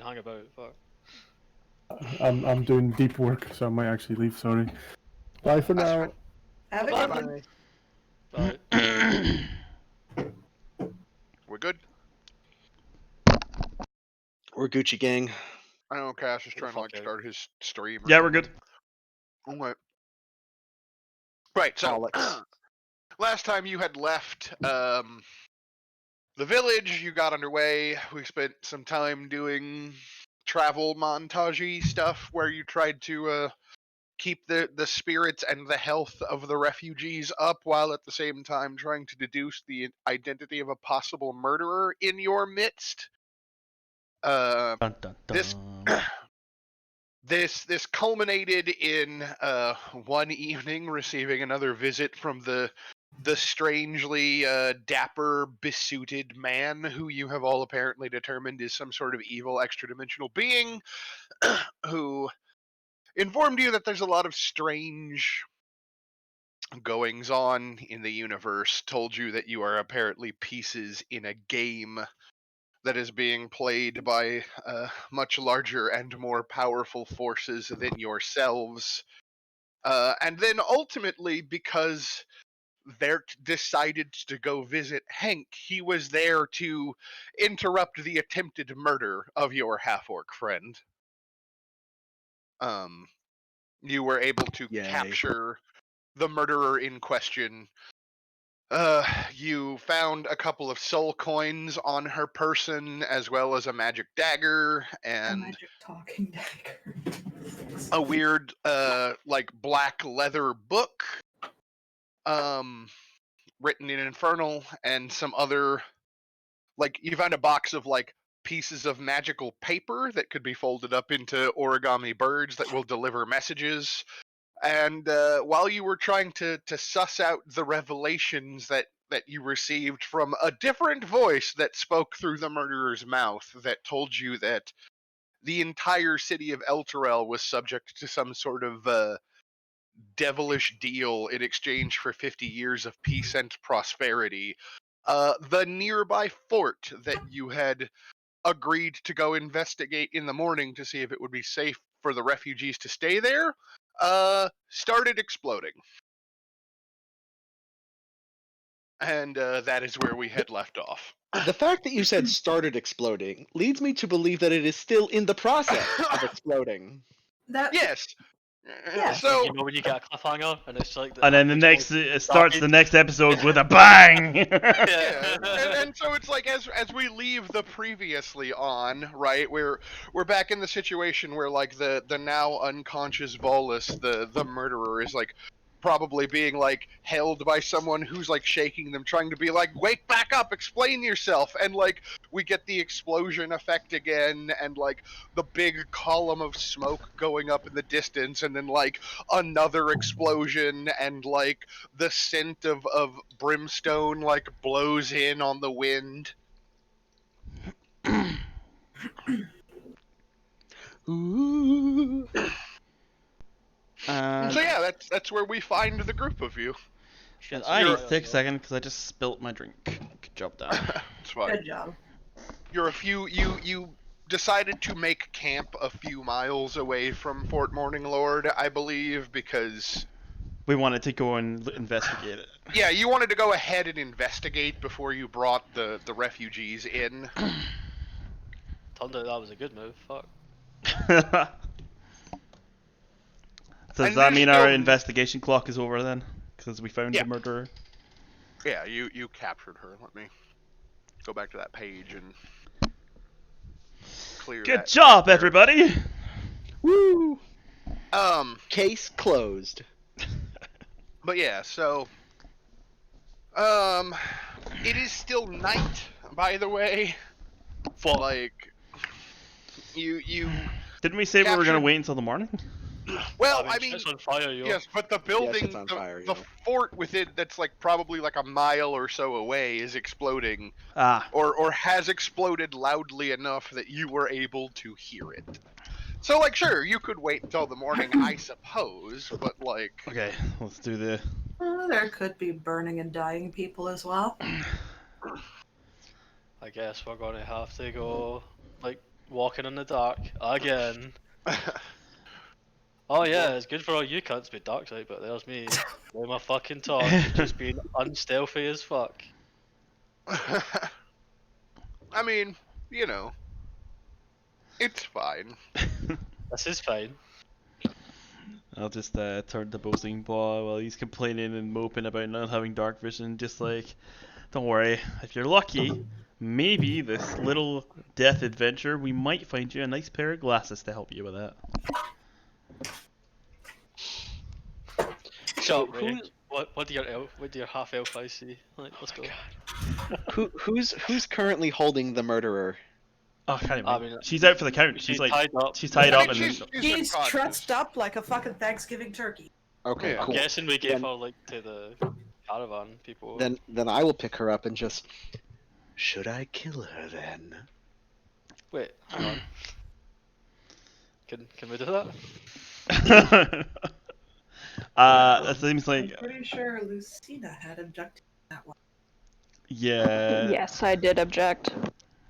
hang about. Fuck. I'm doing deep work, so I might actually leave. Sorry. Bye for That's now. fine. Have a Bye. good one. Bye. We're good. We're Gucci gang. I know Cash is trying to fuck out. start his stream. Yeah, we're good. Okay. Right. So Alex. last time you had left the village, you got underway. We spent some time doing travel montage stuff where you tried to keep the spirits and the health of the refugees up while at the same time trying to deduce the identity of a possible murderer in your midst. Dun, dun, This dun. this culminated in one evening receiving another visit from the strangely dapper, besuited man who you have all apparently determined is some sort of evil extra-dimensional being, who informed you that there's a lot of strange goings on in the universe, told you that you are apparently pieces in a game that is being played by much larger and more powerful forces than yourselves. And then ultimately, because Vert decided to go visit Hank, he was there to interrupt the attempted murder of your half-orc friend. You were able to Yay. capture the murderer in question. You found a couple of soul coins on her person, as well as a magic dagger A and magic talking dagger. a weird, like black leather book, written in Infernal, and some other, like, you found a box of like pieces of magical paper that could be folded up into origami birds that will deliver messages. And while you were trying to suss out the revelations that you received from a different voice that spoke through the murderer's mouth, that told you that the entire city of Elturel was subject to some sort of devilish deal in exchange for 50 years of peace and prosperity, the nearby fort that you had agreed to go investigate in the morning to see if it would be safe for the refugees to stay there, started exploding. And that is where we had left off. The fact that you said started exploding leads me to believe that it is still in the process of exploding. That Yes. Yeah. So You know when you get a cliffhanger and it's like And then the next, explosion it starts the started? next episode with a bang. yeah, and so it's like as we leave the previously on, right? We're back in the situation where like the now unconscious Volus, the murderer, is like probably being like held by someone who's like shaking them, trying to be like, wake back up, explain yourself. And like we get the explosion effect again, and like the big column of smoke going up in the distance, and then like another explosion, and like the scent of brimstone like blows in on the wind. Ooh. So yeah, that's where we find the group of you. Shit, I need you're- to take a second because I just spilt my drink. Good job, Dan. It's fine. good job. You're a few. You decided to make camp a few miles away from Fort Morning Lord, I believe, because We wanted to go and investigate it. yeah, you wanted to go ahead and investigate before you brought the refugees in. Turned out that was a good move. Fuck. Does And that there's mean our still- investigation clock is over then? Because we found Yeah. the murderer? Yeah, you captured her. Let me go back to that page and clear Good that job, there. everybody! Woo! Case closed. But yeah, so it is still night, by the way. Fuck. Like you Didn't we say we were going Captured- to wait until the morning? well, I shit's mean, on fire, yo. yes, but the building, it's on fire, the yo. fort within that's like probably like a mile or so away is exploding, Ah, or has exploded loudly enough that you were able to hear it. So like, sure, you could wait until the morning, I suppose, but like, okay, let's do the... There could be burning and dying people as well. I guess we're gonna have to go, like, walking in the dark again. Oh yeah, it's good for all you cunts with dark side, but there's me with my fucking torch, just being unstealthy as fuck. I mean, you know, it's fine. This is fine. I'll just turn to boasting Paul while he's complaining and moping about not having dark vision. Just like, don't worry, if you're lucky, maybe this little death adventure, we might find you a nice pair of glasses to help you with that. Shut up, Ray. who's- What do your half elf eyes see? Like, let's go. who's currently holding the murderer? Oh, I can't I even. mean, She's out for the count. She's like, tied up. she's tied I up mean, and. He's unconscious. trussed up like a fucking Thanksgiving turkey. Okay, Yeah. I'm cool. guessing we gave Then- her like to the caravan people. Then I will pick her up and just. Should I kill her then? Wait, hang on. Can we do that? That seems I'm like. pretty sure Lucina had objected to that one. Yeah. Yes, I did object.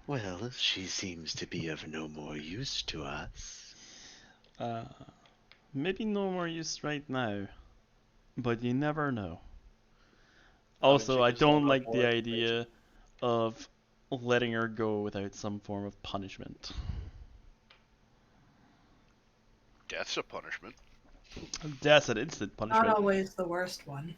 Well, she seems to be of no more use to us. Maybe no more use right now, but you never know. I mean, Also, she I can still don't have like more the information. idea of letting her go without some form of punishment. Death's a punishment. That's an instant Not punishment. always the worst one.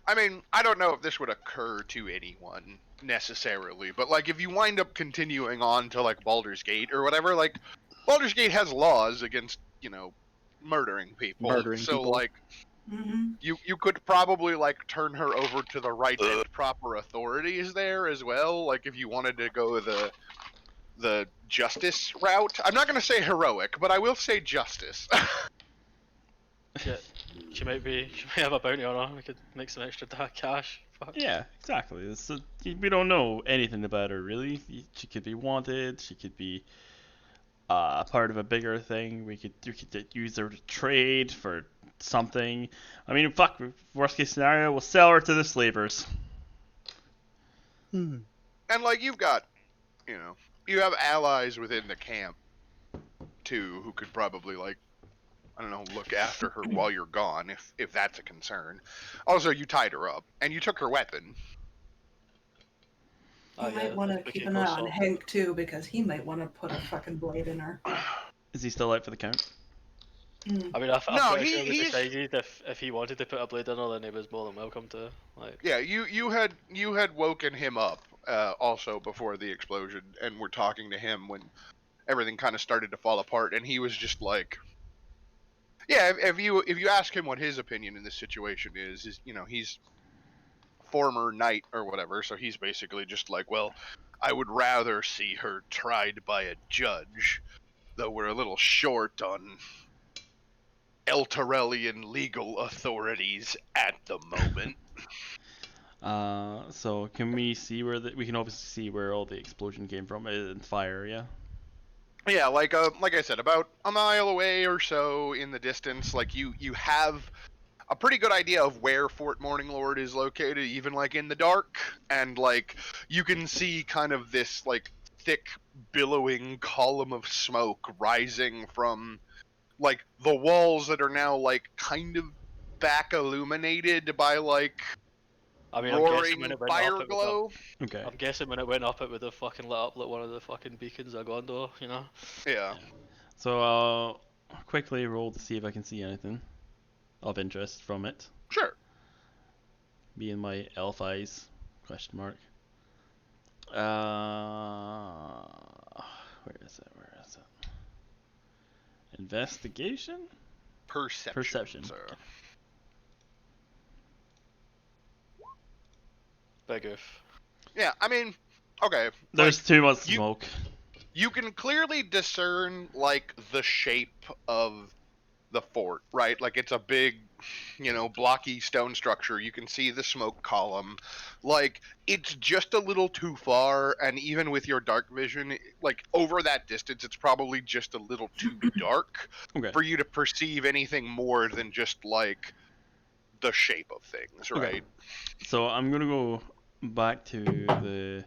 I mean, I don't know if this would occur to anyone necessarily, but like if you wind up continuing on to like Baldur's Gate or whatever, like Baldur's Gate has laws against, you know, murdering people. Murdering so people. like Mm-hmm. you could probably like turn her over to the right and proper authorities there as well, like if you wanted to go the justice route. I'm not going to say heroic, but I will say justice. Yeah, she might have a bounty on her. We could make some extra cash. Fuck. Yeah, exactly. So we don't know anything about her really. She could be wanted. She could be part of a bigger thing. We could use her to trade for something. I mean, fuck. Worst case scenario, we'll sell her to the slavers. Hmm. And like you have allies within the camp too who could probably like, I don't know, look after her while you're gone if that's a concern. Also, you tied her up and you took her weapon. You Oh, might yeah, want to we keep could an go eye on salt. Hank too, because he might want to put a fucking blade in her. Is he still out for the count? Mm. I mean, I'm No, pretty sure we he's- decided if he wanted to put a blade in her, then he was more than welcome to. Like, Yeah, you had woken him up also before the explosion and were talking to him when everything kind of started to fall apart, and he was just like, yeah, if you ask him what his opinion in this situation is you know, he's former knight or whatever, so he's basically just like, well, I would rather see her tried by a judge, though we're a little short on Elturellian legal authorities at the moment. So can we see where we can obviously see where all the explosion came from and fire, yeah? Yeah, like I said, about a mile away or so in the distance, like you have a pretty good idea of where Fort Morning Lord is located, even like in the dark, and like you can see kind of this like thick billowing column of smoke rising from like the walls that are now like kind of back illuminated by like I mean, I'm guessing roaring when it went fire up, it was glow. Okay. I'm guessing when it went up, it would have fucking lit up like one of the fucking beacons of Gondor, you know? Yeah. So I'll quickly roll to see if I can see anything of interest from it. Sure. Being my elf eyes? Question mark. Where is it? Where is it? Investigation? Perception. Sir. Big oof. Yeah, I mean, okay. There's too much you- smoke. You can clearly discern like the shape of the fort, right? Like it's a big, you know, blocky stone structure. You can see the smoke column. Like it's just a little too far, and even with your dark vision, like over that distance, it's probably just a little too dark Okay. for you to perceive anything more than just like the shape of things, Okay. right? So I'm gonna go back to the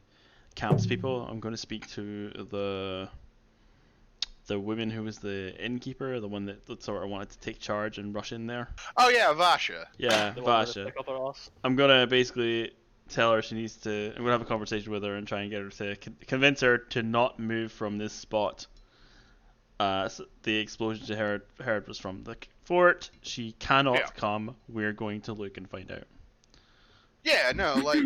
camps people. I'm going to speak to the woman who was the innkeeper, the one that sort of wanted to take charge and rush in there. Oh yeah, Vasha. Yeah, The one with the Vasha. stick up her ass. I'm gonna basically tell her she needs to. I'm gonna have a conversation with her and try and get her to convince her to not move from this spot. The explosion she heard was from the fort. She cannot Yeah. come. We're going to look and find out. Yeah, no, like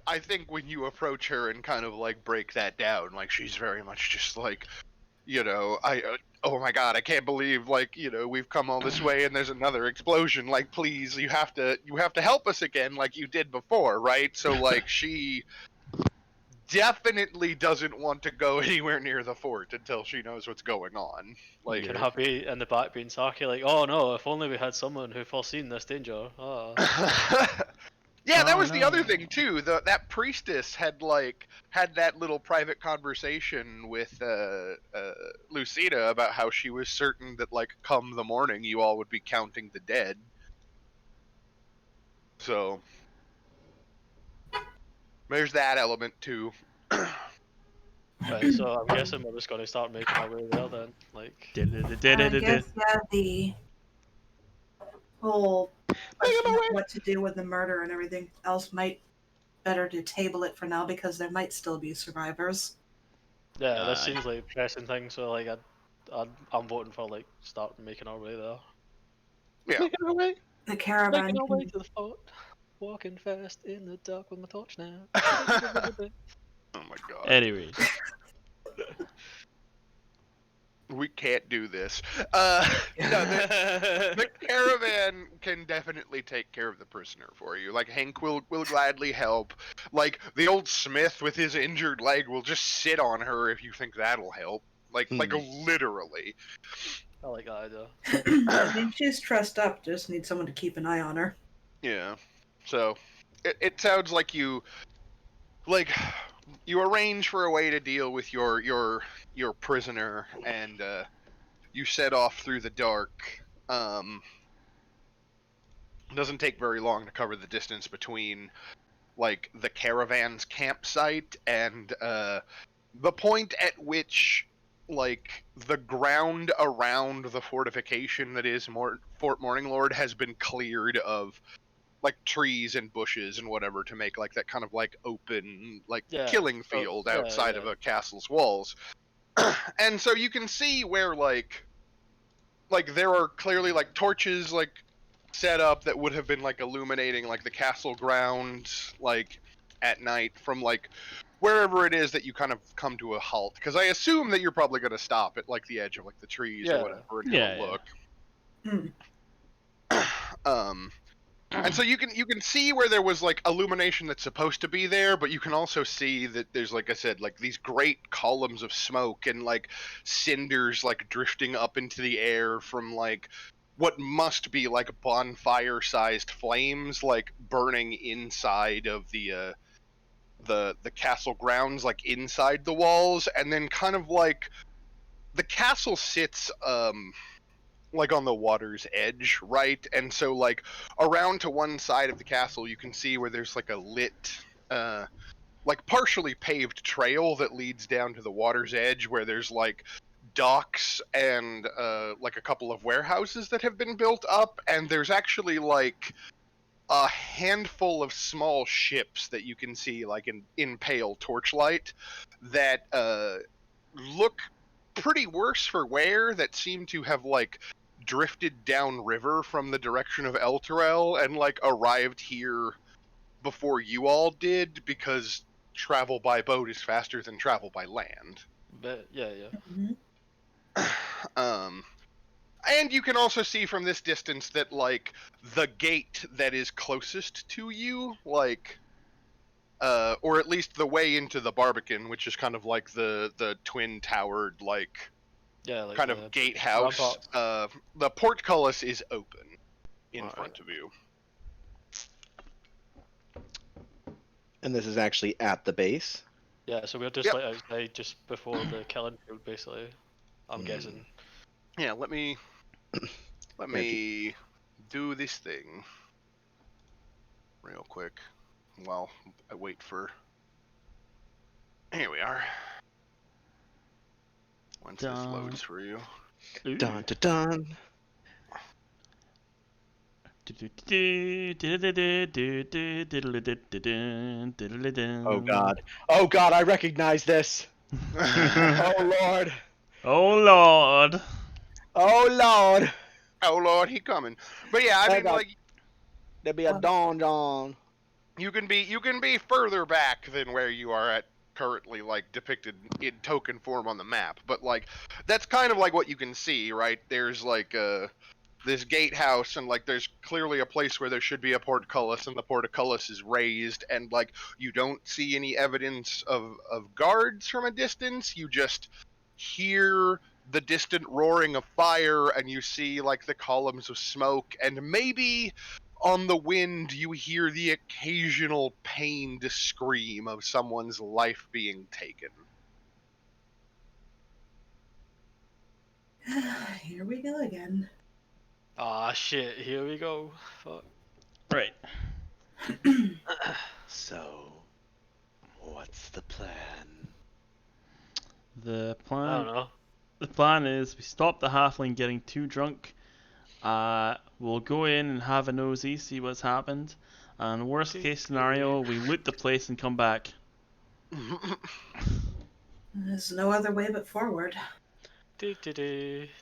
I think when you approach her and kind of like break that down, like she's very much just like, oh my god, I can't believe like we've come all this way and there's another explosion. Like, please, you have to help us again, like you did before, right? So like she definitely doesn't want to go anywhere near the fort until she knows what's going on. Like, Can I be in the back being Saki like, oh no, if only we had someone who foreseen this danger. yeah, that Oh, was the no. other thing too. That priestess had that little private conversation with Lucina about how she was certain that like come the morning you all would be counting the dead. So there's that element too. Right, so I'm guessing we're just gonna start making our way there then. Like, I guess, yeah, the whole question of what to do with the murder and everything else might better to table it for now because there might still be survivors. yeah, this Aye. seems like a pressing thing. So like, I'm voting for like start making our way there. Yeah. Making our way. The caravan Making our way can, to the fort. Walking fast in the dark with my torch now. Oh my god. Anyways, We can't do this. No, the caravan can definitely take care of the prisoner for you. Like Hank will gladly help. Like the old smith with his injured leg will just sit on her if you think that'll help. Like literally. I like that idea. I mean, she's trussed up, just need someone to keep an eye on her. Yeah. So it sounds like you arrange for a way to deal with your prisoner and you set off through the dark. Doesn't take very long to cover the distance between like the caravan's campsite and the point at which like the ground around the fortification that is Fort Morning Lord has been cleared of like trees and bushes and whatever to make like that kind of like open like Yeah, killing so- field yeah, outside yeah. of a castle's walls. And so you can see where like there are clearly like torches like set up that would have been like illuminating like the castle grounds like at night from like wherever it is that you kind of come to a halt, because I assume that you're probably going to stop at like the edge of like the trees Yeah. or whatever and Yeah, have a yeah. look. Hmm. And so you can see where there was like illumination that's supposed to be there, but you can also see that there's, like I said, like these great columns of smoke and like cinders like drifting up into the air from like what must be like bonfire-sized flames like burning inside of the castle grounds, like inside the walls, and then kind of like the castle sits like on the water's edge, right? And so like around to one side of the castle you can see where there's like a lit like partially paved trail that leads down to the water's edge where there's like docks and like a couple of warehouses that have been built up, and there's actually like a handful of small ships that you can see like in pale torchlight that look pretty worse for wear, that seem to have like drifted downriver from the direction of Elturel and like arrived here before you all did, because travel by boat is faster than travel by land. But yeah. And you can also see from this distance that like the gate that is closest to you, like or at least the way into the Barbican, which is kind of like the twin towered like Yeah, like kind the of gatehouse, ramparts. the portcullis is open in Alright. front of you. And this is actually at the base. Yeah, so we're just Yep. like outside, just before the killing field, basically. I'm guessing. Yeah, let me do this thing real quick while I wait for Here we are. Once this Dun. loads for you. Ooh. Dun dun dun. Oh god. Oh god, I recognize this. Oh lord. Oh lord. Oh lord. Oh lord, he coming. But yeah, I Oh, mean, God. like, There'd be a donjon. you can be further back than where you are at currently, like depicted in token form on the map. But like, that's kind of like what you can see, right? There's like this gatehouse, and like there's clearly a place where there should be a portcullis, and the portcullis is raised, and like you don't see any evidence of guards from a distance. You just hear the distant roaring of fire, and you see like the columns of smoke, and maybe on the wind you hear the occasional pained scream of someone's life being taken. Here we go again. Ah, shit, here we go. Fuck. Right. So, what's the plan? The I plan. don't know. The plan is we stop the halfling getting too drunk. We'll go in and have a nosy, see what's happened. And worst case scenario, we loot the place and come back. There's no other way but forward. Were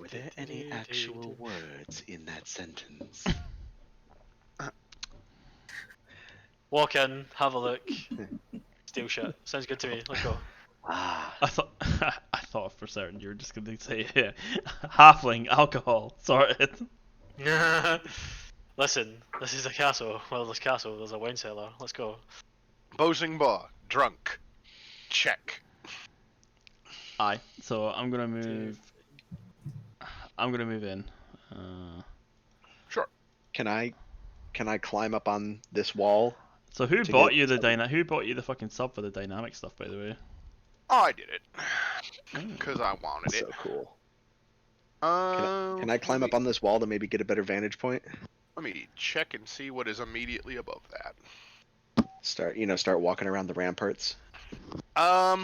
there any actual words in that sentence? Walk in, have a look, steal shit. Sounds good to me. Let's go. Ah, I thought I thought for certain you were just going to say halfling alcohol. Sorry. Listen, this is a castle. Well, this castle, there's a wine cellar. Let's go. Bosingba, drunk. Check. Aye. So I'm gonna move. I'm gonna move in. Sure. can I climb up on this wall? So who To bought get you the some- Who bought you the fucking sub for the dynamic stuff, by the way? I did it. Oh. Because I wanted So it. cool. Can Can I climb up on this wall to maybe get a better vantage point? Let me check and see what is immediately above that. Start walking around the ramparts. Yeah,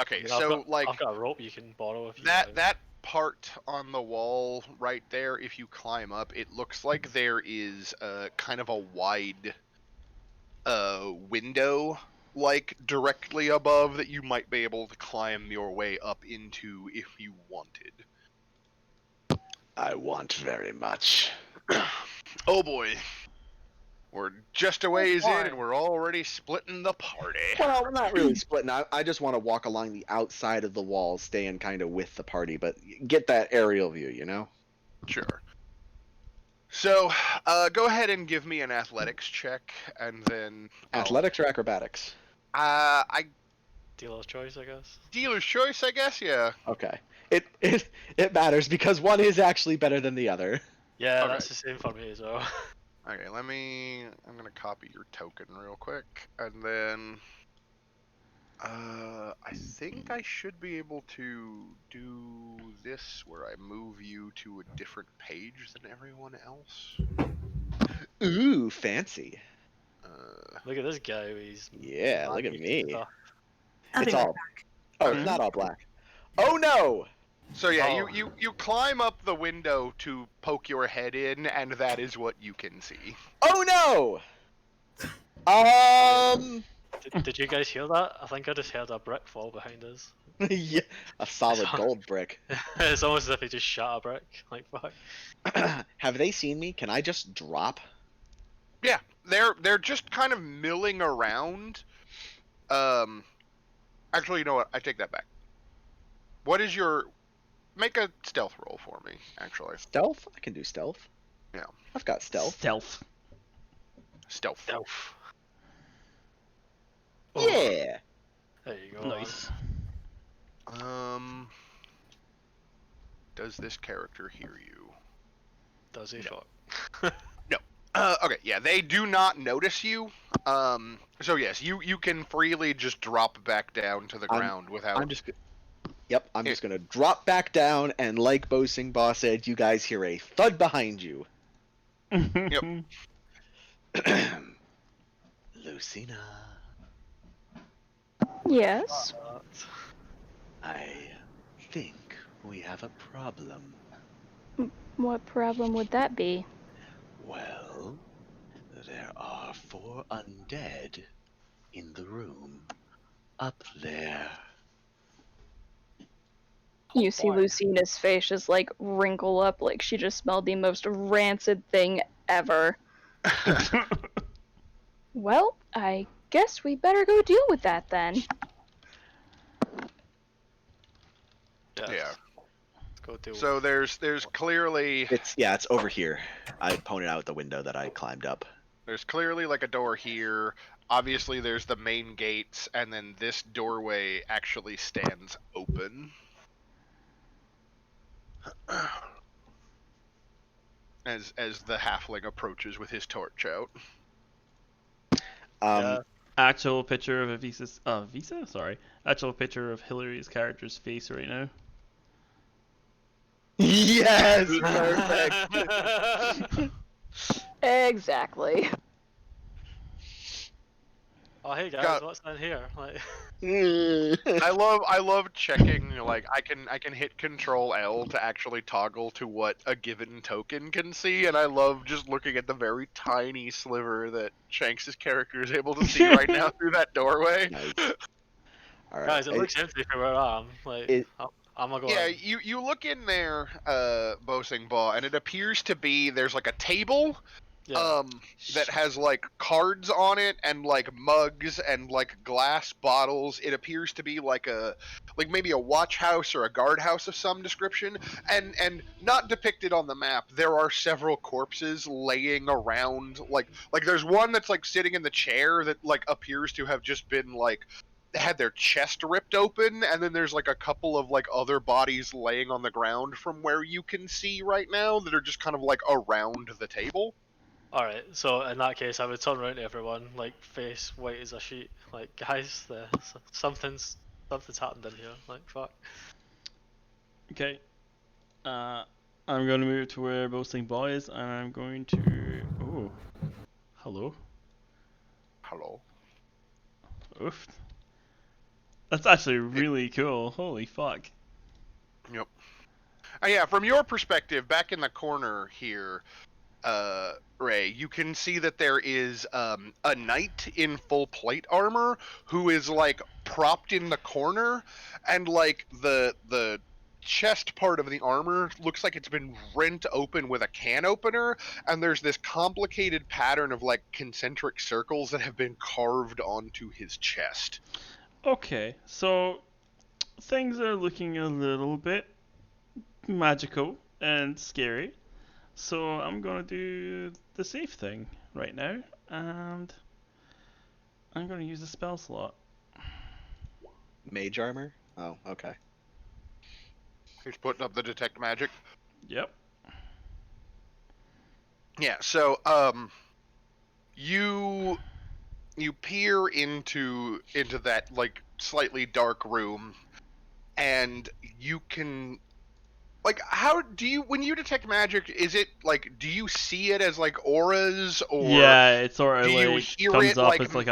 okay, I've so, got, like, I've got a rope you can borrow if you that want. that part on the wall right there, if you climb up, it looks like there is kind of a wide window, like, directly above that you might be able to climb your way up into if you wanted. I want very much. Oh boy. We're just a ways in fine. and we're already splitting the party. Well, we're not really splitting. I just want to walk along the outside of the wall, staying kind of with the party, but get that aerial view, you know? Sure. So, go ahead and give me an athletics check, and then Athletics or acrobatics? I Dealer's choice, I guess. dealer's choice, I guess. Yeah. Okay. It matters because one is actually better than the other. Yeah, Okay. that's the same for me as well. Okay. I'm gonna copy your token real quick, and then I think I should be able to do this where I move you to a different page than everyone else. Ooh, fancy. Look at this guy with his Yeah, look at magic me. stuff. I'll It's be right all. back. Oh, Okay. it's not all black. Oh no! So yeah, Oh. you climb up the window to poke your head in, and that is what you can see. Oh no! Did you guys hear that? I think I just heard a brick fall behind us. Yeah, a solid Sorry. gold brick. It's almost as if he just shot a brick. Like, fuck. Have they seen me? Can I just drop? Yeah, they're just kind of milling around. Actually, you know what? I take that back. What is your? Make a stealth roll for me. Actually, Stealth? I can do stealth. Yeah. I've got stealth. Stealth. stealth. Stealth. Oh, Yeah. there you go. Nice. Does this character hear you? Does he? No. Fuck. Okay, yeah, they do not notice you. So yes, you can freely just drop back down to the ground without. I'm just. Yep, I'm just gonna drop back down, and like Bo Sing Ba said, you guys hear a thud behind you. Yep. Lucina. Yes. I think we have a problem. What problem would that be? Well, there are 4 undead in the room. Up there. You see boy. Lucina's face just like wrinkle up like she just smelled the most rancid thing ever. Well, I guess we better go deal with that then. Yes. Yeah. Let's go deal So with there's clearly It's over here. I pointed out the window that I climbed up. There's clearly like a door here. Obviously, there's the main gates, and then this doorway actually stands open. As the halfling approaches with his torch out. Yeah. Actual picture of Visa? Sorry. Actual picture of Hillary's character's face right now. Yes, perfect. Exactly. Oh hey guys, Got- what's in here? Like I love checking, like I can hit Control L to actually toggle to what a given token can see, and I love just looking at the very tiny sliver that Shanks' character is able to see right now through that doorway. Nice. All right. guys, it looks empty from where I am. Like It- I'm gonna go Yeah, in. you look in there, Bosing Ball, and it appears to be there's like a table Yeah. that has like cards on it and like mugs and like glass bottles. It appears to be like maybe a watch house or a guard house of some description, and not depicted on the map, there are several corpses laying around. Like there's one that's like sitting in the chair that like appears to have just been like had their chest ripped open, and then there's like a couple of like other bodies laying on the ground from where you can see right now that are just kind of like around the table. Alright, so in that case I would turn around to everyone, like face white as a sheet. Like guys, something's happened in here. Like fuck. Okay. I'm going to move to where Boasting Boy is, and I'm going to. Oh. Hello. Hello. Oof. That's actually really cool. Holy fuck. Yep. Yeah, from your perspective, back in the corner here, Ray, you can see that there is a knight in full plate armor who is like propped in the corner, and like the chest part of the armor looks like it's been rent open with a can opener, and there's this complicated pattern of like concentric circles that have been carved onto his chest. Okay, so things are looking a little bit magical and scary. So I'm gonna do the safe thing right now, and I'm gonna use a spell slot. Mage armor? Oh, okay. He's putting up the detect magic. Yep. Yeah, so you peer into that like slightly dark room, and you can like how do you when you detect magic, is it like do you see it as like auras, or Yeah, it sort of do you like hear comes it up like as like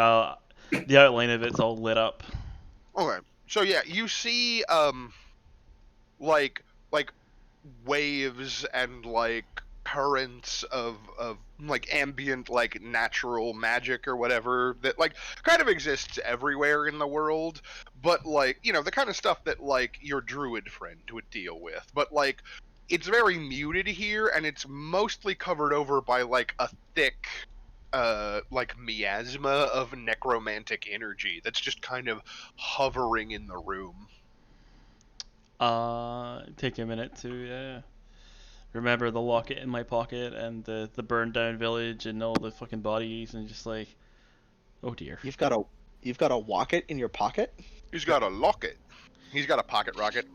the outline of it's all lit up. okay, so yeah, you see like waves and like currents of like ambient like natural magic or whatever that like kind of exists everywhere in the world, but like the kind of stuff that like your druid friend would deal with, but like it's very muted here, and it's mostly covered over by like a thick like miasma of necromantic energy that's just kind of hovering in the room. Take a minute to remember the locket in my pocket and the burned down village and all the fucking bodies and just like, oh dear. You've got a wocket in your pocket? He's got a locket. He's got a pocket rocket.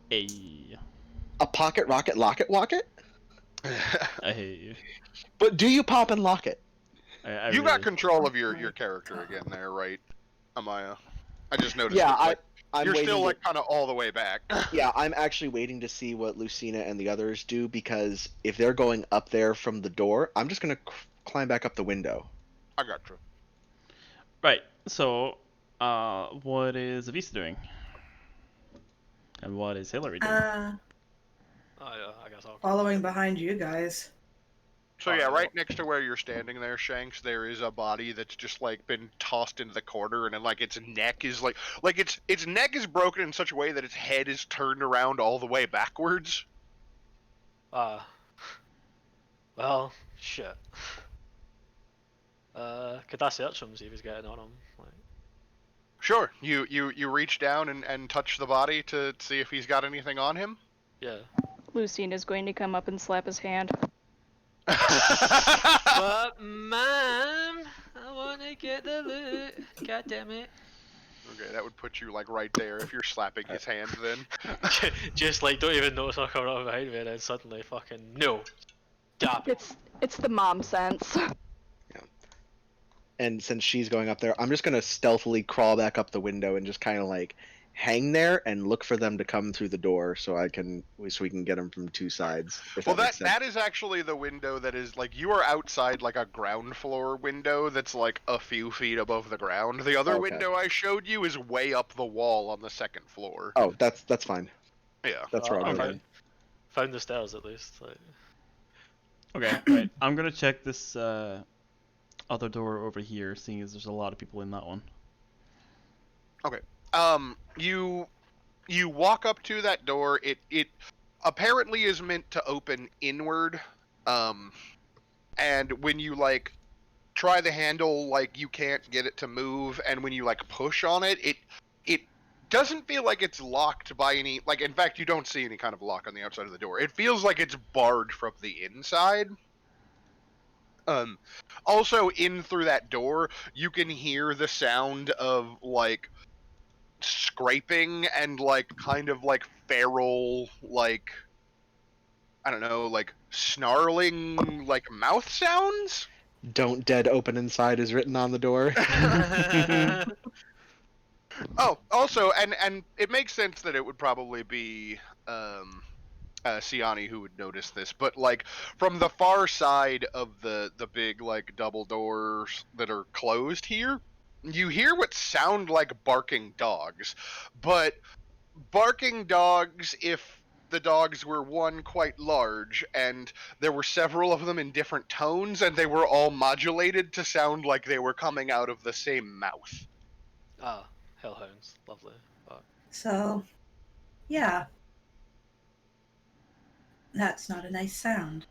Hey, A pocket rocket locket wocket? I hate you. But do you pop and lock it? I You really... got control of your character again there, right, Amaya? I just noticed. Yeah, it, like, I'm you're waiting still to- like kind of all the way back. Yeah, I'm actually waiting to see what Lucina and the others do, because if they're going up there from the door, I'm just gonna climb back up the window. I got you. Right. So, What is Avisa doing? And what is Hillary doing? Oh yeah, I guess I'll. Following behind you guys. So yeah, Alright, right next to where you're standing there, Shanks, there is a body that's just like been tossed into the corner, and then like its neck is like its neck is broken in such a way that its head is turned around all the way backwards. Well, shit. Could I search him, see if he's getting on him? Like, Sure, you reach down and touch the body to see if he's got anything on him. yeah. Lucina's going to come up and slap his hand. But mom, I wanna get the loot. God damn it. Okay, that would put you like right there if you're slapping his hand then. Just like don't even notice I'm coming up behind me, and then suddenly fucking no. Stop it. It's the mom sense. And since she's going up there, I'm just gonna stealthily crawl back up the window and just kind of like hang there and look for them to come through the door, so we can get them from two sides. If Well, that makes sense. that is actually the window that is like you are outside like a ground floor window that's like a few feet above the ground. The other Okay. window I showed you is way up the wall on the second floor. Oh, that's fine. Yeah. That's where I'll go I then. found the stairs at least. Like, Okay, right. I'm gonna check this other door over here, seeing as there's a lot of people in that one. You walk up to that door. It apparently is meant to open inward. And when you like try the handle, like you can't get it to move, and when you like push on it, it doesn't feel like it's locked by any like. In fact, you don't see any kind of lock on the outside of the door. It feels like it's barred from the inside. Also in through that door, you can hear the sound of like scraping and like kind of like feral, like I don't know, like snarling like mouth sounds. Don't dead open inside is written on the door. Oh, also, and it makes sense that it would probably be Siani who would notice this, but like from the far side of the big like double doors that are closed here, you hear what sound like barking dogs, but barking dogs if the dogs were one quite large and there were several of them in different tones and they were all modulated to sound like they were coming out of the same mouth. ah, hellhounds, lovely. But So, yeah. That's not a nice sound.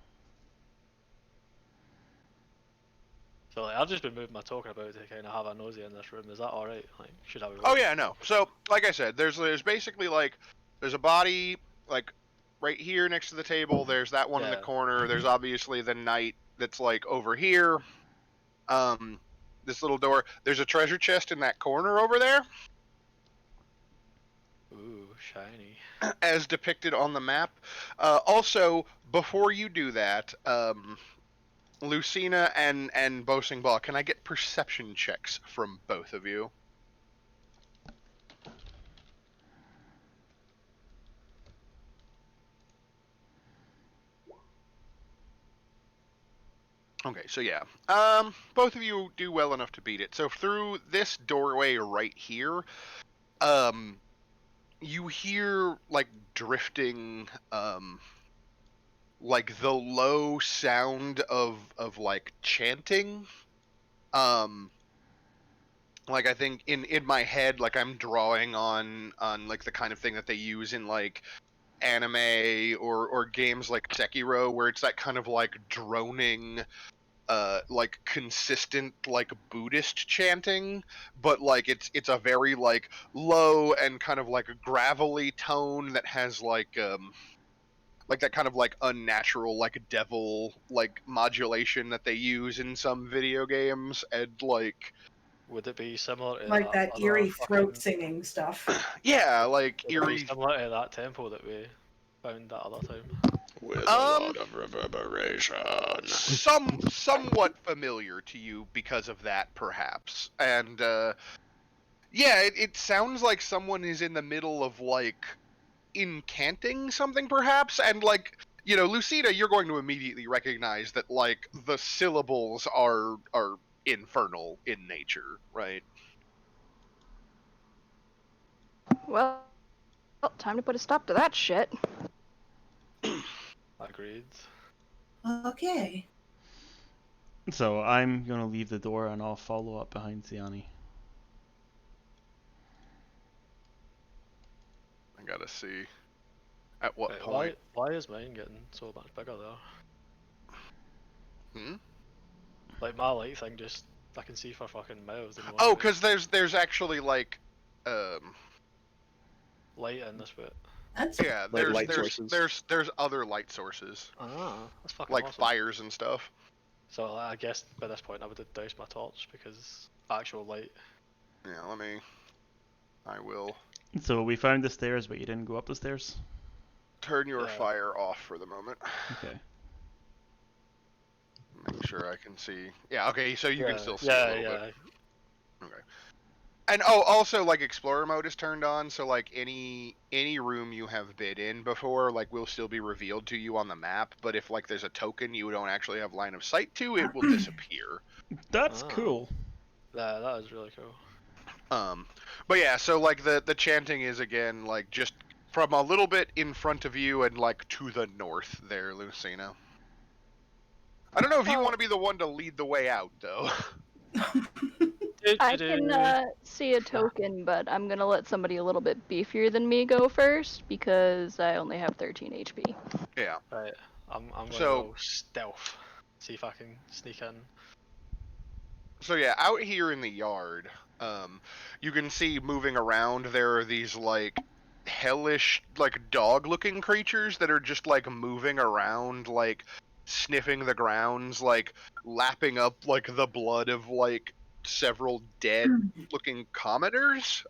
so like, I've just been moving my token about to kind of have a nosy in this room. Is that all right? Like, should I be? Oh yeah, no. So like I said, there's basically like there's a body like right here next to the table. There's that one in the Yeah. corner. There's obviously the knight that's like over here. This little door. There's a treasure chest in that corner over there, Ooh, shiny. as depicted on the map. Also, before you do that, Lucina and Boasting Ball, can I get perception checks from both of you? Okay, so yeah, both of you do well enough to beat it. So through this doorway right here, you hear like drifting, like the low sound of like chanting. Like I think in my head, like I'm drawing on like the kind of thing that they use in like anime or games like Sekiro, where it's that kind of like droning like consistent like Buddhist chanting, but like it's a very like low and kind of like a gravelly tone that has like that kind of like unnatural like devil like modulation that they use in some video games, and like Would it be similar to Like that other eerie fucking- throat singing stuff. yeah, like Would it be eerie. similar to that tempo that we found that other time? With a lot of reverberation. Somewhat familiar to you because of that, perhaps. And yeah, it sounds like someone is in the middle of like incanting something, perhaps. And like, you know, Lucina, you're going to immediately recognize that like the syllables are infernal in nature, right? Well, time to put a stop to that shit. Agreed. Okay. So I'm gonna leave the door and I'll follow up behind Ziani. I gotta see. At what Wait, point? why is mine getting so much bigger there? Hmm? Like my light thing just I can see for fucking miles in one Oh, way. because there's actually like, Light in this bit. That's yeah, Like there's light there's sources. there's other light sources Ah, that's fucking like awesome. fires and stuff. So I guess by this point I would have doused my torch because actual light. Yeah, I will So we found the stairs, but you didn't go up the stairs? turn your Yeah. fire off for the moment. Okay. Make sure I can see. Yeah, okay, so you can still see yeah, a little yeah. bit. Okay. And oh, also like explorer mode is turned on, so like any room you have been in before, like will still be revealed to you on the map. But if like there's a token you don't actually have line of sight to, it will disappear. That's Ah. cool. Yeah, that is really cool. But yeah, so like the chanting is again like just from a little bit in front of you and like to the north there, Lucina. I don't know if you want to be the one to lead the way out though. I can see a token, but I'm gonna let somebody a little bit beefier than me go first because I only have 13 HP. Yeah. Right, I'm gonna So- go stealth. See if I can sneak in. So yeah, out here in the yard, you can see moving around there are these like hellish like dog-looking creatures that are just like moving around, like sniffing the grounds, like lapping up like the blood of like several dead-looking commoners.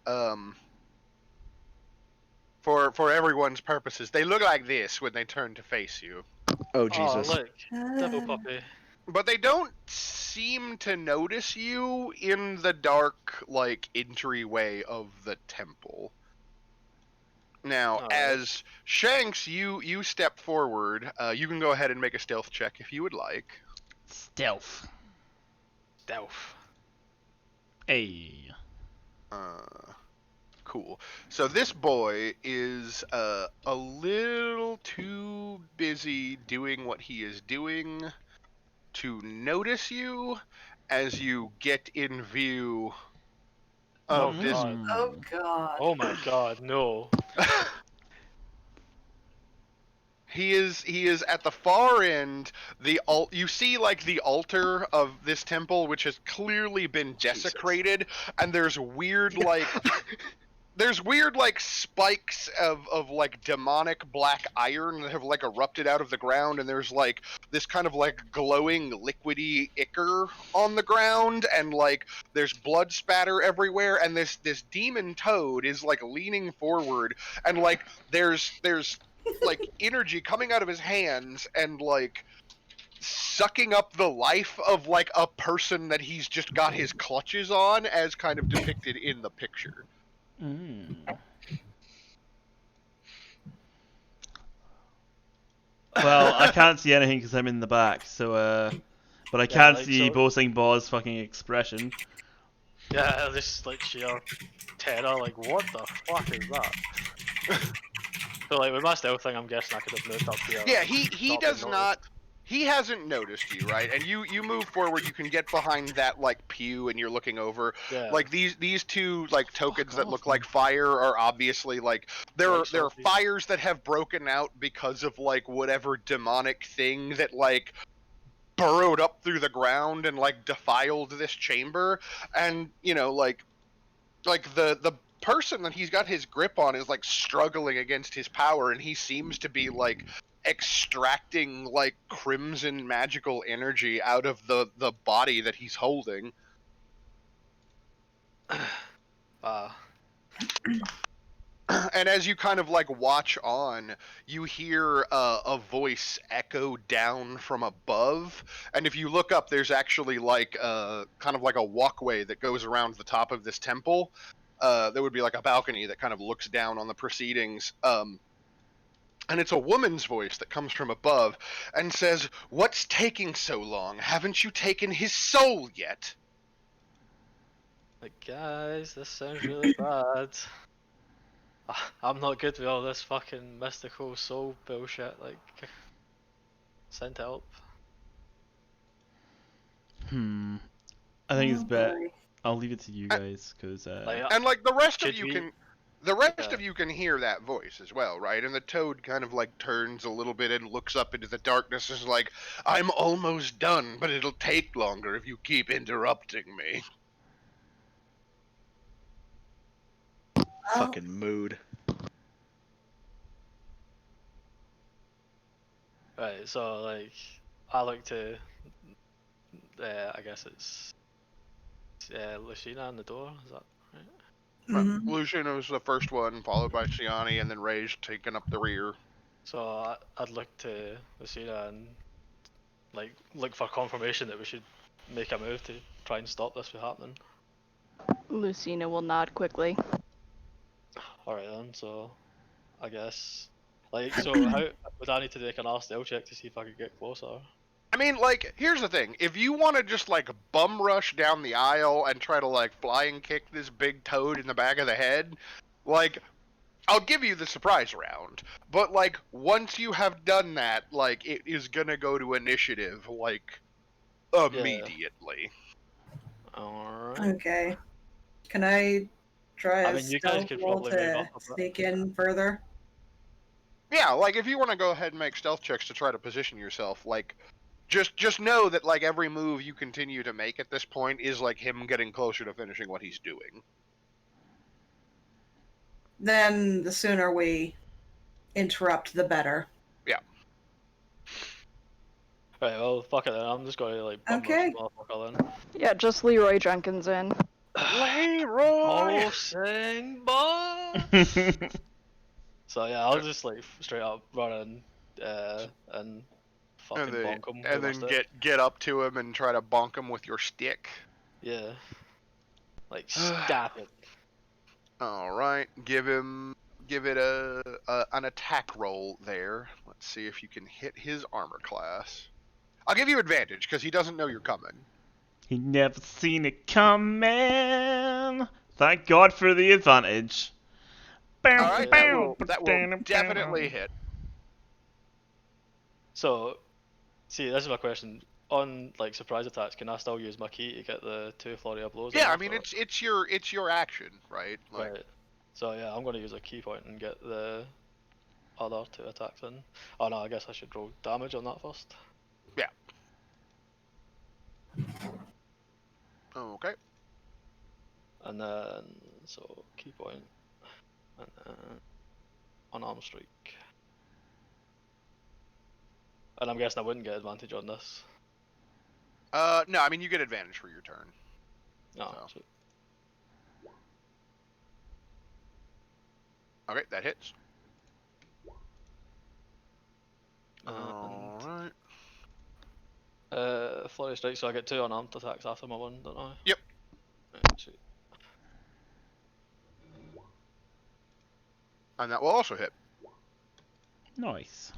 For everyone's purposes, they look like this when they turn to face you. Oh Oh Jesus. look, devil puppy. But they don't seem to notice you in the dark, like, entryway of the temple. Now, Alright. as Shanks, you step forward. You can go ahead and make a stealth check if you would like. Stealth. Stealth. Hey. Cool. So this boy is a little too busy doing what he is doing to notice you as you get in view of Oh this. god. Oh god. Oh my god, no. He is at the far end. You see like the altar of this temple, which has clearly been desecrated, and there's weird like spikes of like demonic black iron that have like erupted out of the ground, and there's like this kind of like glowing liquidy ichor on the ground, and like there's blood spatter everywhere, and this demon toad is like leaning forward, and like there's like energy coming out of his hands and like sucking up the life of like a person that he's just got his clutches on, as kind of depicted in the picture. Well, I can't see anything because I'm in the back, so but I Yeah, can't like, see so- Boasting Ball's fucking expression. Yeah, this like sheer terror, like what the fuck is that? So like with my stealth thing I'm guessing I could have moved up here. Yeah, and he not been does noticed. not. He hasn't noticed you, right? And you move forward. You can get behind that like pew, and you're looking over. Yeah. Like these two like tokens that off, look man. like fire are obviously like there Like are zombies. fires that have broken out because of like whatever demonic thing that like burrowed up through the ground and like defiled this chamber, and you know like the person that he's got his grip on is like struggling against his power, and he seems to be like extracting like crimson magical energy out of the body that he's holding. And as you kind of like watch on, you hear a voice echo down from above, and if you look up, there's actually like kind of like a walkway that goes around the top of this temple. There would be like a balcony that kind of looks down on the proceedings. And it's a woman's voice that comes from above and says, "What's taking so long? Haven't you taken his soul yet?" Like guys, this sounds really bad. I'm not good with all this fucking mystical soul bullshit. Like, send help. I think it's Oh, bet. boy. I'll leave it to you guys, because Like, And like the rest of should you we- can, the rest Yeah. of you can hear that voice as well, right? And the toad kind of like turns a little bit and looks up into the darkness and is like, "I'm almost done, but it'll take longer if you keep interrupting me." Fucking mood. Right, so like, I like to. I guess it's Lucina on the door. Is that right? Mhm. Lucian was the first one, followed by Siani, and then Ray's taking up the rear. So I'd look to Lucina and like look for confirmation that we should make a move to try and stop this from happening. Lucina will nod quickly. Alright then, so I guess like so how would I need to make an R check to see if I could get closer? I mean, like, here's the thing. If you want to just, like, bum rush down the aisle and try to, like, flying kick this big toad in the back of the head, like, I'll give you the surprise round. But, like, once you have done that, like, it is gonna go to initiative, like, immediately. Alright. Okay. Can I try I a mean you guys stealth could roll probably move to up a bit. sneak in further? Yeah, like, if you want to go ahead and make stealth checks to try to position yourself, like, just know that, like, every move you continue to make at this point is, like, him getting closer to finishing what he's doing. Then the sooner we interrupt, the better. Right, well fuck it then, I'm just gonna like bum rush Okay. the motherfucker then. Yeah, just Leroy Jenkins in. Leroy! Oh sing bomb! So yeah, I'll just like straight up run in and fucking bonk him And with my then stick. get up to him and try to bonk him with your stick. Yeah. Like stab it. All right, give it an attack roll there. Let's see if you can hit his armor class. I'll give you advantage because he doesn't know you're coming. He never seen it coming. Thank God for the advantage. All right, that will definitely hit. So, see, this is my question. On like surprise attacks, can I still use my key to get the 2 Floria blows? Yeah, in I after mean it? it's your action, right? Like, Right. So yeah, I'm gonna use a key point and get the other 2 attacks in. Oh no, I guess I should roll damage on that first. yeah. Okay. And then so key point and then unarmed strike. And I'm guessing I wouldn't get advantage on this. No, I mean you get advantage for your turn. No. So. Sweet. Okay, that hits. And All right. flurry strike, so I get 2 unarmed attacks after my one, don't I? Yep. Right, sweet. And that will also hit. Nice.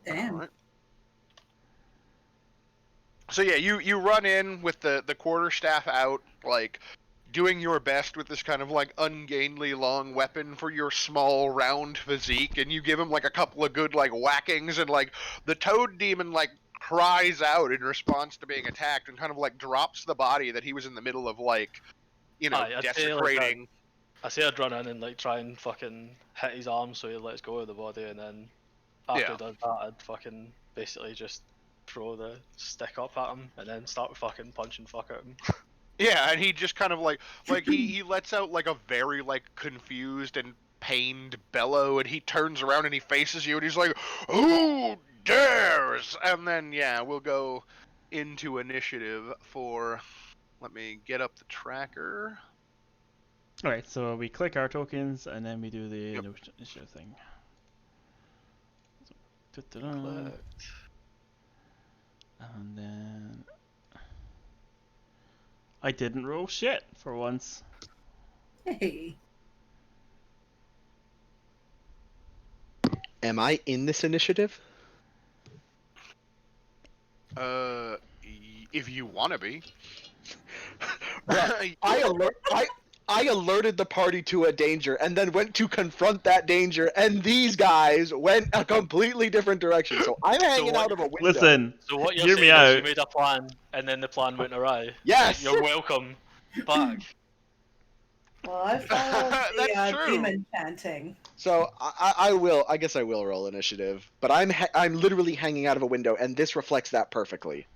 Damn. All right. So yeah, you run in with the quarterstaff out, like doing your best with this kind of like ungainly long weapon for your small round physique, and you give him like a couple of good like whackings, and like the toad demon like cries out in response to being attacked and kind of like drops the body that he was in the middle of like, you know, Aye, I'd say, like, desecrating. I say I'd run in and like try and fucking hit his arm so he lets go of the body, and then after Yeah. he does that, I'd fucking basically just throw the stick up at him and then start fucking punching fuck at him. Yeah, and he just kind of like he lets out like a very like confused and pained bellow, and he turns around and he faces you and he's like, "Who dares?" And then yeah, we'll go into initiative for. Let me get up the tracker. Alright, so we click our tokens and then we do the Yep. initiative thing. So, Collect. and then I didn't roll shit for once. Hey. Am I in this initiative? If you want to be. I I alerted the party to a danger and then went to confront that danger, and these guys went a completely different direction. So I'm hanging what- out of a window. Listen, So what you're hear me saying is you out. made a plan and then the plan went awry. Yes! You're welcome back. Well, I followed the That's true. demon chanting. So I will. I guess I will roll initiative, but I'm literally hanging out of a window, and this reflects that perfectly.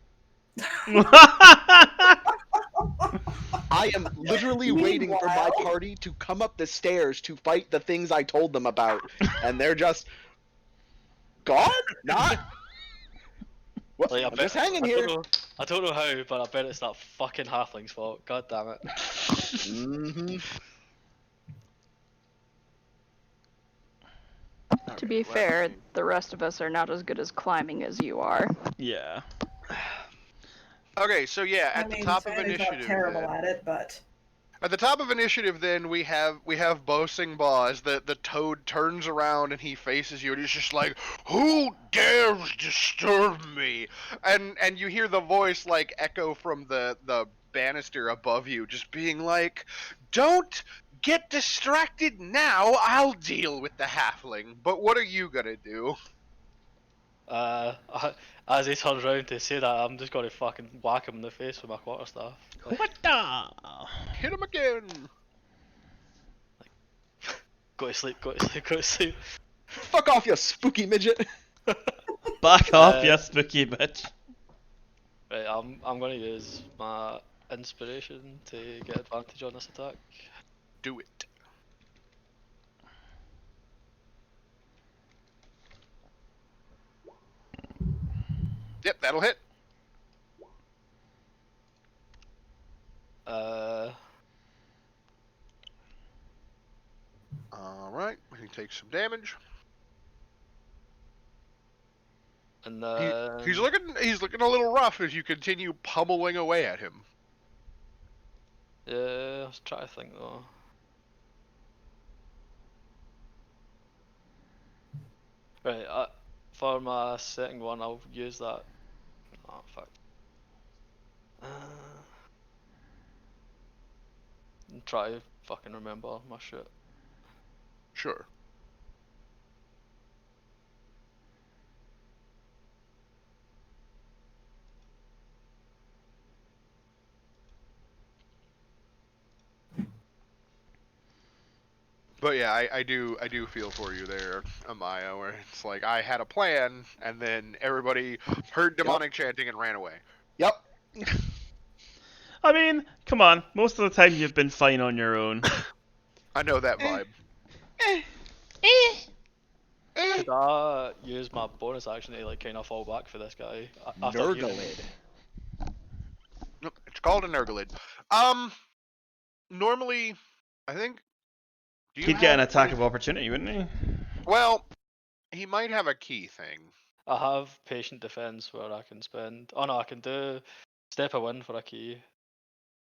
I am literally waiting for my Meanwhile- party to come up the stairs to fight the things I told them about, and they're just gone. Not. What? Like, I'm just hanging here. I don't know how, but I bet it's that fucking halfling's fault. God damn it. Mm-hmm. To be fair, the rest of us are not as good as climbing as you are. Yeah. Okay, so yeah, at the top of Sandy's initiative. not terrible then- at it, but At the top of initiative, then we have Bo Sing Ba as the toad turns around and he faces you and he's just like, "Who dares disturb me?" And you hear the voice like echo from the banister above you, just being like, "Don't get distracted now. I'll deal with the halfling. But what are you gonna do?" As he turns around to say that, I'm just gonna fucking whack him in the face with my quarterstaff. What the? Hit him again. Go to sleep, go to sleep, go to sleep. Fuck off, you spooky midget. Back off, you spooky bitch. Right, I'm gonna use my inspiration to get advantage on this attack. Do it. Yep, that'll hit. All right, he takes some damage. And He's looking a little rough as you continue pummeling away at him. yeah, let's try to think though. Right, for my second one, I'll use that. Oh fuck. And try to fucking remember my shit. Sure. But yeah, I do feel for you there, Amaya, where it's like I had a plan and then everybody heard demonic chanting and ran away. Yep. I mean, come on. Most of the time you've been fine on your own. I know that vibe. Could I use my bonus action to like kind of fall back for this guy? After healing- Nurglid. Nope, it's called a Nurglid. Normally, I think. Do you He'd get an have attack any- of opportunity, wouldn't he? Well, he might have a key thing. I have patient defense where I can spend. Oh no, I can do step a win for a key,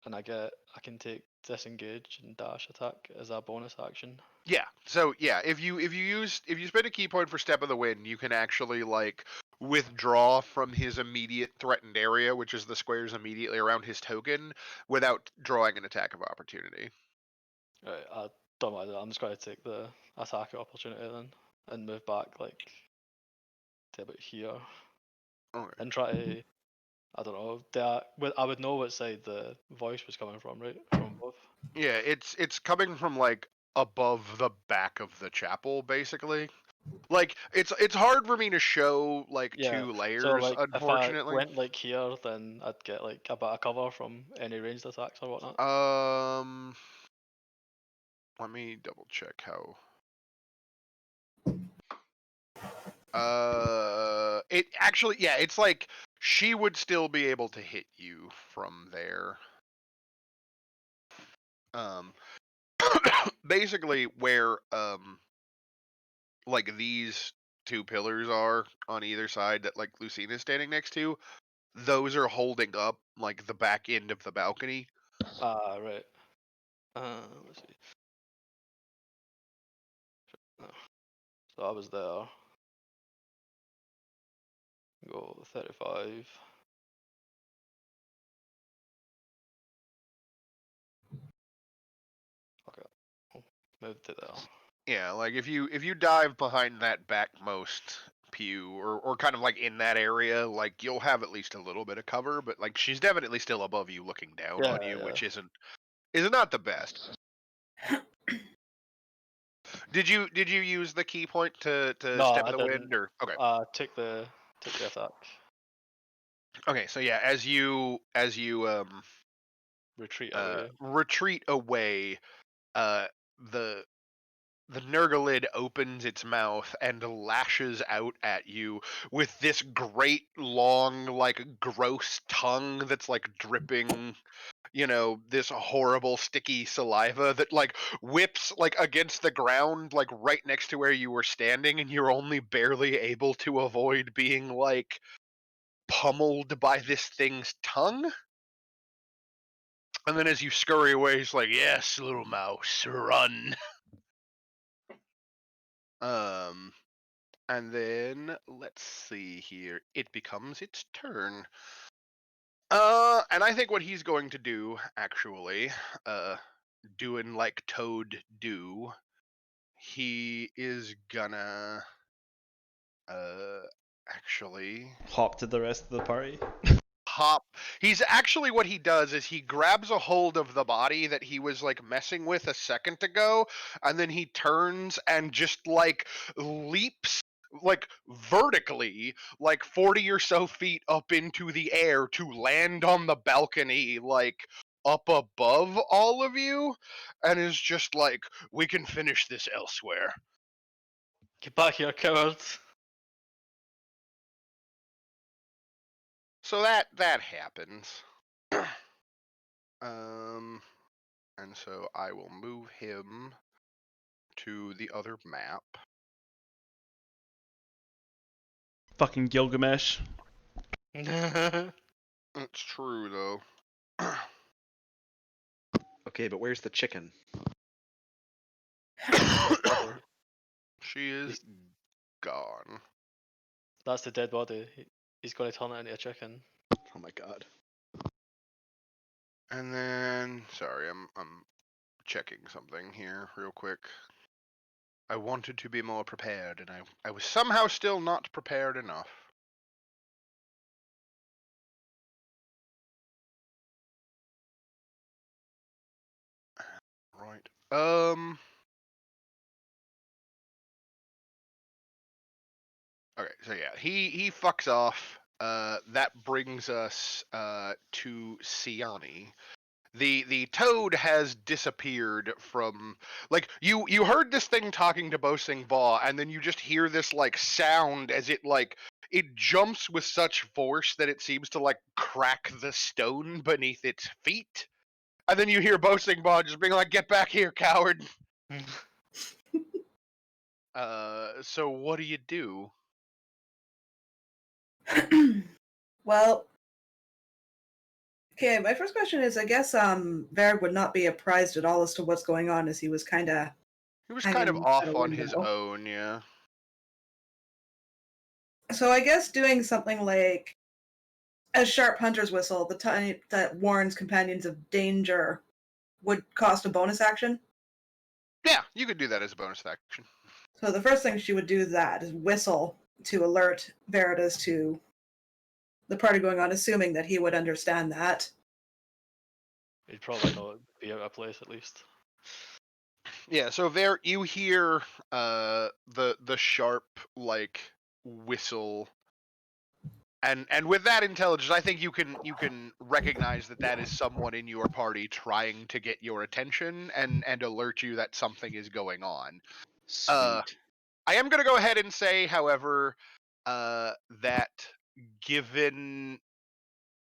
and I can take disengage and dash attack as a bonus action. Yeah. So yeah, if you spend a key point for Step of the Wind, you can actually like withdraw from his immediate threatened area, which is the squares immediately around his token, without drawing an attack of opportunity. Right, I don't mind that. I'm just going to take the attack of opportunity then and move back like to about here Okay. and try to. I don't know. I would know what side the voice was coming from, right? From both. Yeah, it's coming from like above the back of the chapel, basically. Like it's hard for me to show like Yeah. two layers, So like, unfortunately. if I went like here, then I'd get like a bit of cover from any ranged attacks or whatnot. Let me double check how. It actually, yeah, it's like she would still be able to hit you from there. Basically where like these two pillars are on either side that like Lucina's standing next to, those are holding up like the back end of the balcony. Ah, right. Let's see. Oh, so I was there. Go 35. moved it though. Yeah, like if you dive behind that backmost pew or kind of like in that area, like you'll have at least a little bit of cover, but like she's definitely still above you looking down on you, which is not the best. Did you use the key point to No, step I of the wind didn't. or okay. Took the attack. Okay, so yeah, as you Retreat away. retreat away, the Nurglid opens its mouth and lashes out at you with this great long, like, gross tongue that's like dripping, this horrible sticky saliva that like whips like against the ground, like right next to where you were standing, and you're only barely able to avoid being like pummeled by this thing's tongue. And then as you scurry away, he's like, "Yes, little mouse, run." And then let's see here. It becomes its turn. And I think what he's going to do, actually, doing like Toad do, he is gonna, actually Hop to the rest of the party. hop. He's actually, what he does is he grabs a hold of the body that he was like messing with a second ago, and then he turns and just like leaps like vertically like 40 or so feet up into the air to land on the balcony like up above all of you, and is just like, "We can finish this elsewhere." Get back here, cowards! So that happens. And so I will move him to the other map. Fucking Gilgamesh. It's true though. Okay, but where's the chicken? She is gone. That's the dead body. He's going to turn it into a chicken. Oh my god. And then, sorry, I'm checking something here real quick. I wanted to be more prepared, and I was somehow still not prepared enough. Right. Okay, so yeah, he fucks off. That brings us to Siani. The toad has disappeared from, like, you heard this thing talking to Bosing Ba, and then you just hear this like sound as it jumps with such force that it seems to like crack the stone beneath its feet. And then you hear Bosing Ba just being like, "Get back here, coward." So what do you do? Well, okay, my first question is, I guess Varg would not be apprised at all as to what's going on, as he was kind of He was kind of hanging off out a on his window. own, yeah. So I guess doing something like a sharp hunter's whistle, the type that warns companions of danger, would cost a bonus action. Yeah, you could do that as a bonus action. So the first thing she would do is whistle to alert Veritas to the party going on, assuming that he would understand that. He'd probably not be out of place at least. Yeah, so there you hear the sharp like whistle, and with that intelligence, I think you can recognize that is someone in your party trying to get your attention and alert you that something is going on. Sweet. I am going to go ahead and say, however, that given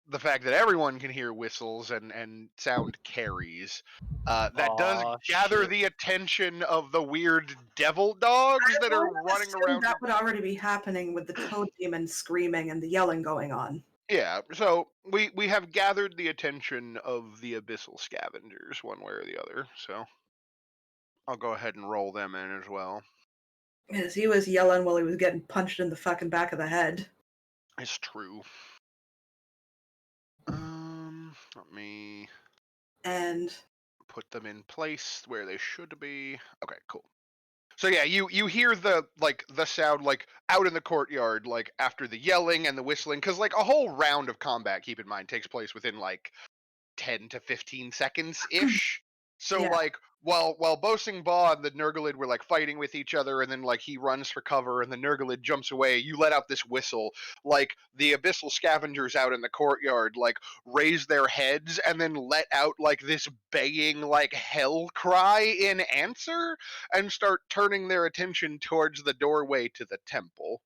the fact that everyone can hear whistles and sound carries, that does gather shit. the attention of the weird devil dogs that are running around. That would already be happening with the toad demon screaming and the yelling going on. Yeah, so we have gathered the attention of the abyssal scavengers one way or the other, so I'll go ahead and roll them in as well. Because he was yelling while he was getting punched in the fucking back of the head. It's true. Let me And put them in place where they should be. Okay, cool. So yeah, you hear the sound like out in the courtyard, like after the yelling and the whistling, because like a whole round of combat, keep in mind, takes place within like 10 to 15 seconds ish. So Yeah. like while Bosing Ba and the Nurglid were like fighting with each other, and then like he runs for cover and the Nurglid jumps away, you let out this whistle. Like the abyssal scavengers out in the courtyard like raise their heads and then let out like this baying like hell cry in answer and start turning their attention towards the doorway to the temple.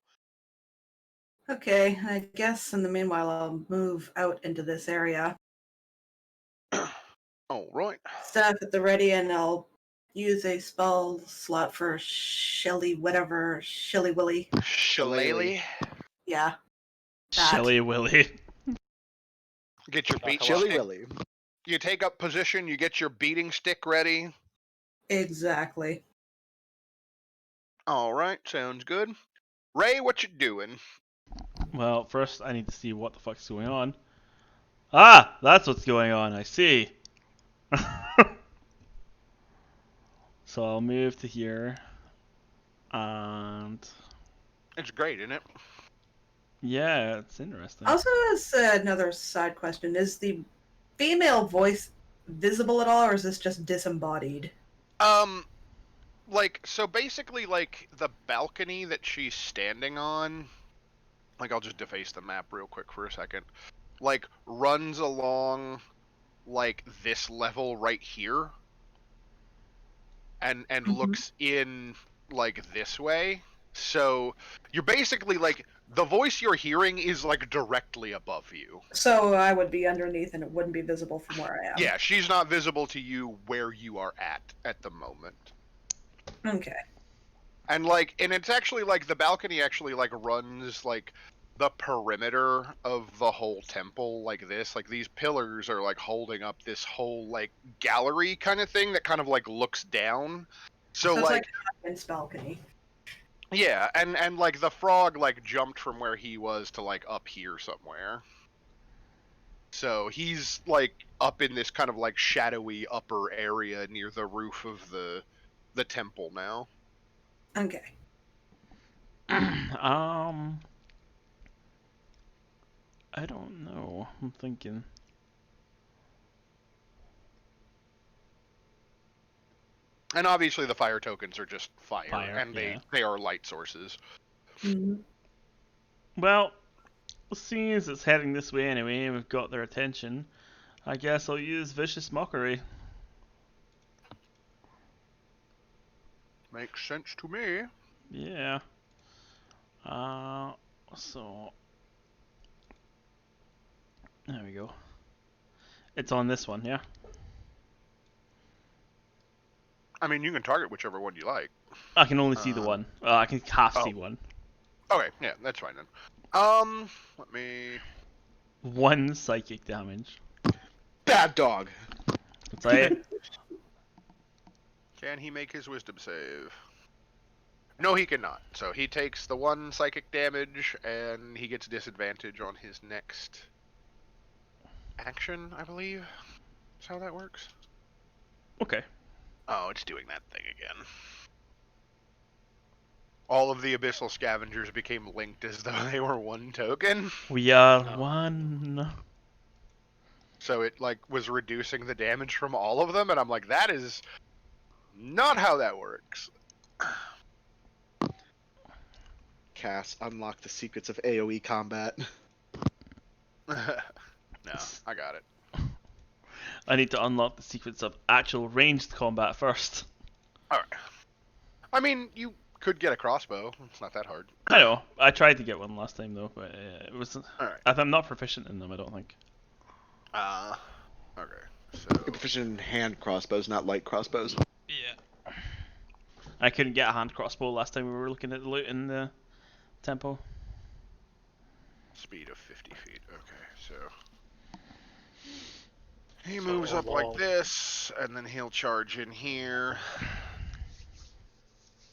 Okay, I guess in the meanwhile I'll move out into this area. All right. Staff at the ready, and I'll use a spell slot for Shilly Willy. Shillelagh. Yeah. That. Shelly Willy. Get your beat Chilly stick. Willy. You take up position, you get your beating stick ready. Exactly. All right, sounds good. Ray, what you doing? Well, first I need to see what the fuck's going on. Ah, that's what's going on. I see. So I'll move to here, and It's great, isn't it? yeah, it's interesting. Also, as another side question, is the female voice visible at all, or is this just disembodied? Like, so basically, like, the balcony that she's standing on, like, I'll just deface the map real quick for a second, like, runs along, like, this level right here, and looks in, like, this way. So, you're basically, like, the voice you're hearing is, like, directly above you. So I would be underneath, and it wouldn't be visible from where I am. Yeah, she's not visible to you where you are at the moment. Okay. And like, and it's actually like the balcony actually like runs like the perimeter of the whole temple like this. Like these pillars are like holding up this whole like gallery kind of thing that kind of like looks down. So it's like an audience balcony. yeah, and like the frog like jumped from where he was to like up here somewhere. So he's like up in this kind of like shadowy upper area near the roof of the temple now. Okay. I don't know. I'm thinking. And obviously the fire tokens are just fire and yeah. they are light sources. Mm-hmm. Well, seeing as it's heading this way anyway, and we've got their attention, I guess I'll use Vicious Mockery. Makes sense to me. Yeah. So there we go. It's on this one, yeah. I mean, you can target whichever one you like. I can only see the one. I can half see one. Okay, yeah, that's fine then. Let me. 1 psychic damage. Bad dog. That's it. Can he make his wisdom save? No, he cannot. So he takes the 1 psychic damage, and he gets disadvantage on his next action, I believe. That's how that works. Okay. Oh, it's doing that thing again. All of the abyssal scavengers became linked as though they were 1 token. We are 1. So it like was reducing the damage from all of them, and I'm like, that is not how that works. Cass, unlock the secrets of AoE combat. No, I got it. I need to unlock the secrets of actual ranged combat first. Alright. I mean, you could get a crossbow. It's not that hard. I know. I tried to get one last time though, but it was. Alright. I'm not proficient in them. I don't think. Okay. So You're proficient in hand crossbows, not light crossbows. Yeah. I couldn't get a hand crossbow last time we were looking at the loot in the temple. speed of 50 feet. Okay, so he moves up like this, and then he'll charge in here,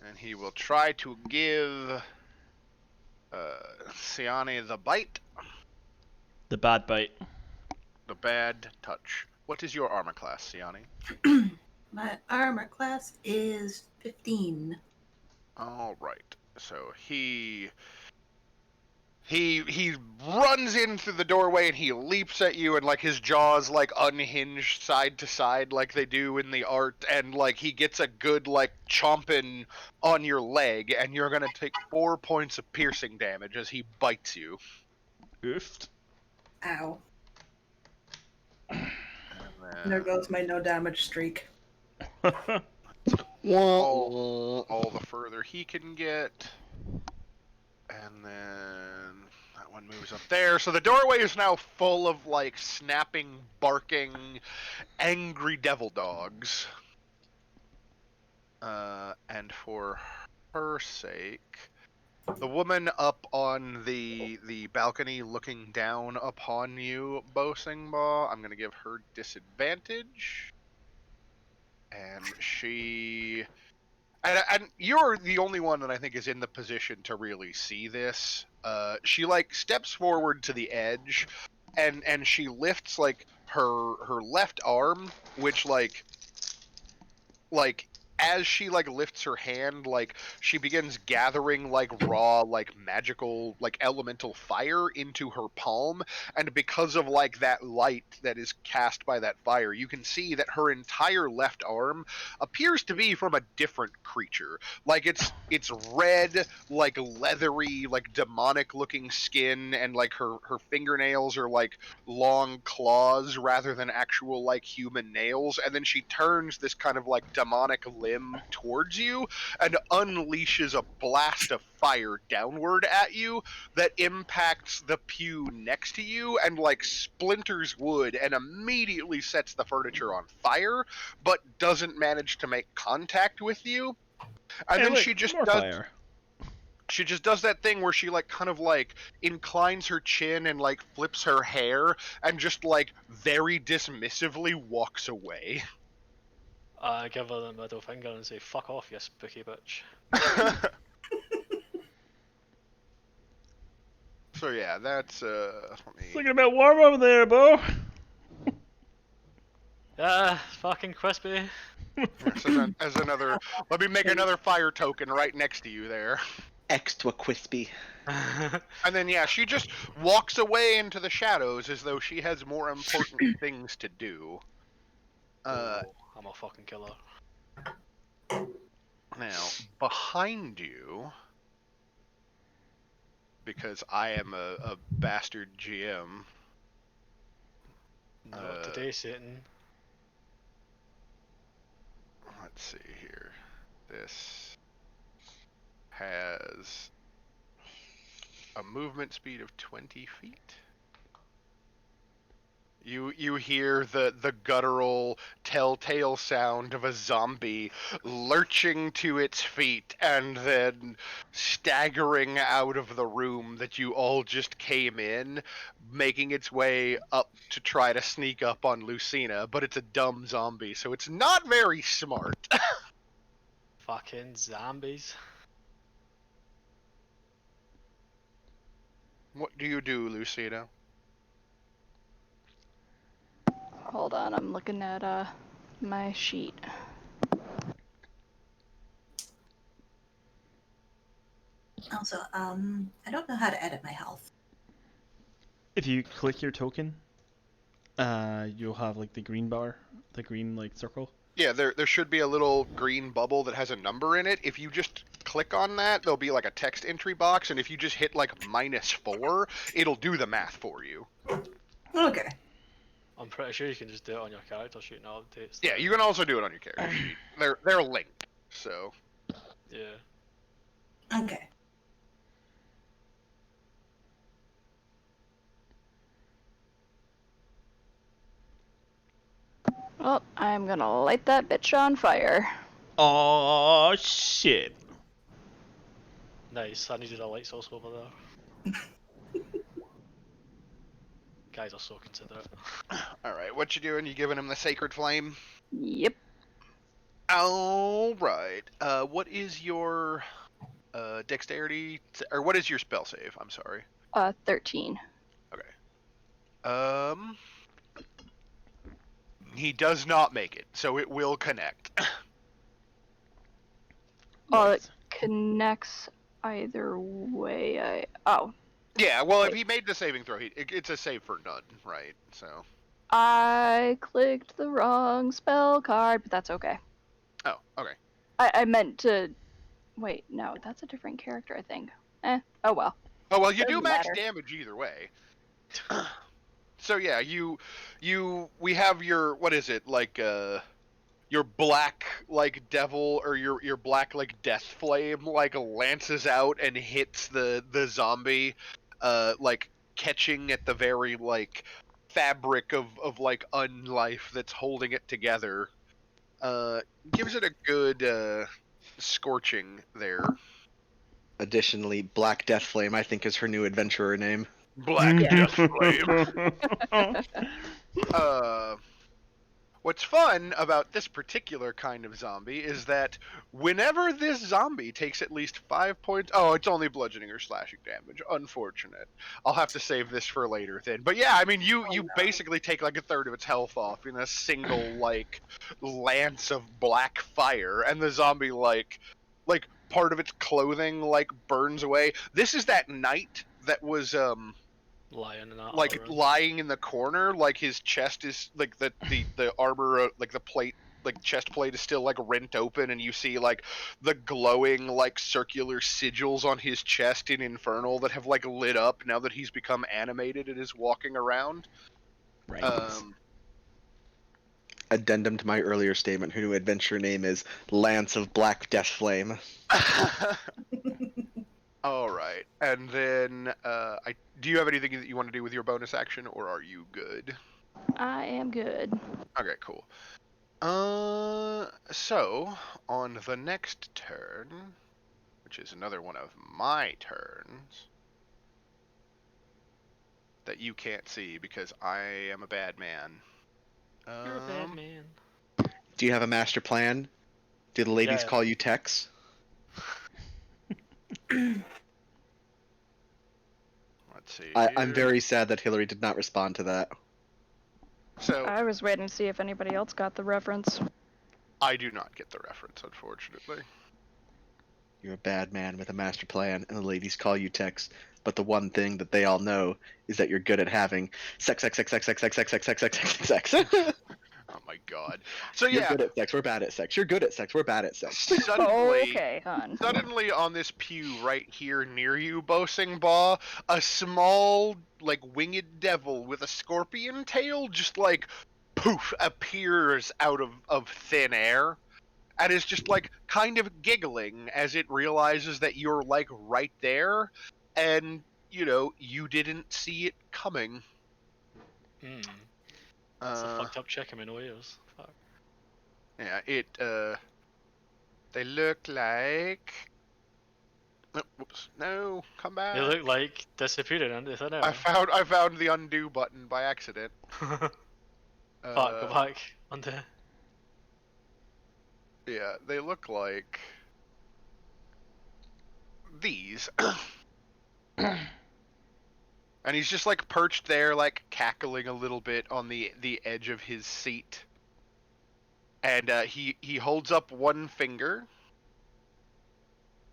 and he will try to give Siani the bite. The bad bite. The bad touch. what is your armor class, Siani? My armor class is 15. All right. So he runs in through the doorway and he leaps at you, and like his jaws like unhinged side to side like they do in the art, and like he gets a good like chomping on your leg, and you're gonna take 4 points of piercing damage as he bites you. Oofed. Ow. And And there then goes my no damage streak. all the further he can get. And then that one moves up there. So the doorway is now full of like snapping, barking, angry devil dogs. And for her sake, the woman up on the balcony looking down upon you, Bosingba, I'm gonna give her disadvantage. And she and you're the only one that I think is in the position to really see this. She like steps forward to the edge, and she lifts like her left arm, which like as she like lifts her hand, like she begins gathering like raw like magical like elemental fire into her palm, and because of like that light that is cast by that fire, you can see that her entire left arm appears to be from a different creature. Like it's red, like leathery, like demonic looking skin, and like her fingernails are like long claws rather than actual like human nails, and then she turns this kind of like demonic limb towards you and unleashes a blast of fire downward at you that impacts the pew next to you and like splinters wood and immediately sets the furniture on fire, but doesn't manage to make contact with you. And Hey, then look, she just more does fire. she just does that thing where she like kind of like inclines her chin and like flips her hair and just like very dismissively walks away. I give her the middle finger and say, "Fuck off, you spooky bitch." So yeah, that's let It's me looking a bit warm over there, Bo. Yeah, fucking crispy. as another let me make another fire token right next to you there. Extra crispy. And then yeah, she just walks away into the shadows as though she has more important things to do. Oh, I'm a fucking killer. Now, behind you, because I am a bastard GM. Not today, Satan. Let's see here. This has a movement speed of 20 feet. You hear the guttural telltale sound of a zombie lurching to its feet and then staggering out of the room that you all just came in, making its way up to try to sneak up on Lucina, but it's a dumb zombie, so it's not very smart. Fucking zombies. What do you do, Lucina? Hold on, I'm looking at my sheet. Also, I don't know how to edit my health. If you click your token, you'll have like the green bar, the green like circle. Yeah, there should be a little green bubble that has a number in it. If you just click on that, there'll be like a text entry box, and if you just hit like -4, it'll do the math for you. Okay. I'm pretty sure you can just do it on your character sheet now. Updates. Yeah, you can also do it on your character sheet. They're linked, so. Yeah. Okay. Well, I'm gonna light that bitch on fire. Oh shit! Nice. I needed a light source over there. Guys are so considerate. All right, what you doing? You giving him the sacred flame? Yep. All right. What is your dexterity, or what is your spell save? I'm sorry. 13. Okay. He does not make it, so it will connect. Oh, it Nice. connects either way. Oh, Yeah, well, if Wait. he made the saving throw, it's a save for none, right? So. I clicked the wrong spell card, but that's okay. Oh, okay. I meant to. Wait, no, that's a different character, I think. Oh well. Oh well, you do Doesn't max matter. damage either way. So yeah, we have your, what is it, like your black like devil, or your black like death flame like lances out and hits the zombie, like catching at the very like fabric of like unlife that's holding it together. Gives it a good scorching there. Additionally, Black Death Flame, I think, is her new adventurer name. Black Yeah. death flame. What's fun about this particular kind of zombie is that whenever this zombie takes at least 5 points... Oh, it's only bludgeoning or slashing damage. Unfortunate. I'll have to save this for later then. But yeah, I mean, you basically take like a third of its health off in a single, like, lance of black fire, and the zombie, like part of its clothing, like, burns away. This is that knight that was, Lying in that like armor. lying in the corner, like his chest is like the armor, like the plate, like chest plate is still like rent open, and you see like the glowing like circular sigils on his chest in Infernal that have like lit up now that he's become animated and is walking around. Right. Addendum to my earlier statement, her new adventure name is Lance of Black Death Flame. All right, and then do you have anything that you want to do with your bonus action, or are you good? I am good. Okay, cool. So on the next turn, which is another one of my turns that you can't see because I am a bad man. You're a bad man. Do you have a master plan? Do the ladies Yeah. call you Tex? Let's see. I'm here. very sad that Hillary did not respond to that. So I was waiting to see if anybody else got the reference. I do not get the reference, unfortunately. You're a bad man with a master plan, and the ladies call you Tex. But the one thing that they all know is that you're good at having sex. Oh my god. So You're yeah, good at sex. We're bad at sex. You're good at sex. We're bad at sex. Okay, hon. Suddenly on this pew right here near you, Bosingbaugh, a small, like, winged devil with a scorpion tail just, like, poof, appears out of thin air, and is just, like, kind of giggling as it realizes that you're, like, right there, and, you know, you didn't see it coming. That's a fucked up chicken in Wales. Fuck. Yeah, they look like... Oh, whoops. No, come back. They look like disappearing into thin air. I found the undo button by accident. Fuck, go back. Undo. Yeah, they look like these. And he's just like perched there, like cackling a little bit on the edge of his seat. And he holds up one finger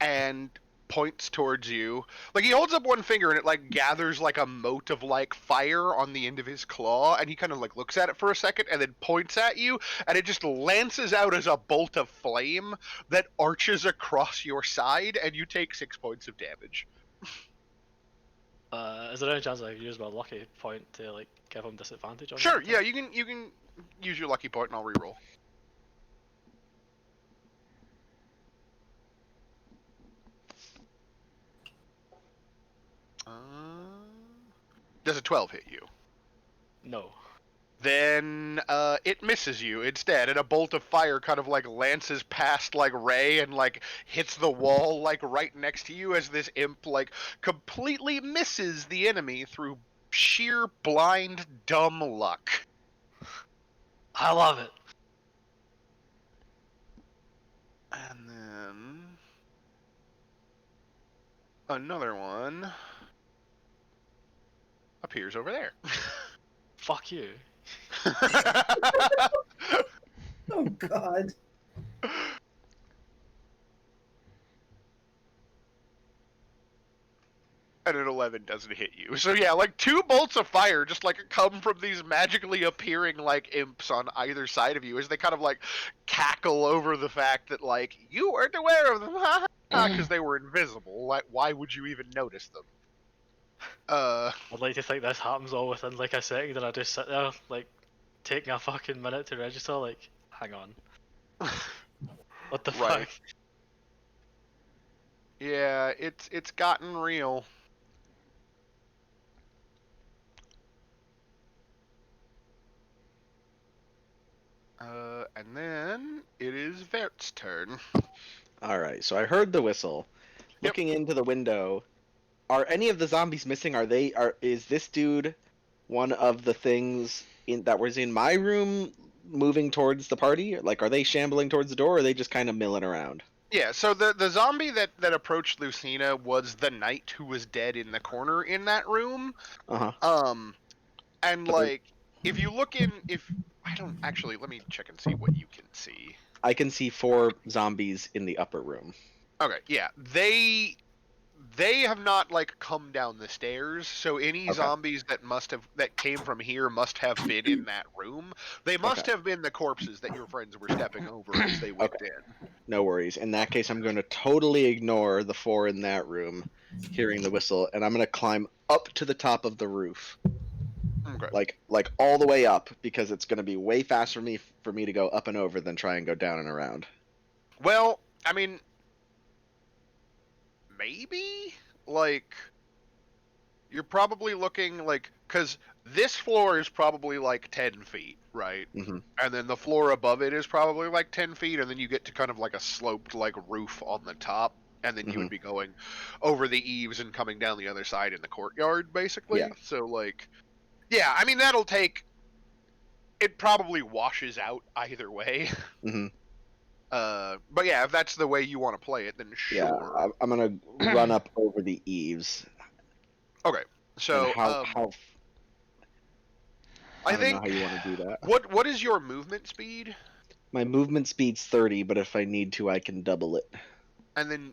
and points towards you. Like, he holds up one finger and it like gathers like a mote of like fire on the end of his claw, and he kind of like looks at it for a second and then points at you, and it just lances out as a bolt of flame that arches across your side, and you take 6 points of damage. Is there any chance I could use my lucky point to like give him disadvantage on Sure, that yeah, attack? you can use your lucky point and I'll reroll. Does a 12 hit you? No. Then it misses you instead, and a bolt of fire kind of like lances past like Ray and like hits the wall like right next to you as this imp like completely misses the enemy through sheer blind dumb luck. I love it. And then another one appears over there. Fuck you. Oh God. And an 11 doesn't hit you. So yeah, like 2 bolts of fire just like come from these magically appearing like imps on either side of you as they kind of like cackle over the fact that like you weren't aware of them, because they were invisible. Like, why would you even notice them? I'd like to think this happens all within like a second, and I just sit there like taking a fucking minute to register. Like, hang on, what the Right. fuck? Yeah, it's gotten real. And then it is Vert's turn. All right, so I heard the whistle. Yep. Looking into the window, are any of the zombies missing? Is this dude one of the things that was in my room moving towards the party? Like, are they shambling towards the door, or are they just kind of milling around? Yeah, so the zombie that approached Lucina was the knight who was dead in the corner in that room. Uh-huh. And But they're- like if you look in, if I don't actually, let me check and see what you can see. I can see 4 zombies in the upper room. Okay, yeah, they have not like come down the stairs, so any Okay. zombies that came from here must have been in that room. They must Okay. have been the corpses that your friends were stepping over as they went in. No worries. In that case, I'm going to totally ignore the 4 in that room hearing the whistle, and I'm going to climb up to the top of the roof. Okay. Like all the way up, because it's going to be way faster for me to go up and over than try and go down and around. Well, I mean, maybe like you're probably looking like, because this floor is probably like 10 feet, right? Hmm. And then the floor above it is probably like 10 feet, and then you get to kind of like a sloped like roof on the top, and then you would be going over the eaves and coming down the other side in the courtyard, basically. Yeah. So like, yeah, I mean that'll take. It probably washes out either way. Hmm. But yeah, if that's the way you want to play it, then Yeah, sure. I'm going to run up over the eaves. Okay, so And how I I don't know think how you want to do that. what is your movement speed? My movement speed's 30, but if I need to, I can double it. And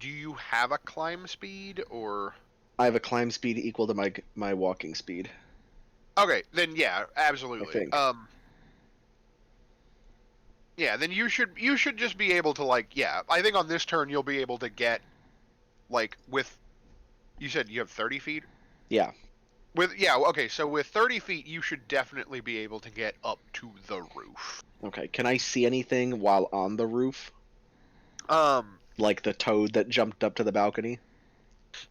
do you have a climb speed or? I have a climb speed equal to my walking speed, Okay, then yeah, I absolutely. think. Yeah, then you should just be able to like, yeah, I think on this turn you'll be able to get like with, you said you have 30 feet? Yeah. Okay, so with 30 feet you should definitely be able to get up to the roof. Okay. Can I see anything while on the roof? Like the toad that jumped up to the balcony?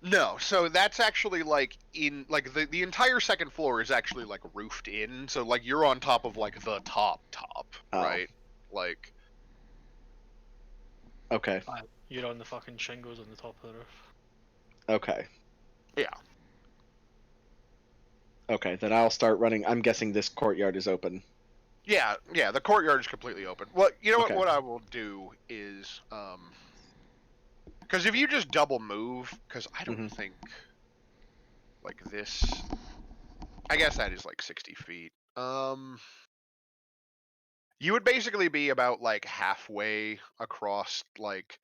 No, so that's actually like in like the entire second floor is actually like roofed in, so like you're on top of like the top, Oh. right? Like, Okay. You're on the fucking shingles on the top of the roof. Okay. yeah. Okay, then I'll start running. I'm guessing this courtyard is open. Yeah, the courtyard is completely open. Well, you know Okay. what I will do is because if you just double move, because I don't think like this, I guess that is like 60 feet. You would basically be about like halfway across like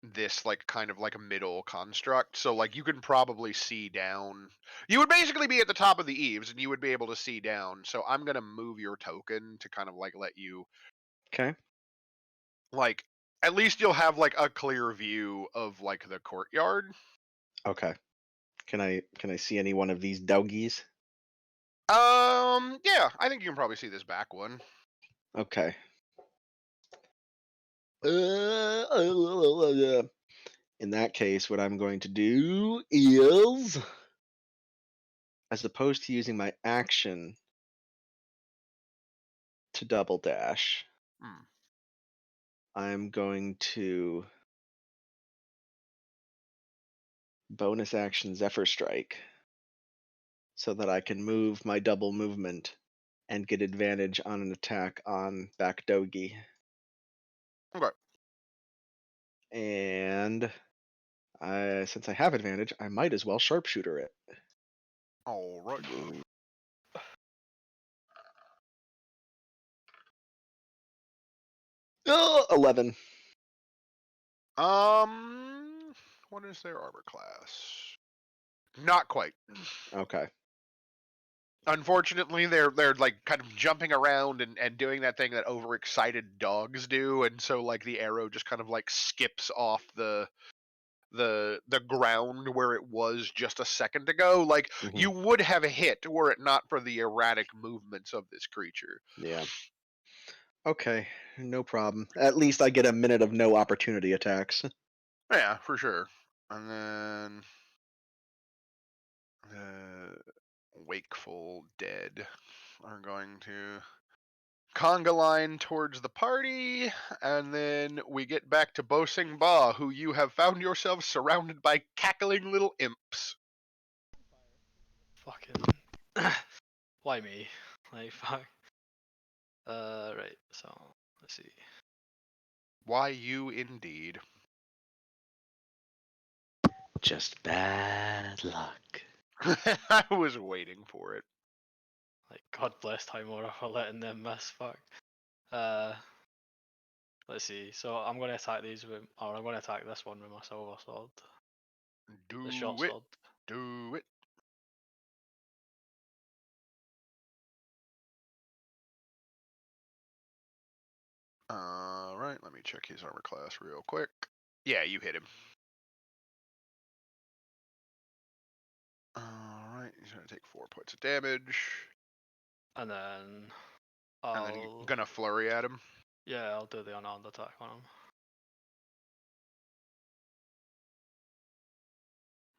this like kind of like a middle construct, so like you can probably see down. You would basically be at the top of the eaves and you would be able to see down, so I'm gonna move your token to kind of like let you, Okay. like, at least you'll have like a clear view of like the courtyard. Okay. Can I see any one of these doggies? Yeah, I think you can probably see this back one. Okay. In that case, what I'm going to do is, as opposed to using my action to double dash, Hmm. I'm going to bonus action Zephyr Strike so that I can move my double movement and get advantage on an attack on back Dogi. Okay. And since I have advantage, I might as well sharpshooter it. All right. Oh, 11. What is their armor class? Not quite. Okay. Unfortunately, they're like kind of jumping around and doing that thing that overexcited dogs do, and so like the arrow just kind of like skips off the ground where it was just a second ago. Like Mhm. you would have a hit were it not for the erratic movements of this creature. Yeah. Okay, no problem. At least I get a minute of no opportunity attacks. Yeah, for sure. And then the wakeful dead are going to conga line towards the party, and then we get back to Bo Sing Ba, who you have found yourself surrounded by cackling little imps. Fucking. Why me? Like, fuck. Right, so, let's see. Why you indeed. Just bad luck. I was waiting for it. Like, God bless Time Lord for letting them miss, fuck. Let's see, so I'm going to attack these with, or I'm going to attack this one with my silver sword. The short Do it. sword. Do it. Alright, let me check his armor class real quick. Yeah, you hit him. Alright, he's going to take 4 points of damage. And then And then I'll, you're going to flurry at him. yeah, I'll do the unarmed attack on him.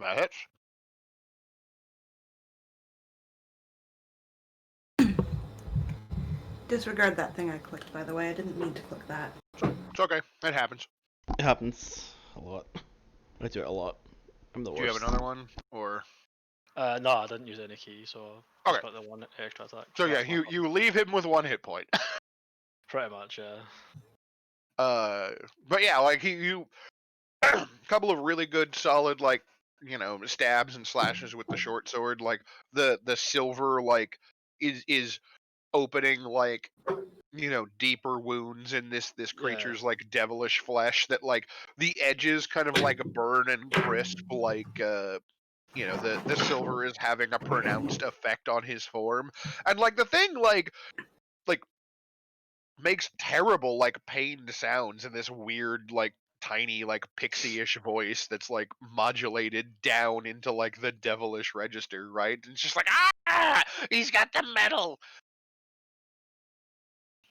That hits. Disregard that thing I clicked, by the way. I didn't mean to click that. It's okay. It happens. It happens a lot. I do it a lot. I'm the worst. Do you have another one? Or No, I didn't use any key, so okay. just got the one extra attack. So yeah, That's my you leave him with 1 hit point. Pretty much, yeah. But yeah, like you a couple of really good solid like, you know, stabs and slashes with the short sword. Like the silver like is opening like, you know, deeper wounds in this creature's like devilish flesh that like the edges kind of like burn and crisp like you know, the silver is having a pronounced effect on his form. And like the thing like makes terrible like pained sounds in this weird like tiny like pixie-ish voice that's like modulated down into like the devilish register, right? It's just like, ah, he's got the metal.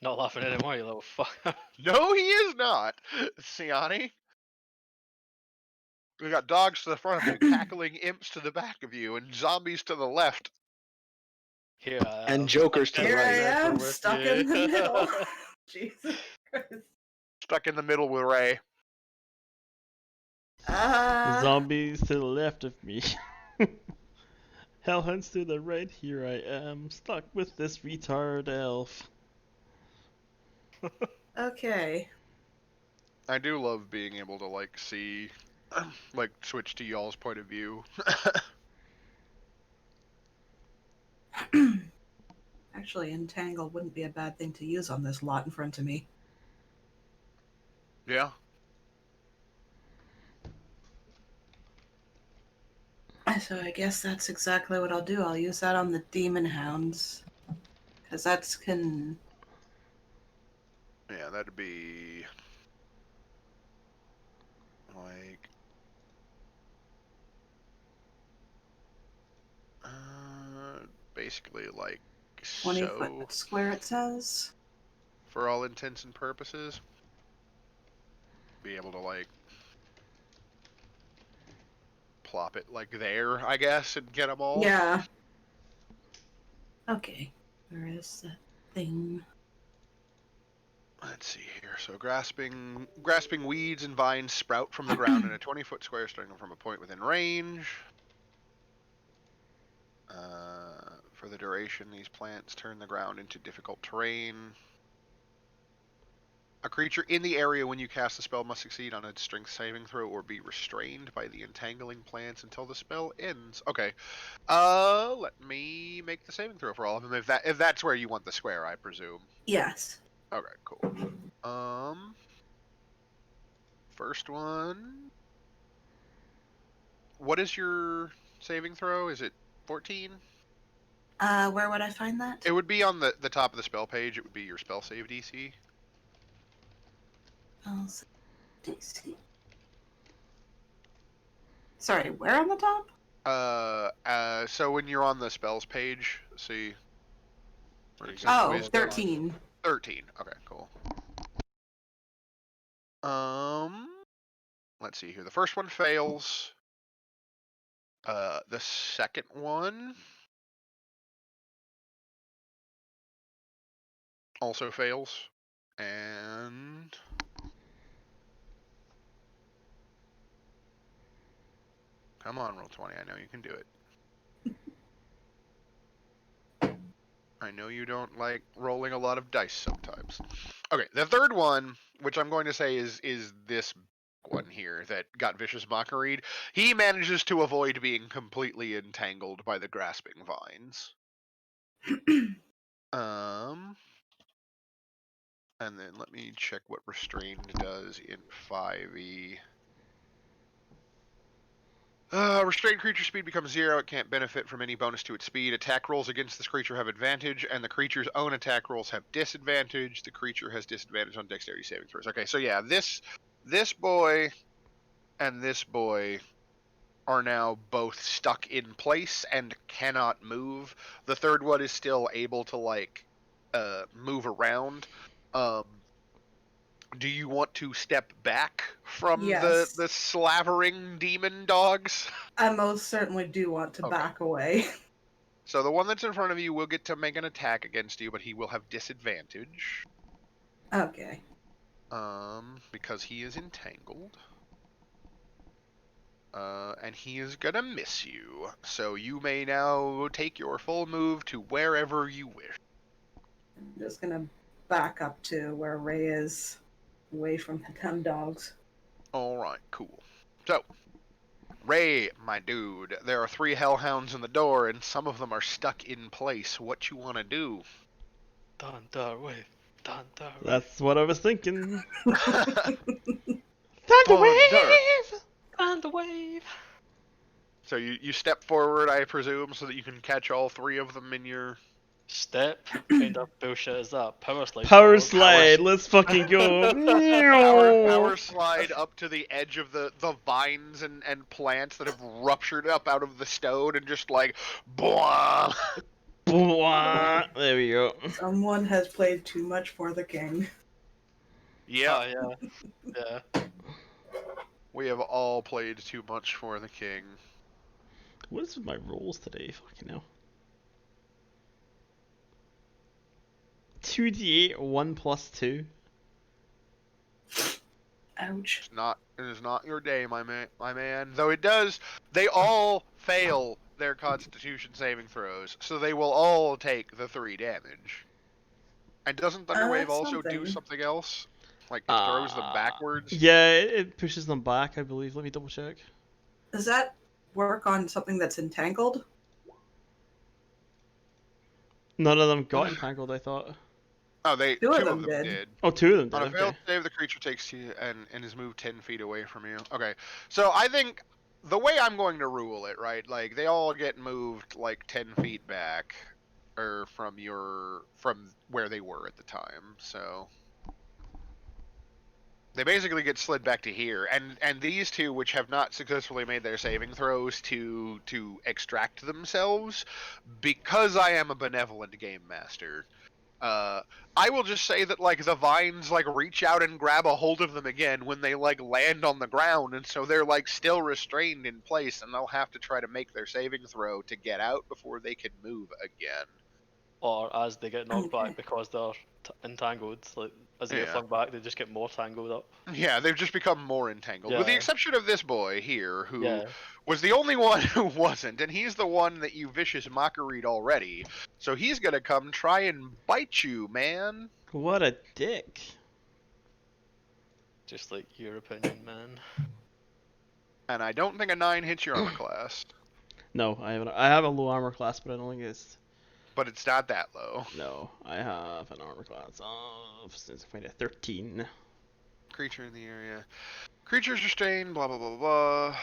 Not laughing anymore, you little fuck. No, he is not, Siani. We got dogs to the front of you, cackling imps to the back of you, and zombies to the left. Here I am. And jokers to the Here I right. am, stuck in the middle. Jesus Christ. Stuck in the middle with Ray. Zombies to the left of me. Hellhounds to the right. Here I am, stuck with this retard elf. Okay. I do love being able to like see, like switch to y'all's point of view. Actually, Entangle wouldn't be a bad thing to use on this lot in front of me. Yeah. So I guess that's exactly what I'll do. I'll use that on the Demon Hounds. Because that's can... Yeah, that'd be like basically like 20-foot square, it says. For all intents and purposes. Be able to like plop it like there, I guess, and get them all. Yeah. Okay. Where is that thing? Let's see here. So grasping weeds and vines sprout from the ground in a 20-foot square starting from a point within range. For the duration, these plants turn the ground into difficult terrain. A creature in the area when you cast the spell must succeed on a strength saving throw or be restrained by the entangling plants until the spell ends. Okay. Let me make the saving throw for all of them. If that's where you want the square, I presume. Yes. Okay, cool. First one. What is your saving throw? Is it 14? Where would I find that? It would be on the top of the spell page. It would be your spell save DC. Oh, DC. Sorry, where on the top? So when you're on the spells page, see. Where it says Oh, wisdom. 13. 13. Okay, cool. Let's see here. The first one fails. The second one also fails. And come on, roll 20. I know you can do it. I know you don't like rolling a lot of dice sometimes. Okay, the third one, which I'm going to say is this one here that got vicious mockery. He manages to avoid being completely entangled by the grasping vines. And then let me check what restrained does in 5e. Restrained creature speed becomes 0. It can't benefit from any bonus to its speed. Attack rolls against this creature have advantage, and the creature's own attack rolls have disadvantage. The creature has disadvantage on dexterity saving throws. Okay, so yeah, this boy and this boy are now both stuck in place and cannot move. The third one is still able to move around. Do you want to step back from Yes. the slavering demon dogs? I most certainly do want to back away. So the one that's in front of you will get to make an attack against you, but he will have disadvantage. Okay. Because he is entangled. And he is gonna miss you. So you may now take your full move to wherever you wish. I'm just gonna back up to where Ray is, away from the 10 dogs. Alright, cool. So, Ray, my dude, there are 3 hellhounds in the door, and some of them are stuck in place. What you wanna do? Thunder wave. Thunder wave. That's what I was thinking. Thunder! Thunder wave! Thunder wave. So you step forward, I presume, so that you can catch all 3 of them in your... Step? Kind of bullshit is that? Power slide. Power dog. slide, let's fucking go. Power slide up to the edge of the vines and plants that have ruptured up out of the stone and just like, blah. There we go. Someone has played too much for the king. Yeah, Oh, yeah. Yeah. we have all played too much for the king. What is with my rolls today? Fucking hell. 2d8, 1 plus 2. Ouch. It is not your day, my man. Though it does, they all fail their Constitution saving throws, so they will all take the 3 damage. And doesn't Thunderwave That's also do something. something else? Like it throws them backwards? Yeah, it pushes them back, I believe. Let me double check. Does that work on something that's entangled? None of them got entangled, I thought. Oh, Two two of of them them did. did. Oh, 2 of them did. On a failed Okay. save, the creature takes you and is moved 10 feet away from you. Okay, so I think the way I'm going to rule it, right? Like they all get moved like 10 feet back, or from where they were at the time. So they basically get slid back to here, and these two, which have not successfully made their saving throws to extract themselves, because I am a benevolent game master. I will just say that like the vines like reach out and grab a hold of them again when they like land on the ground, and so they're like still restrained in place, and they'll have to try to make their saving throw to get out before they can move again. Or as they get knocked Okay. back because they're entangled, like as they get Yeah. flung back, they just get more tangled up. Yeah, they've just become more entangled, with the Yeah. exception of this boy here, who Yeah. was the only one who wasn't, and he's the one that you vicious mockeried already. So he's gonna come try and bite you, man. What a dick. Just like your opinion, man. And I don't think a 9 hits your armor class. No, I have a low armor class, but I don't think it's but it's not that low. No, I have an armor class of since I 13. Creature in the area. Creature's restrained, blah blah blah blah.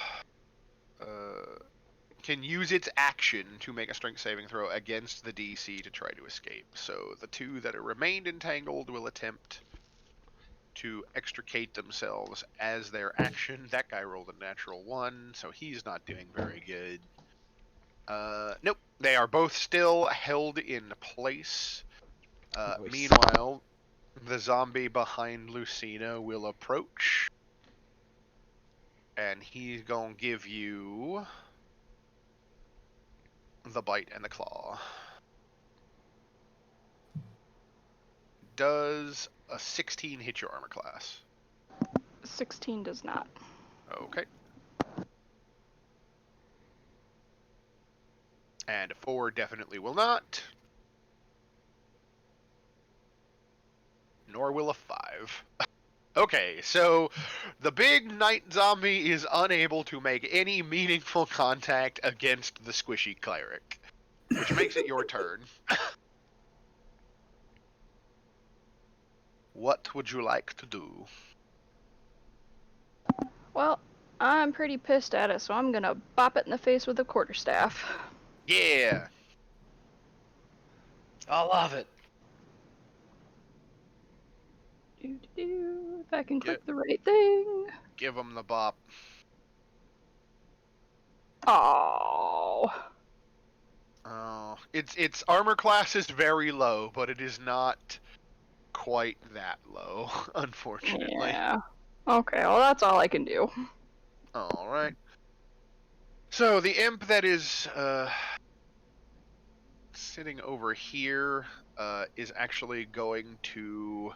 Can use its action to make a strength saving throw against the DC to try to escape. So the two that are remained entangled will attempt to extricate themselves as their action. That guy rolled a natural 1, so he's not doing very good. Nope. They are both still held in place. Nice. Meanwhile, the zombie behind Lucina will approach. And he's gonna give you the bite and the claw. Does a 16 hit your armor class? 16 does not. Okay. And a 4 definitely will not. Nor will a 5. Okay, so the big night zombie is unable to make any meaningful contact against the squishy cleric, which makes it your turn. What would you like to do? Well, I'm pretty pissed at it, so I'm gonna bop it in the face with a quarterstaff. Yeah. I love it. If I can click the right thing. Give him the bop. Oh. Oh, its armor class is very low, but it is not quite that low, unfortunately. Yeah. Okay, well that's all I can do. All right. So the imp that is sitting over here is actually going to,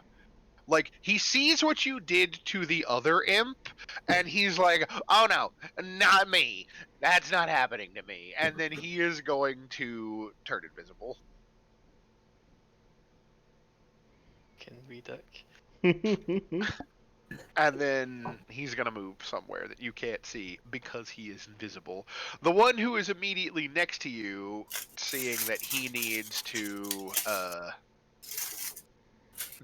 like, he sees what you did to the other imp, and he's like, oh no, not me. That's not happening to me. And then he is going to turn invisible. Can we, Dick? And then he's going to move somewhere that you can't see because he is invisible. The one who is immediately next to you, seeing that he needs to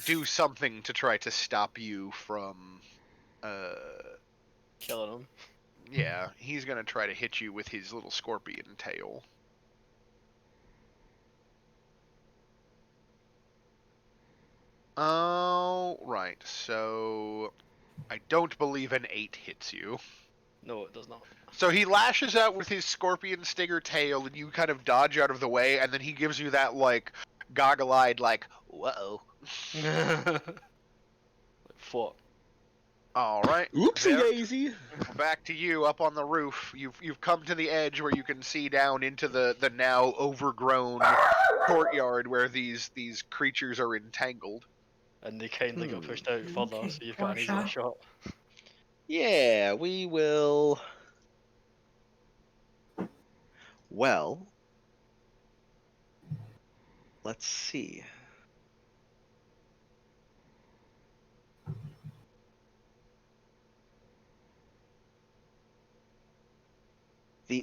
do something to try to stop you from Killing him. yeah, he's gonna try to hit you with his little scorpion tail. Oh, right. So I don't believe an 8 hits you. No, it does not. So he lashes out with his scorpion stinger tail, and you kind of dodge out of the way, and then he gives you that, like, goggle-eyed, like, whoa. Fuck. All right. Oopsie daisy. Back to you up on the roof. You've come to the edge where you can see down into the now overgrown courtyard where these creatures are entangled. And they kindly got pushed out further, Okay, so you've got an easier Porsche. shot. Yeah, we will. Well, let's see.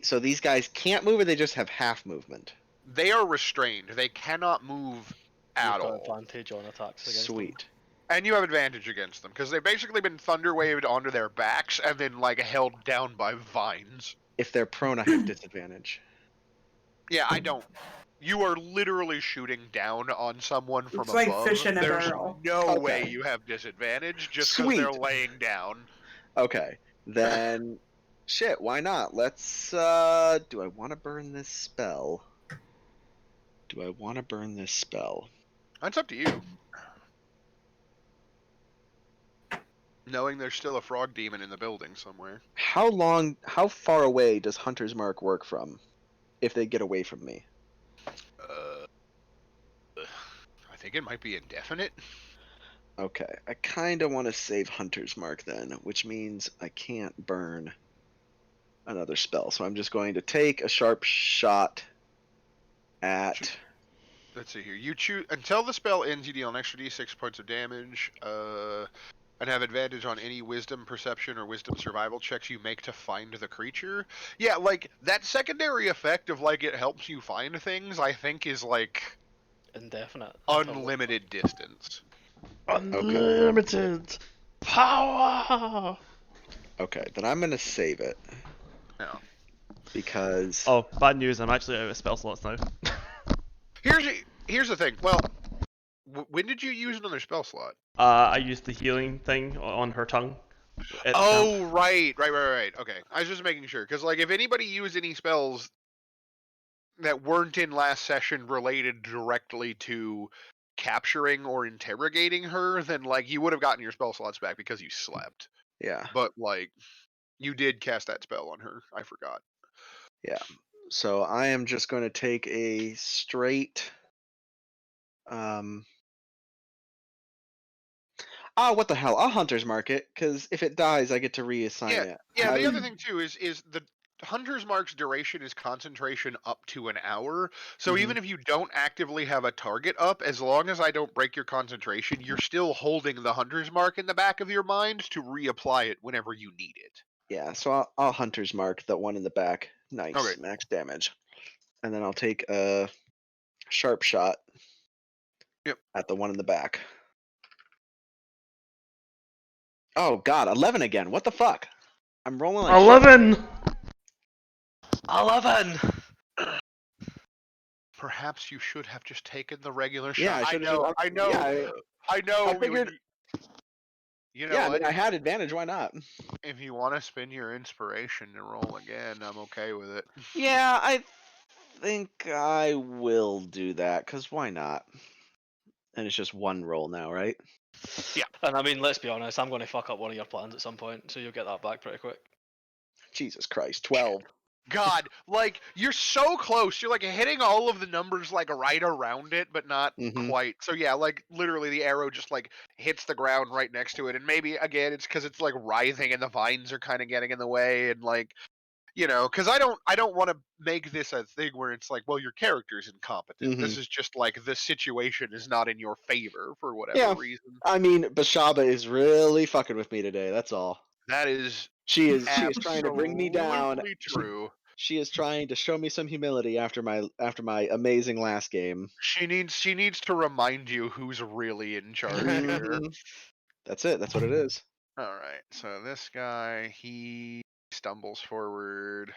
So these guys can't move, or they just have half movement. They are restrained. They cannot move at You've got all. advantage on attacks against them. Sweet. And you have advantage against them because they've basically been thunder waved onto their backs and then like held down by vines. If they're prone, I have disadvantage. Yeah, I don't. You are literally shooting down on someone from It's like above. fish in a There's barrel. no Okay. way you have disadvantage just because they're Sweet. laying down. Okay, then shit, why not? Let's do I want to burn this spell? That's up to you. Knowing there's still a frog demon in the building somewhere. How far away does Hunter's Mark work from if they get away from me? I think it might be indefinite. Okay, I kind of want to save Hunter's Mark then, which means I can't burn another spell. So I'm just going to take a sharp shot at... Let's see here. You choose until the spell ends. You deal an extra d6 points of damage. and have advantage on any wisdom, perception, or wisdom survival checks you make to find the creature. Yeah, like that secondary effect of like it helps you find things, I think is like Indefinite. unlimited distance. Unlimited power. Okay, then I'm gonna save it No. because Oh, bad news! I'm actually out of spell slots now. Here's the thing. Well, when did you use another spell slot? I used the healing thing on her tongue. At the camp. Oh, right. Okay, I was just making sure because like if anybody used any spells that weren't in last session related directly to capturing or interrogating her, then like you would have gotten your spell slots back because you slept. yeah, But like you did cast that spell on her. I forgot. yeah. So I am just going to take a straight. What the hell? I'll hunter's mark it because if it dies, I get to reassign Yeah, it. yeah. The other thing too is the Hunter's Mark's duration is concentration up to an hour. So Mhm. even if you don't actively have a target up, as long as I don't break your concentration, you're still holding the Hunter's Mark in the back of your mind to reapply it whenever you need it. Yeah, so I'll hunter's mark the one in the back. Nice, Okay. max damage, and then I'll take a sharp shot. Yep. At the one in the back. Oh God, 11 again. What the fuck? I'm rolling like shit. 11. 11. Perhaps you should have just taken the regular Yeah, shot. I should have. I know. Yeah, I know. I figured. You know Yeah, I what? mean, I had advantage. Why not? If you want to spend your inspiration to roll again, I'm okay with it. Yeah, I think I will do that. Cause why not? And it's just one roll now, right? Yeah. And I mean, let's be honest, I'm going to fuck up one of your plans at some point, so you'll get that back pretty quick. Jesus Christ, 12. God, like you're so close. You're like hitting all of the numbers like right around it, but not Mhm. quite. So yeah, like literally the arrow just like hits the ground right next to it, and maybe again it's because it's like writhing and the vines are kind of getting in the way, and like because I don't want to make this a thing where it's like, well, your character's incompetent. This is just like the situation is not in your favor for whatever Yeah. reason. I mean, Bashaba is really fucking with me today. That's all. That is She is trying to bring me down. absolutely true. She is trying to show me some humility after my amazing last game. She needs to remind you who's really in charge here. Mhm. That's it. That's what it is. All right. So this guy, he stumbles forward.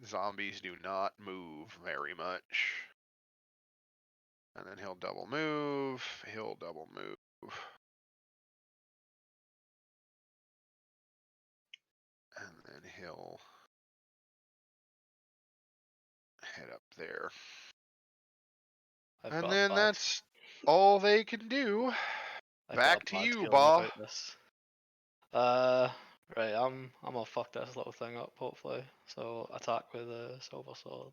Zombies do not move very much. And then he'll double move. He'll double move. And then he'll head up there. I've And got then a bad, that's all they can do. I've got Back a to bad you, feeling Ba. about this. Right, I'm gonna fuck this little thing up, hopefully. So attack with a silver sword.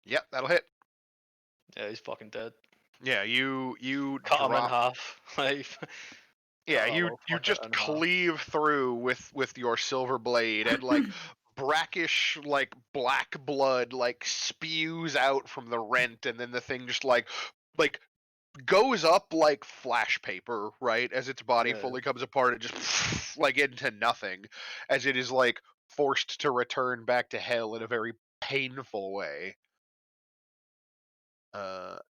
Yep, that'll hit. Yeah, he's fucking dead. Yeah, you Cut him in drop. half. Like, Yeah, cut that you little fucker just in half. cleave through with your silver blade, and like brackish like black blood like spews out from the rent, and then the thing just like goes up like flash paper, right? As its body Yeah. fully comes apart, it just like into nothing, as it is like forced to return back to hell in a very painful way.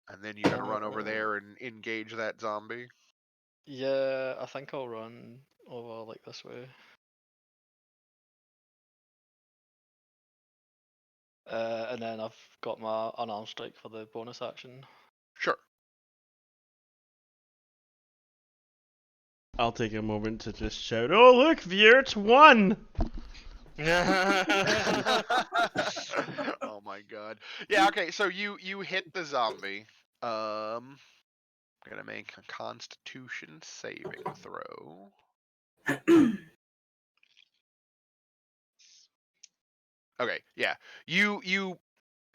And then you're gonna run over there and engage that zombie. Yeah, I think I'll run over like this way. And then I've got my unarmed strike for the bonus action. Sure. I'll take a moment to just shout, "Oh look, Viert won!" Oh my god. Yeah, okay, so you hit the zombie. Gonna make a constitution saving throw. Okay, yeah. You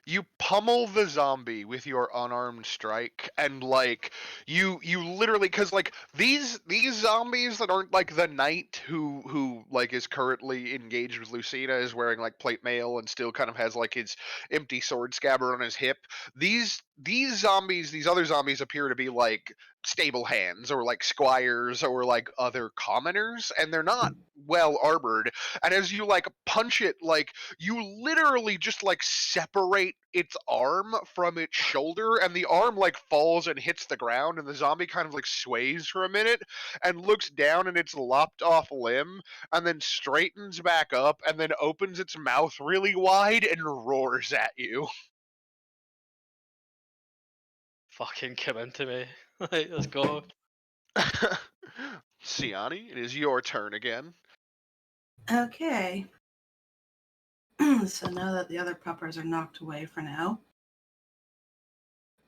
You pummel the zombie with your unarmed strike, and like you literally, because like these zombies that aren't like the knight who like is currently engaged with Lucina, is wearing like plate mail and still kind of has like his empty sword scabbard on his hip. These zombies, these other zombies appear to be like stable hands or like squires or like other commoners, and they're not well armored. And as you like punch it, like you literally just like separate its arm from its shoulder, and the arm like falls and hits the ground, and the zombie kind of like sways for a minute and looks down at its lopped off limb, and then straightens back up, and then opens its mouth really wide and roars at you. Fucking come into me. Like, let's go. Siani, it is your turn again. Okay. So now that the other puppers are knocked away for now,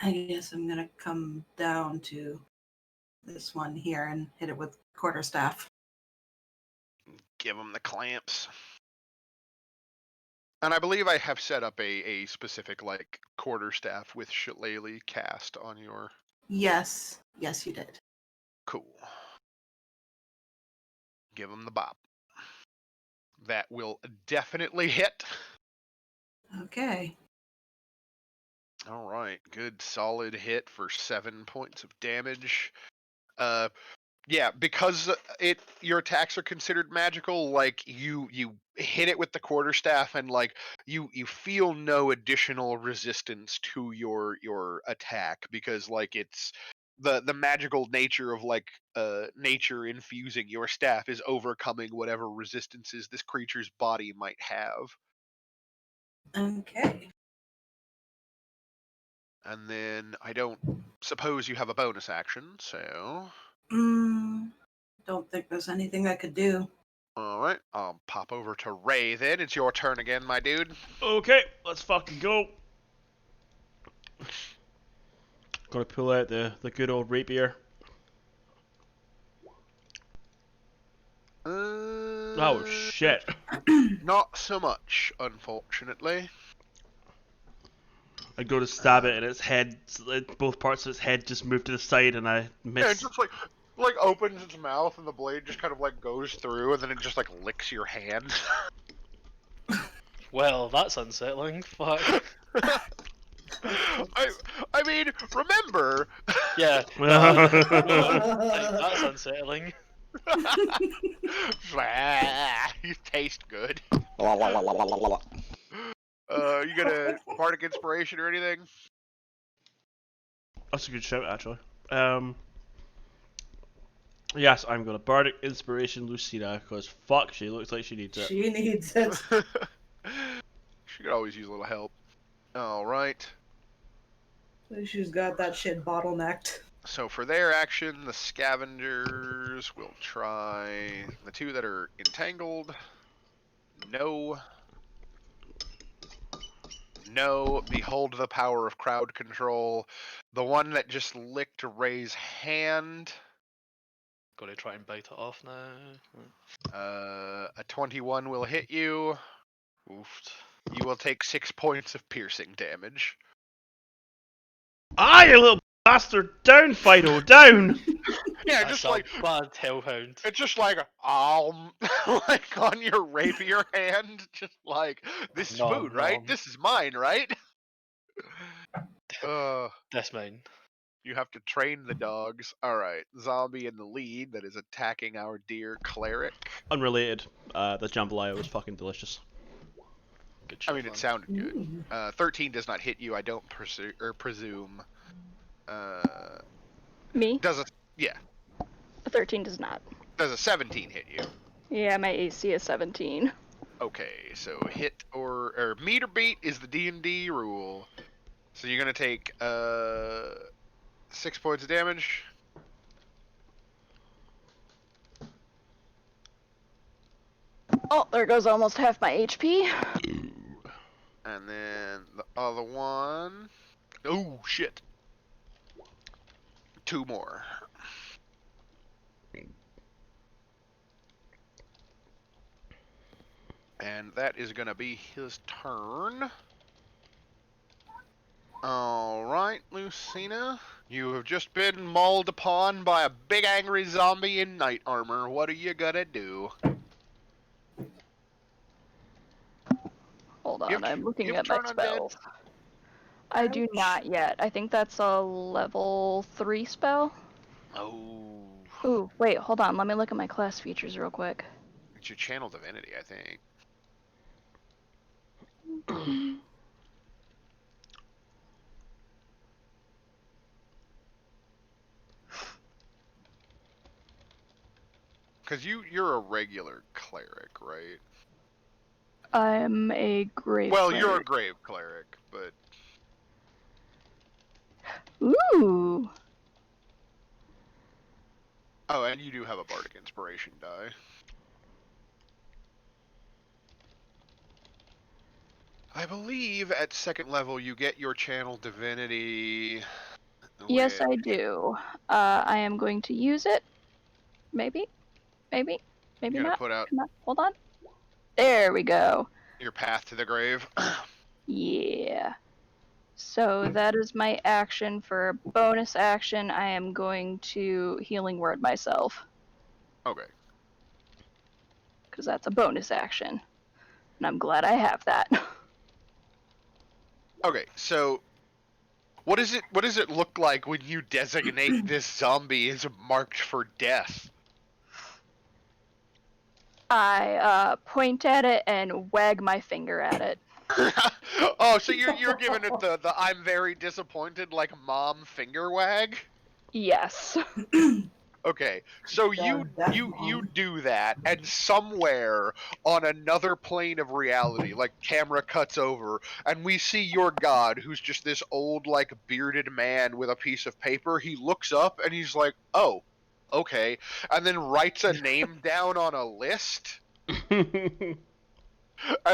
I guess I'm gonna come down to this one here and hit it with quarterstaff. Give him the clamps. And I believe I have set up a specific like quarterstaff with Shillelagh cast on your. Yes, you did. Cool. Give him the bop. That will definitely hit. Okay. All right, good solid hit for 7 points of damage. Yeah, because your attacks are considered magical, like you hit it with the quarterstaff, and like you feel no additional resistance to your attack, because like it's the magical nature of like nature infusing your staff is overcoming whatever resistances this creature's body might have. Okay. And then I don't suppose you have a bonus action, so. Don't think there's anything I could do. Alright, I'll pop over to Ray then. It's your turn again, my dude. Okay, let's fucking go. Gotta pull out the good old rapier. Oh shit. Not so much, unfortunately. I go to stab it and its head, both parts of its head just move to the side and I miss. Yeah, it just like opens its mouth and the blade just kind of like goes through, and then it just like licks your hand. Well, that's unsettling. Fuck. I mean, remember. Yeah. Like, that's unsettling. You taste good. You got a bardic inspiration or anything? That's a good shout, actually. Yes, I'm gonna bardic inspiration Lucina because fuck, she looks like she needs it. She needs it. She could always use a little help. All right. She's got that shit bottlenecked. So for their action, the scavengers will try the two that are entangled. No. No. Behold the power of crowd control. The one that just licked Ray's hand. Gotta try and bite it off now. A 21 will hit you. Oofed. You will take 6 points of piercing damage. Ah, you little bastard! Down, Fido, down! Yeah, That's just a like bad hellhound. it's just like like on your rapier hand, just like this is Nom, food, right? nom. This is mine, right? That's mine. You have to train the dogs. All right, zombie in the lead that is attacking our dear cleric. Unrelated, the jambalaya was fucking delicious. Good I shit, mean, it man. sounded good. 13 does not hit you. I don't presume. Me? Does a yeah? A 13 does not. Does a 17 hit you? Yeah, my AC is 17. Okay, so hit or meet or beat is the D&D rule. So you're gonna take 6 points of damage. Oh, there goes almost half my HP. And then the other one. Oh shit. 2 more. And that is gonna be his turn. Alright, Lucina. You have just been mauled upon by a big angry zombie in knight armor. What are you gonna do? Hold You on, have- I'm looking you at have my turn undead? spells. I do not yet. I think that's a level 3 spell. Oh. Ooh, wait, hold on. Let me look at my class features real quick. It's your channel divinity, I think. Because you're a regular cleric, right? I'm a grave Well, cleric. you're a grave cleric, but... Ooh! Oh, and you do have a bardic inspiration die. I believe at second level you get your channel divinity... Yes, with... I do. I am going to use it. Maybe? Maybe? Maybe You're gonna not? put out Come on, hold on. There we go. your path to the grave. Yeah. So that is my action. For a bonus action, I am going to healing word myself. Okay. Because that's a bonus action. And I'm glad I have that. Okay, so... What does it look like when you designate this zombie as marked for death? I point at it and wag my finger at it. Oh, so you're giving it the I'm very disappointed like mom finger wag? Yes. Okay, so Yeah, that's you mom. do that, and somewhere on another plane of reality, like camera cuts over, and we see your god, who's just this old, like bearded man with a piece of paper. He looks up and he's like, "Oh, okay," and then writes a name down on a list, and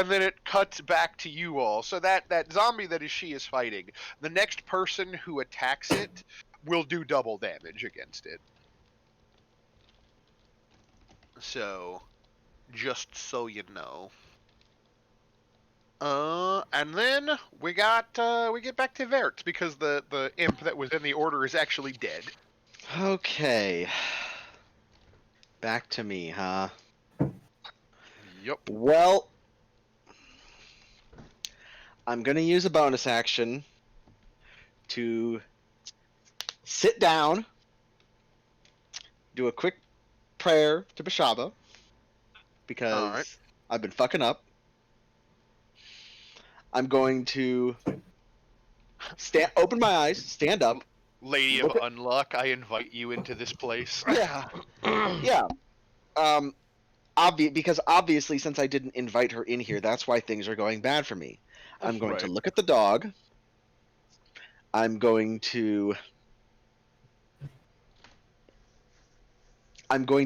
then it cuts back to you all. So that zombie that she is fighting, the next person who attacks it will do double damage against it. So, just so you know. And then we get back to Vert because the imp that was in the order is actually dead. Okay. Back to me, huh? Yup. Well, I'm gonna use a bonus action to sit down, do a quick prayer to Bashaba, because All right. I've been fucking up. I'm going to open my eyes, stand up. Lady Look of at- Unluck, I invite you into this place. Yeah, yeah. Because obviously, since I didn't invite her in here, that's why things are going bad for me. I'm going to Right. look at the dog. I'm going to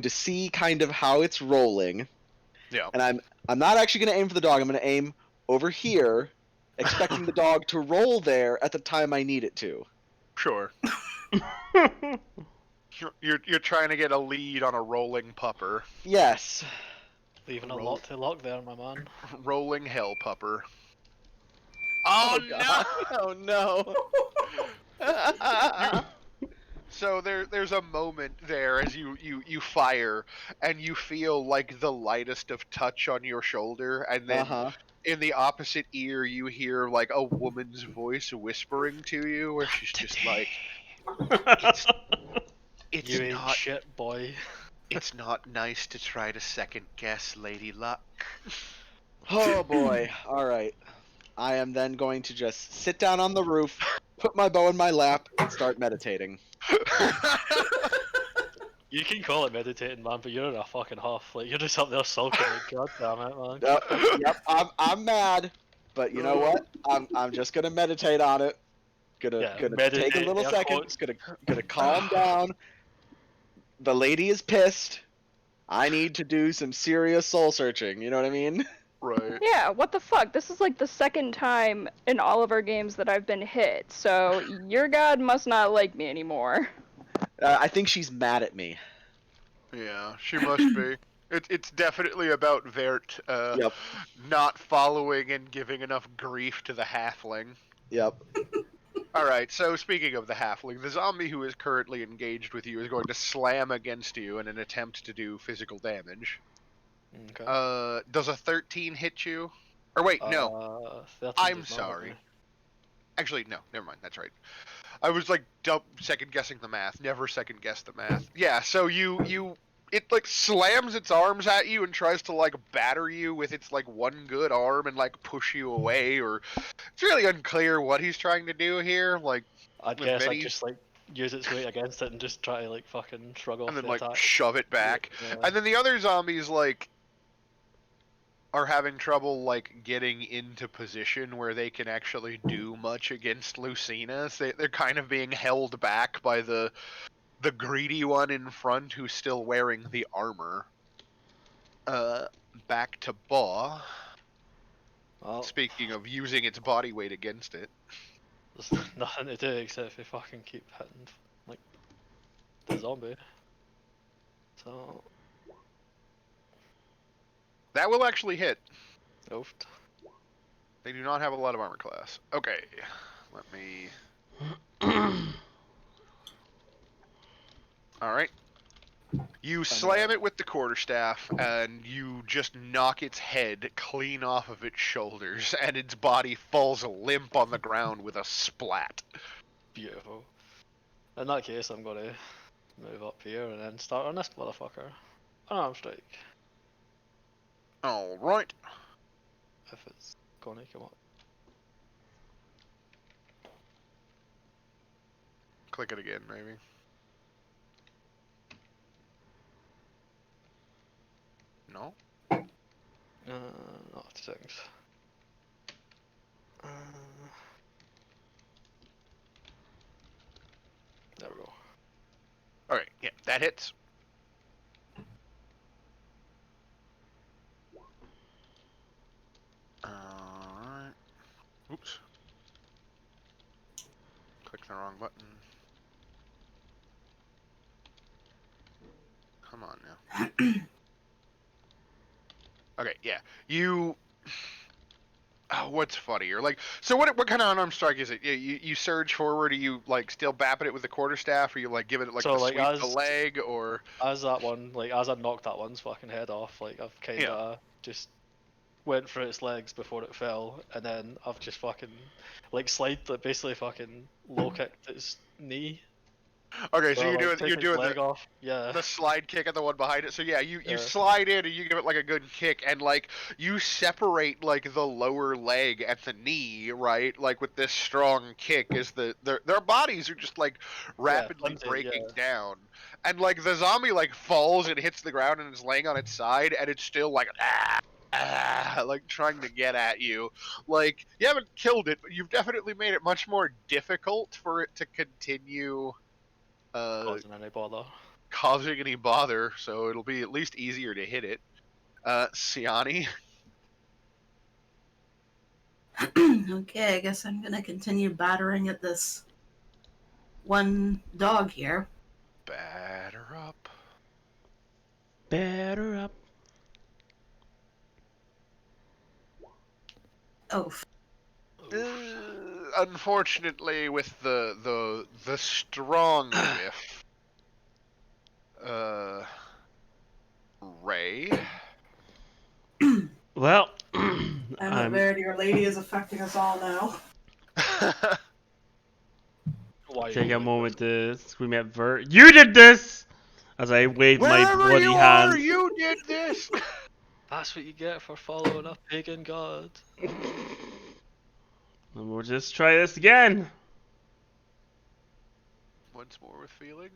see kind of how it's rolling, Yeah. and I'm not actually going to aim for the dog. I'm going to aim over here, expecting the dog to roll there at the time I need it to. Sure. You're trying to get a lead on a rolling pupper. Yes. Leaving a Roll- lot to lock there, my man. Rolling hell pupper. Oh, God. Oh no. So there's a moment there as you fire and you feel like the lightest of touch on your shoulder, and then in the opposite ear you hear like a woman's voice whispering to you, where she's just like, it's You ain't not shit, boy. it's not nice to try to second guess Lady Luck. Oh boy. All right. I am then going to just sit down on the roof, put my bow in my lap, and start meditating. You can call it meditating, man, but you're in a fucking huff. Like, you're just up there sulking, like, god damn it, man. Yep, I'm mad, but you know what? I'm just gonna meditate on it. Gonna take a meditate, little air second. quotes. Gonna calm down. The lady is pissed. I need to do some serious soul searching. You know what I mean? Right. Yeah, what the fuck? This is like the second time in all of our games that I've been hit, so your god must not like me anymore. I think she's mad at me. Yeah, she must be. It's definitely about Vert Yep. not following and giving enough grief to the halfling. Yep. All right. So speaking of the halfling, the zombie who is currently engaged with you is going to slam against you in an attempt to do physical damage. Okay. Does a 13 hit you? Or wait, no. 13 I'm does not hit sorry. me. Actually, no. Never mind. That's right. I was like second guessing the math. Never second guess the math. Yeah. So it like slams its arms at you and tries to like batter you with its like one good arm and like push you away, or it's really unclear what he's trying to do here. Like I'd with guess I'd many, just like use its weight against it and just try to like fucking shrug and off then the like attack. shove it back, Yeah. and then the other zombies like are having trouble like getting into position where they can actually do much against Lucina. So they're kind of being held back by the greedy one in front who's still wearing the armor. Back to Baw. Well, Speaking of using its body weight against it. there's nothing to do except for fucking keep hitting like the zombie. So, That will actually hit. oofed. They do not have a lot of armor class. Okay, let me... Alright. You slam it with the quarterstaff, and you just knock its head clean off of its shoulders, and its body falls limp on the ground with a splat. Beautiful. In that case, I'm gonna move up here and then start on this motherfucker. Unarmed strike. Alright. If it's gonna come up. Click it again, maybe. No? Not 2 seconds. There we go. Alright, yeah, that hits. Alright. Oops. Click the wrong button. Come on now. Okay, yeah. You... Oh, what's funnier? Like, so what kind of unarmed strike is it? You surge forward, or you, like, still bapping it with the quarterstaff, or you, like, giving it, like, So, the like, sweep of the leg, or... As that one, like, as I knocked that one's fucking head off, like, I've kinda just went for its legs before it fell, and then I've just fucking, like, like, basically fucking low kicked its knee. Okay, So, so I, you're like, doing, took you're its doing leg off. Yeah. the slide kick at the one behind it. So yeah, you Yeah. slide in and you give it like a good kick, and like you separate like the lower leg at the knee, right? Like with this strong kick, as their bodies are just like rapidly Flinty, breaking yeah. down, and like the zombie like falls and hits the ground and is laying on its side, and it's still like like trying to get at you. Like you haven't killed it, but you've definitely made it much more difficult for it to continue. Causing any bother. Causing any bother, so it'll be at least easier to hit it. Siani. Okay, I guess I'm gonna continue battering at this one dog here. Batter up. Batter up. Oh, Unfortunately, with the strong whiff, Ray. Well, I'm Verity, Your Lady is affecting us all now. Why take a really moment to scream at Vert. You did this! As I wave my Wherever bloody you hand. are, you did this. That's what you get for following a pagan god. And we'll just try this again. Once more with feeling.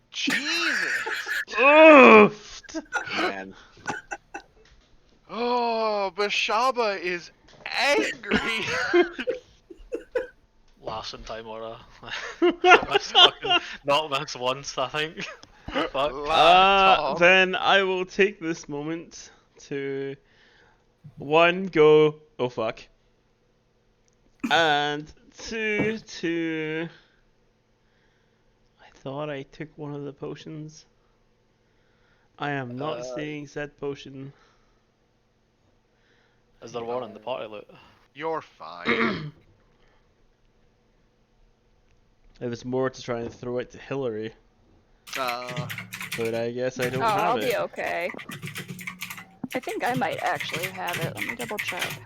Jesus. Oofed! Man. Oh, Bashaba is angry. Last in time order. Not miss once, I think. Fuck. Then I will take this moment to one, go, oh fuck, and two, to... I thought I took one of the potions. I am not seeing said potion. Is there one in the party loot? You're fine. It was more to try and throw it to Hillary, Uh, but I guess I don't Oh, have I'll it. be okay. I think I might actually have it. Let me double check.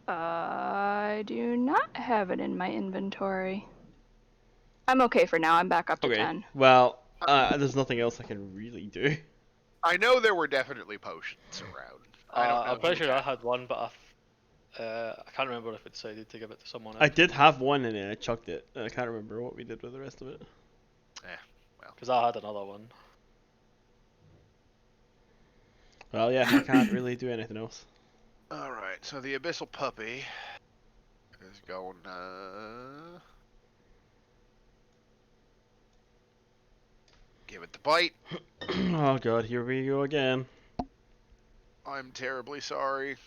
I do not have it in my inventory. I'm okay for now. I'm back up to Okay. 10. Well, there's nothing else I can really do. I know there were definitely potions around. I don't know. I'm pretty who sure I had- had one, but I can't remember if it decided to give it to someone I else. did have one and then I chucked it. And I can't remember what we did with the rest of it. Because I had another one. Well, yeah, I can't really do anything else. All right, so the abyssal puppy is going. Give it the bite. Oh god, here we go again. I'm terribly sorry.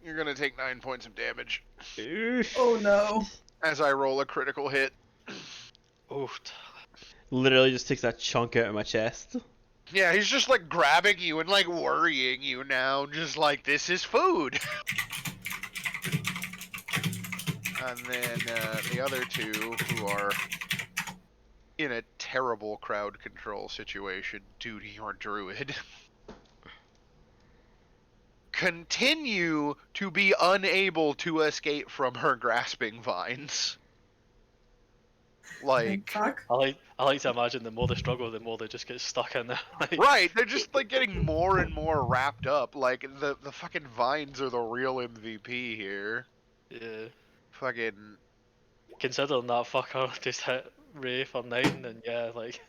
You're gonna take 9 points of damage Oh no. as I roll a critical hit. Oof. Literally just takes that chunk out of my chest. Yeah, he's just like grabbing you and like worrying you now, just like this is food. And then the other two who are in a terrible crowd control situation due to your druid continue to be unable to escape from her grasping vines. Like, Fuck. I like to imagine the more they struggle, the more they just get stuck in there. Like, right, they're just like getting more and more wrapped up. Like the fucking vines are the real MVP here. yeah. Fucking Considering that fucker just hit Ray for 9, and yeah, like.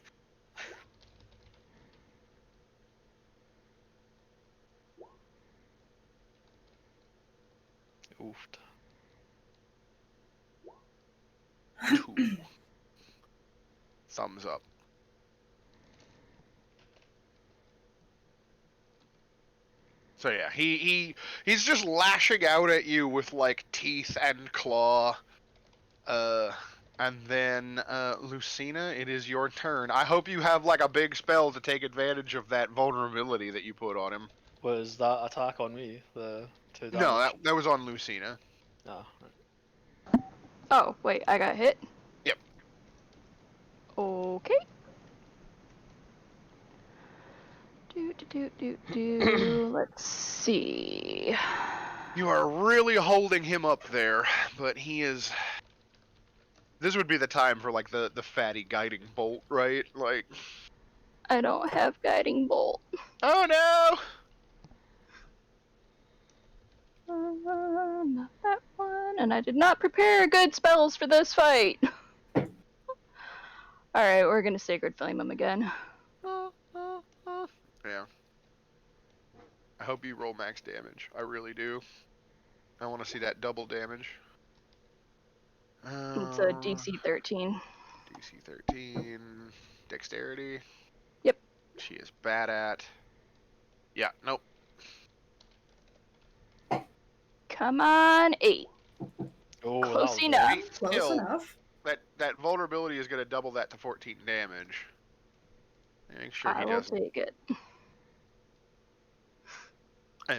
Oof. 2. Thumbs up. So yeah, he's just lashing out at you with like teeth and claw. And then Lucina, it is your turn. I hope you have like a big spell to take advantage of that vulnerability that you put on him. Was that attack on me? The 2 damage? No, that was on Lucina. No. Oh, wait, I got hit? Yep. Okay. Let's see. You are really holding him up there, but he is. This would be the time for like the fatty guiding bolt, right? Like, I don't have guiding bolt. oh no! Not that one. And I did not prepare good spells for this fight. Alright, we're gonna Sacred Flame him again. Yeah. I hope you roll max damage. I really do. I want to see that double damage. It's a DC 13. DC 13. Dexterity. Yep. She is bad at. Yeah, nope. Come on, 8. Oh, Close that was enough. Wait, Close still, enough. that vulnerability is going to double that to 14 damage. Make sure I he will doesn't. take it. Oh.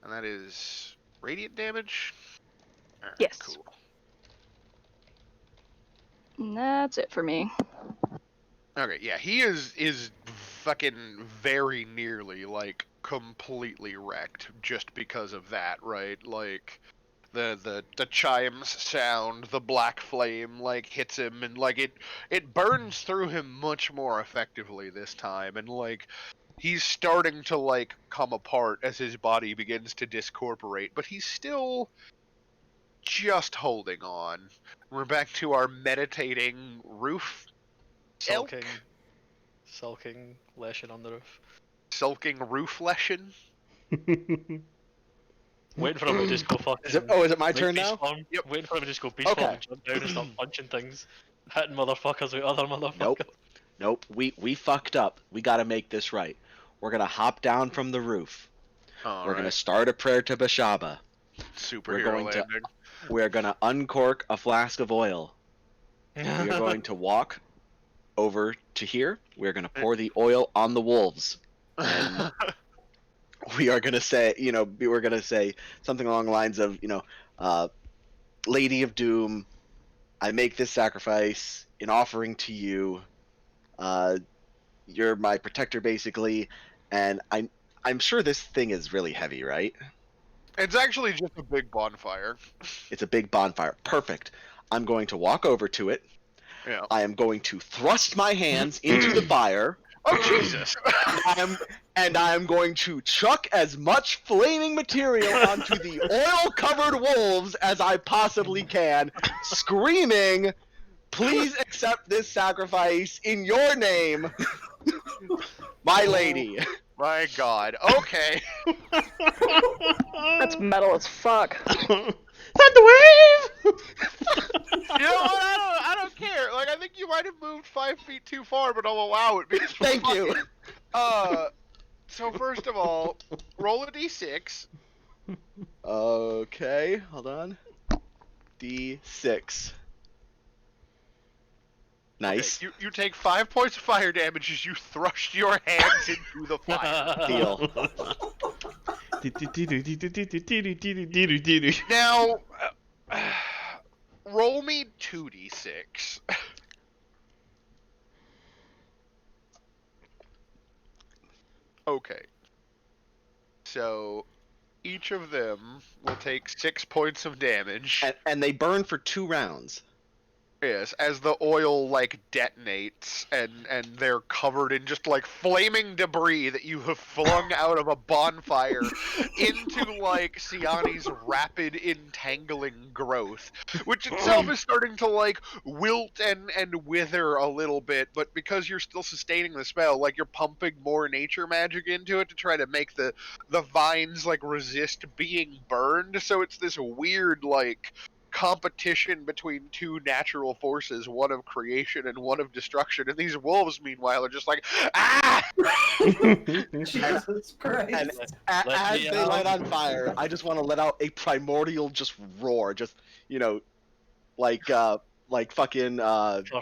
And that is radiant damage? Alright, Yes. cool. And that's it for me. Okay, yeah, he is fucking very nearly, like, completely wrecked just because of that, right? Like, the chimes sound, the black flame, like, hits him, and, like, it burns through him much more effectively this time, and, like, he's starting to, like, come apart as his body begins to discorporate, but he's still just holding on. We're back to our meditating roof elk? sulking, lashing on the roof. Sulking roof lesson. Waiting for him to just go fucking. Is it my like, turn beast now? form. Yep. Waiting for him to just go beast form Okay. and jump down and start punching things, hitting motherfuckers with other motherfuckers. Nope. We fucked up. We gotta make this right. We're gonna hop down from the roof. We're gonna start a prayer to Bashaba. Superhero going to- landing. We're gonna uncork a flask of oil. We are going to walk over to here. We're gonna pour the oil on the wolves. And we are gonna say, we're gonna say something along the lines of, Lady of Doom, I make this sacrifice in offering to you. You're my protector, basically, and I'm sure this thing is really heavy, right? It's actually just a big bonfire. It's a big bonfire. Perfect. I'm going to walk over to it. Yeah. I am going to thrust my hands into the fire. Oh Jesus! And I am going to chuck as much flaming material onto the oil-covered wolves as I possibly can, screaming, "Please accept this sacrifice in your name, my lady." My God. Okay. That's metal as fuck. Thunderwave! You know what? I don't care. Like, I think you might have moved 5 feet too far, but I'll allow it because. Thank you. So first of all, roll a d6. Okay, hold on. D6. Nice. Okay, you take 5 points of fire damage as you thrust your hands into the fire. Deal. Now, roll me 2d6. Okay. So, each of them will take 6 points of damage. And they burn for 2 rounds. Yes, as the oil like detonates and they're covered in just like flaming debris that you have flung out of a bonfire into like Siani's rapid entangling growth, which itself is starting to like wilt and wither a little bit, but because you're still sustaining the spell, like you're pumping more nature magic into it to try to make the vines like resist being burned, so it's this weird like competition between two natural forces, one of creation and one of destruction. And these wolves, meanwhile, are just like, ah! Jesus Christ. And as they light on fire, I just want to let out a primordial just roar, just like fucking Like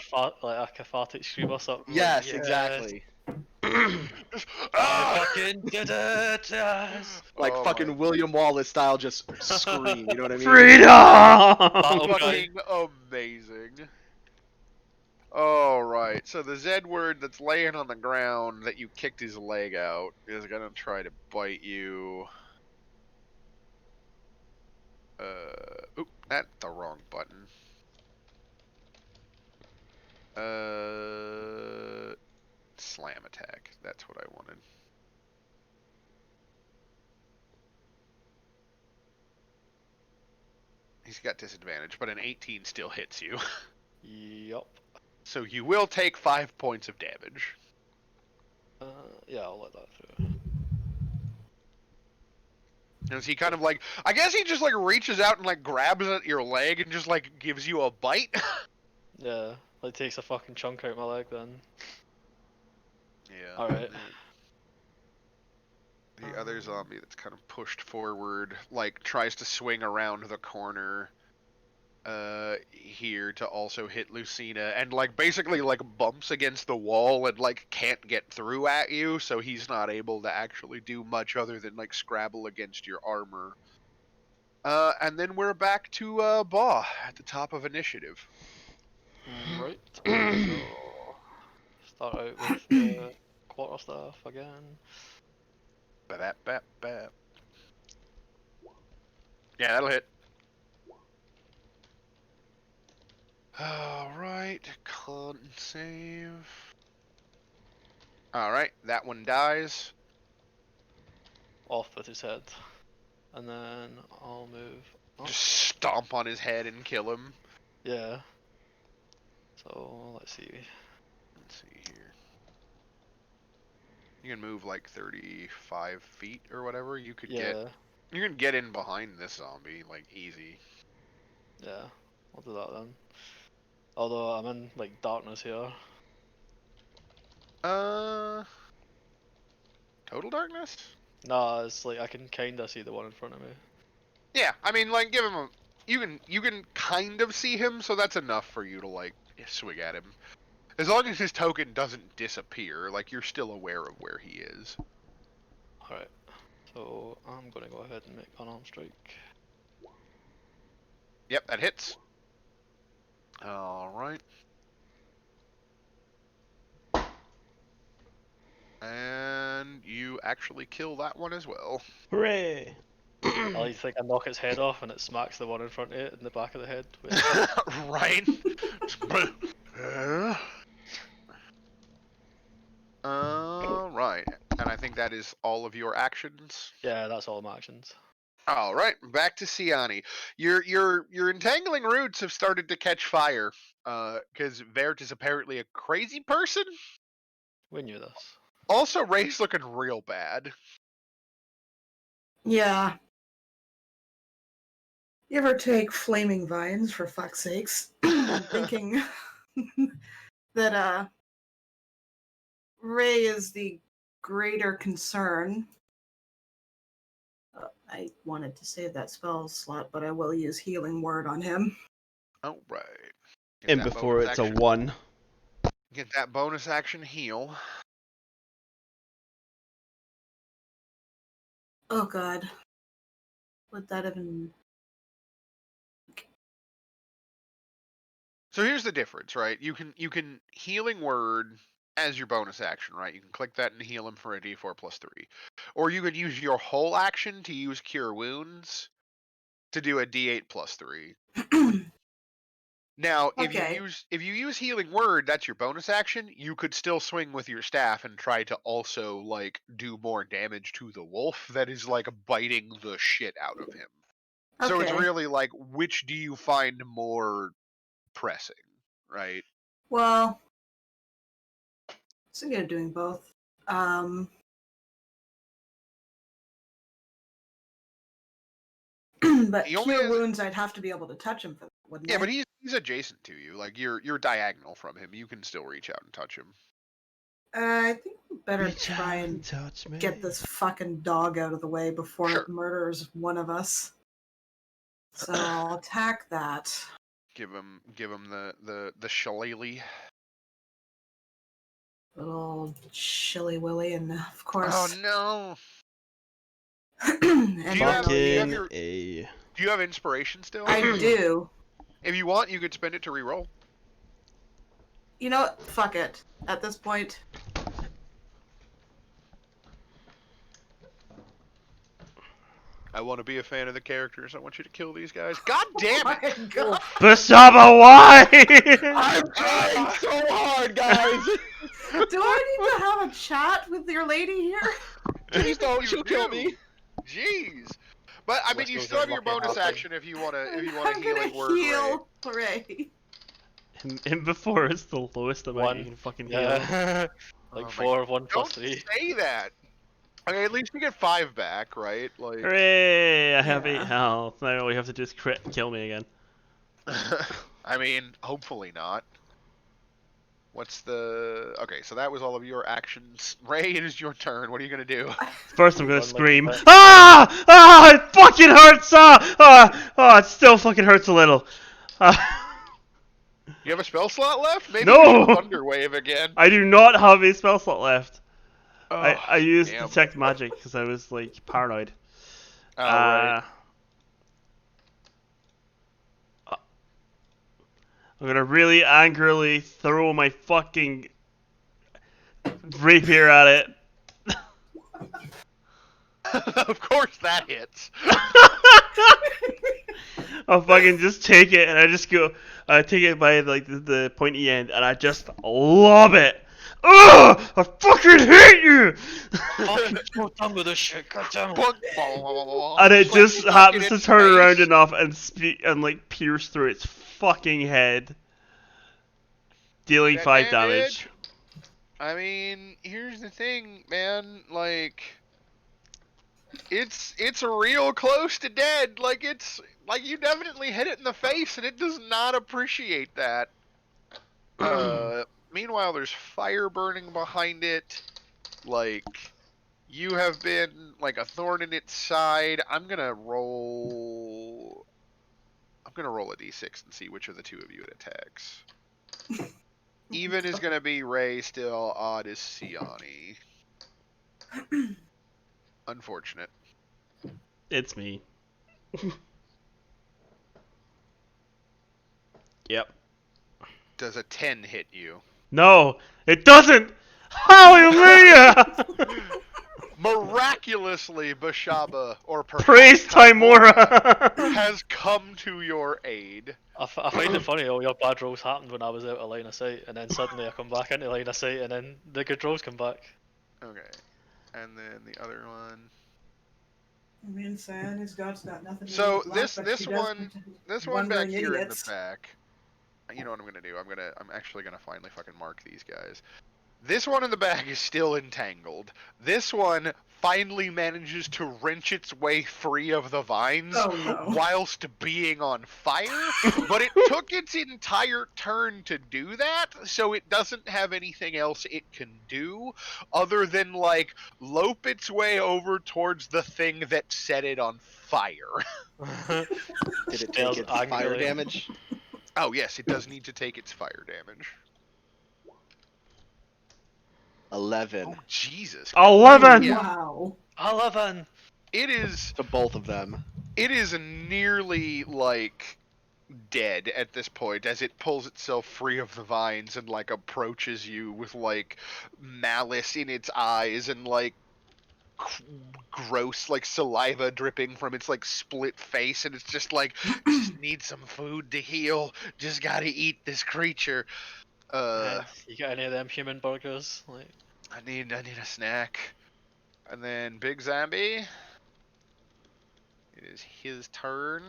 a cathartic scream or something. yes, Like, exactly. I fucking did it! Yes! Like Oh fucking my- William Wallace style, just scream. You know what I mean? Freedom! Battle cry. Fucking amazing. Alright, so the Z word that's laying on the ground that you kicked his leg out is gonna try to bite you. Oop, that's the wrong button. Slam attack. That's what I wanted. He's got disadvantage, but an 18 still hits you. Yup. So you will take 5 points of damage. Yeah, I'll let that through. As he kind of like, I guess he just like reaches out and like grabs at your leg and just like gives you a bite. Yeah, like takes a fucking chunk out my leg then. Yeah. Alright. The other zombie that's kind of pushed forward, like tries to swing around the corner here to also hit Lucina, and like basically like bumps against the wall and like can't get through at you, so he's not able to actually do much other than like scrabble against your armor. And then we're back to Baugh at the top of initiative. Right. So start out with the quarterstaff again. Ba-da-ba-ba. Yeah, that'll hit. Alright, con save. Alright, that one dies. Off with his head. And then I'll move up. Just stomp on his head and kill him. Yeah. So let's see. Let's see here. You can move like 35 feet or whatever. You could Yeah. You can get in behind this zombie, like, easy. Yeah. I'll do that then. Although I'm in like darkness here. Total darkness? Nah, it's like I can kinda see the one in front of me. Yeah, I mean, like, give him a... You can kind of see him, so that's enough for you to, like, swing at him. As long as his token doesn't disappear, like, you're still aware of where he is. Alright. So I'm gonna go ahead and make unarmed strike. Yep, that hits. All right. And you actually kill that one as well. Hooray! I like to think I knock its head off and it smacks the one in front of it in the back of the head. Right? Right. And I think that is all of your actions. Yeah, that's all my actions. All right, back to Siani. Your entangling roots have started to catch fire. Because Vert is apparently a crazy person. We knew this. Also, Ray's looking real bad. Yeah. You ever take flaming vines, for fuck's sakes? Thinking that Ray is the greater concern. I wanted to save that spell slot, but I will use Healing Word on him. All right. Get And that before bonus it's a action. 1. Get that bonus action heal. Oh god. Would that have been... So here's the difference, right? You can healing word as your bonus action, right? You can click that and heal him for a d4 plus 3. Or you could use your whole action to use cure wounds to do a d8 plus 3. Now, if Okay. you use healing word, that's your bonus action. You could still swing with your staff and try to also like do more damage to the wolf that is like biting the shit out of him. So it's Okay. really like, which do you find more pressing, right? Well, so good at doing both. But He only cure has, wounds, I'd have to be able to touch him for that, wouldn't yeah, I? but he's adjacent to you. Like you're diagonal from him. You can still reach out and touch him. I think we better Reach try out and touch me. get this fucking dog out of the way before Sure. it murders one of us. So I'll attack that. Give him the shillelagh. Little Chilly Willy, and of Oh course. no! And Do you then have I'll Fucking use... A. Do you have inspiration still? I do. If you want, you could spend it to reroll. You know what? Fuck it. At this point. I want to be a fan of the characters. I want you to kill these guys. God damn Oh it! my god. Basaba, why? I'm trying so hard, guys! Do I need to have a chat with your lady here? Please don't, You she'll kill do. me. Jeez. But I mean, you Whistles still have your unlucky bonus halfling. action if you want to. If you I'm want a healing gonna word, Ray. heal Ray. And before it's the lowest amount One. you can fucking heal. Yeah. Oh Like my 4, 1 plus Don't 3. say that. Okay, at least you get 5 back, right? Like, Hooray! I have 8 Yeah. health. Now all we have to do is crit and kill me again. I mean, hopefully not. What's the... Okay, so that was all of your actions. Ray, it is your turn. What are you going to do? First, I'm gonna Run like a scream. bitch. Ah! Ah! It fucking hurts! Ah! It still fucking hurts a little. You have a spell slot left? Maybe No! you should Thunder Wave again. I do not have a spell slot left. Oh, I used damn. detect magic because I was like paranoid. Oh, right. I'm gonna really angrily throw my fucking rapier at it. Of course that hits. I'll fucking just take it and I just go, take it by like the pointy end and I just lob it. Ugh! I fucking hate you! Fucking so done with this shit, goddamn it. And it Like, just stuck happens in to its turn around face. enough and like pierce through its fucking head, dealing That 5 damage. I mean, here's the thing, man. Like, it's real close to dead. Like, it's like you definitely hit it in the face, and it does not appreciate that. Meanwhile, there's fire burning behind it. Like, you have been like a thorn in its side. I'm gonna roll a d6 and see which of the two of you it attacks. Even is gonna be Ray, still odd is Siani. Unfortunate. It's me. Yep. Does a 10 hit you? No, it doesn't! Hallelujah! Miraculously, Bashaba, or perhaps Praise Timora! has come to your aid. I find it funny, all your bad rolls happened when I was out of line of sight, and then suddenly I come back into line of sight, and then the good rolls come back. Okay. And then the other one. I mean, Cyan's God's got nothing to do So with luck, but this she does one back wandering here in idiots. the back. You know what I'm gonna do? I'm actually gonna finally fucking mark these guys. This one in the back is still entangled. This one finally manages to wrench its way free of the vines Oh, no. whilst being on fire, but it took its entire turn to do that, so it doesn't have anything else it can do other than, like, lope its way over towards the thing that set it on fire. Did it take Stares its fire angrily. damage? Oh, yes, it does need to take its fire damage. 11 Oh, Jesus. 11! Yeah. Wow. 11! It is to both of them. it is nearly like dead at this point as it pulls itself free of the vines and like approaches you with like malice in its eyes and like gross like saliva dripping from its like split face, and it's just like, just need some food to heal, just gotta eat this creature. You got any of them human burgers? Like, I need a snack. And then Big Zombie, it is his turn.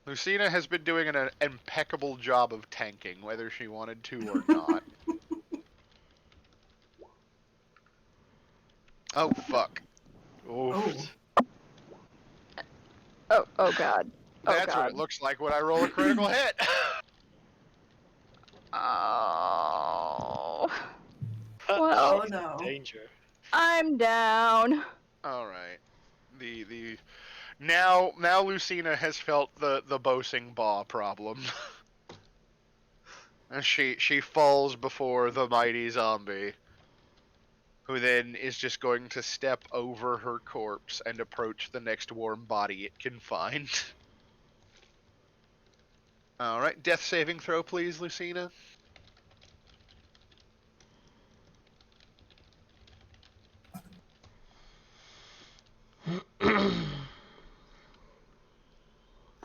Lucina has been doing an impeccable job of tanking, whether she wanted to or not. Oh, fuck. oof. Oh god. Oh That's what god. it looks like when I roll a critical hit. Oh. Oh, Well, Oh, no. danger. I'm down. Alright. Now Lucina has felt the Bosing Baw problem. And she falls before the mighty zombie, who then is just going to step over her corpse and approach the next warm body it can find. Alright, death saving throw please, Lucina.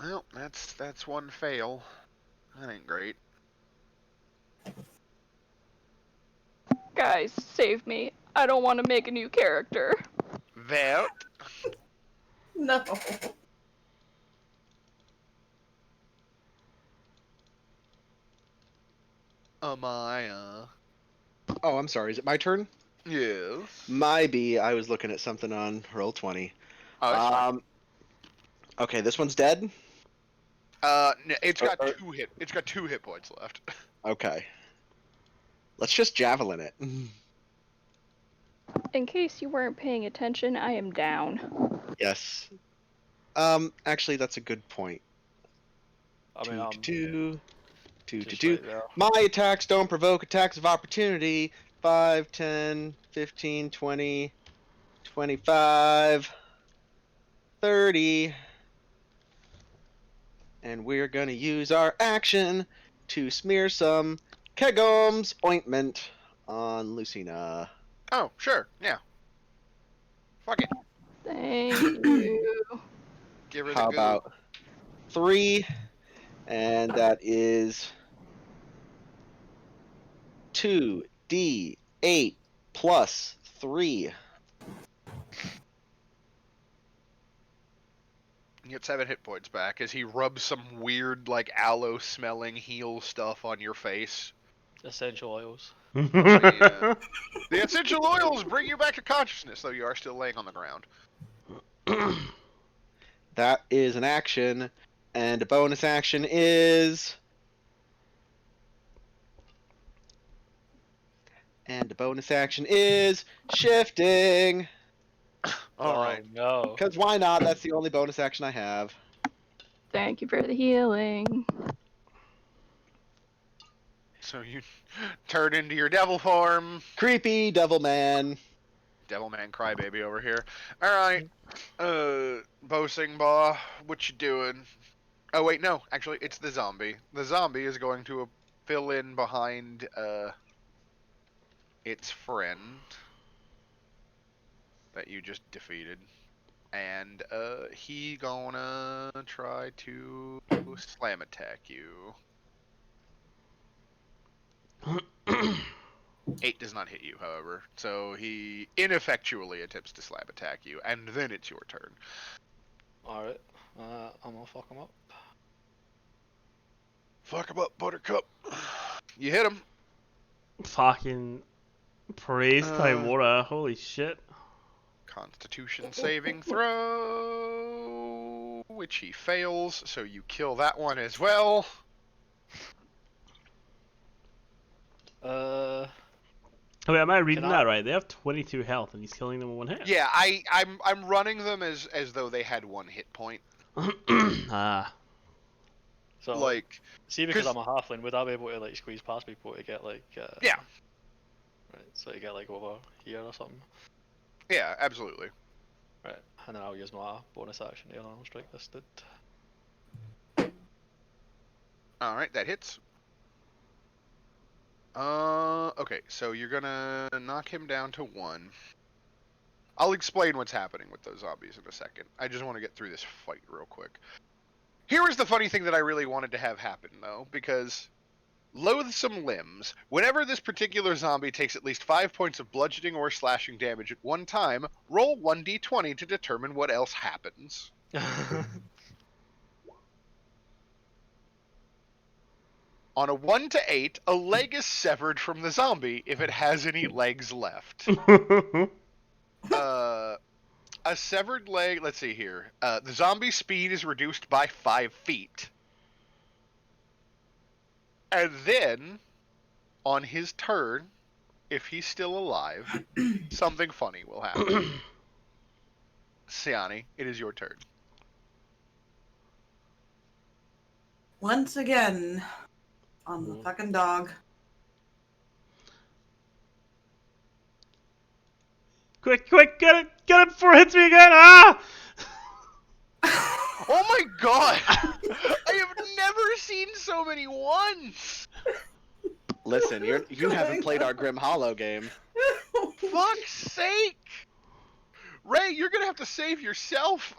Well, that's one fail. That ain't great. Guys, save me. I don't want to make a new character. That No. Amaya. Oh, I'm sorry. Is it my turn? Yes. My B. I was looking at something on Roll20. Oh, it's fine. Okay, this one's dead. It's got two hit points left. Okay. Let's just javelin it. In case you weren't paying attention, I am down. Yes. Actually, that's a good point. I mean, I'm Two. just right there. My attacks don't provoke attacks of opportunity. 5, 10, 15, 20, 25, 30. And we're gonna use our action to smear some Kegom's ointment on Lucina. Oh, sure, yeah. Fuck it. Thank you. Give her How the goo. about 3? And that is 2d8 plus 3. You get 7 hit points back as he rubs some weird, like, aloe-smelling heal stuff on your face. Essential oils. The essential oils bring you back to consciousness, though you are still laying on the ground. That is an action, and a bonus action is... shifting. Alright. Oh, no. Because why not? That's the only bonus action I have. Thank you for the healing. So you turn into your devil form. Creepy devil man. Devilman Crybaby over here. Alright. Boasting Baw, what you doing? Oh, wait, no. Actually, it's the zombie. The zombie is going to fill in behind, its friend that you just defeated. And, he gonna try to slam attack you. 8 does not hit you, however. So he ineffectually attempts to slam attack you, and then it's your turn. Alright, I'm gonna fuck him up. Fuck him up, Buttercup. You hit him. Fucking praise Tymora, holy shit. Constitution saving throw, which he fails, so you kill that one as well. Oh, wait, am I reading that right? They have 22 health, and he's killing them in one hit. Yeah, I'm running them as though they had 1 hit point. Ah. So, like, see, because I'm a halfling, would I be able to like squeeze past people to get like? Yeah. Right, so you get like over here or something. Yeah, absolutely. Right, and then I'll use my bonus action here and I'll strike this dude. Alright, that hits. Okay, so you're gonna knock him down to 1. I'll explain what's happening with those zombies in a second. I just want to get through this fight real quick. Here is the funny thing that I really wanted to have happen, though, because loathsome limbs. Whenever this particular zombie takes at least 5 points of bludgeoning or slashing damage at one time, roll 1d20 to determine what else happens. On a 1 to 8, a leg is severed from the zombie if it has any legs left. A severed leg, let's see here. The zombie's speed is reduced by 5 feet. And then, on his turn, if he's still alive, something funny will happen. Siani, it is your turn. Once again, on the fucking dog. Quick, get it before it hits me again! Ah! Oh my god! I have never seen so many ones! Listen, you haven't played our Grim Hollow game. Fuck's sake! Ray, you're gonna have to save yourself!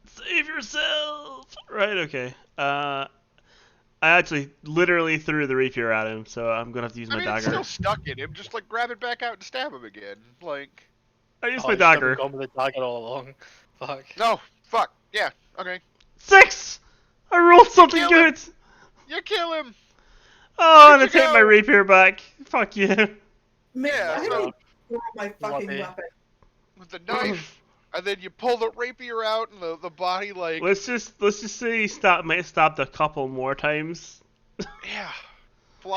Save yourself! Right, okay. I actually literally threw the rapier at him, so I'm gonna have to use my dagger. It's still stuck in him. Just like grab it back out and stab him again. Like. I used my dagger. Gone with the dagger all along. Fuck. No, fuck. Yeah, okay. 6! I rolled something good! You kill him! Oh, and I take my rapier back. Fuck you. Yeah, so my fucking weapon. With the knife. And then you pull the rapier out, and the body like. Let's just say he might have stabbed a couple more times. Yeah.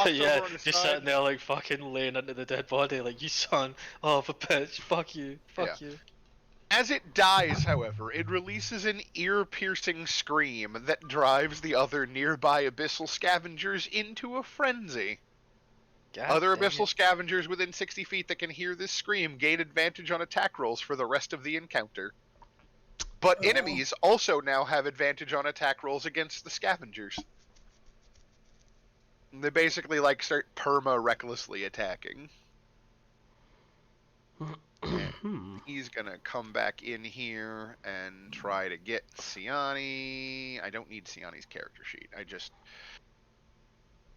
Yeah, just sitting there like fucking laying into the dead body, like you son of a bitch, fuck you, fuck you. As it dies, however, it releases an ear-piercing scream that drives the other nearby abyssal scavengers into a frenzy. Other abyssal scavengers within 60 feet that can hear this scream gain advantage on attack rolls for the rest of the encounter. But enemies also now have advantage on attack rolls against the scavengers. They basically like start recklessly attacking. He's gonna come back in here and try to get Siani. I don't need Siani's character sheet. I just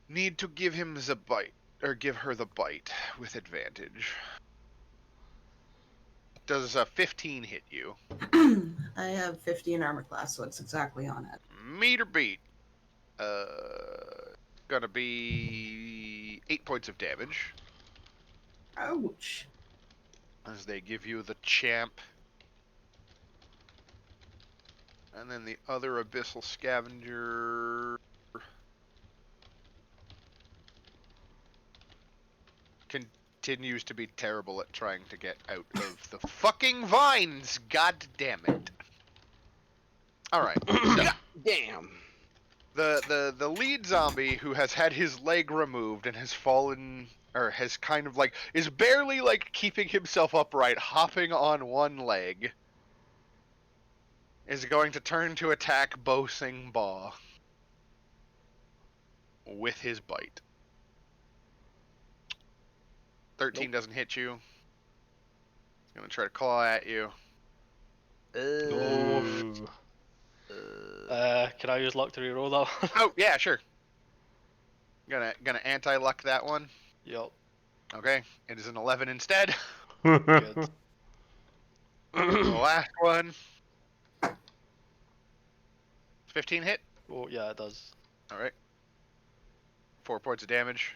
need to give him the bite. Or give her the bite with advantage. Does a 15 hit you? I have 15 armor class, so it's exactly on it. Meet or beat. Gonna be 8 points of damage. Ouch. As they give you the champ. And then the other abyssal scavenger continues to be terrible at trying to get out of the fucking vines. God damn it. Alright. So, Damn. The lead zombie who has had his leg removed and has fallen or has kind of like, is barely like keeping himself upright, hopping on one leg, is going to turn to attack Bo Sing Ba with his bite. 13 doesn't hit you. He's gonna try to claw at you. Ooh. Can I use luck to reroll that one? Oh yeah, sure. Gonna anti-luck that one. Yup. Okay, it is an 11 instead. Good. The last one. 15 hit. Oh yeah, it does. All right. 4 points of damage.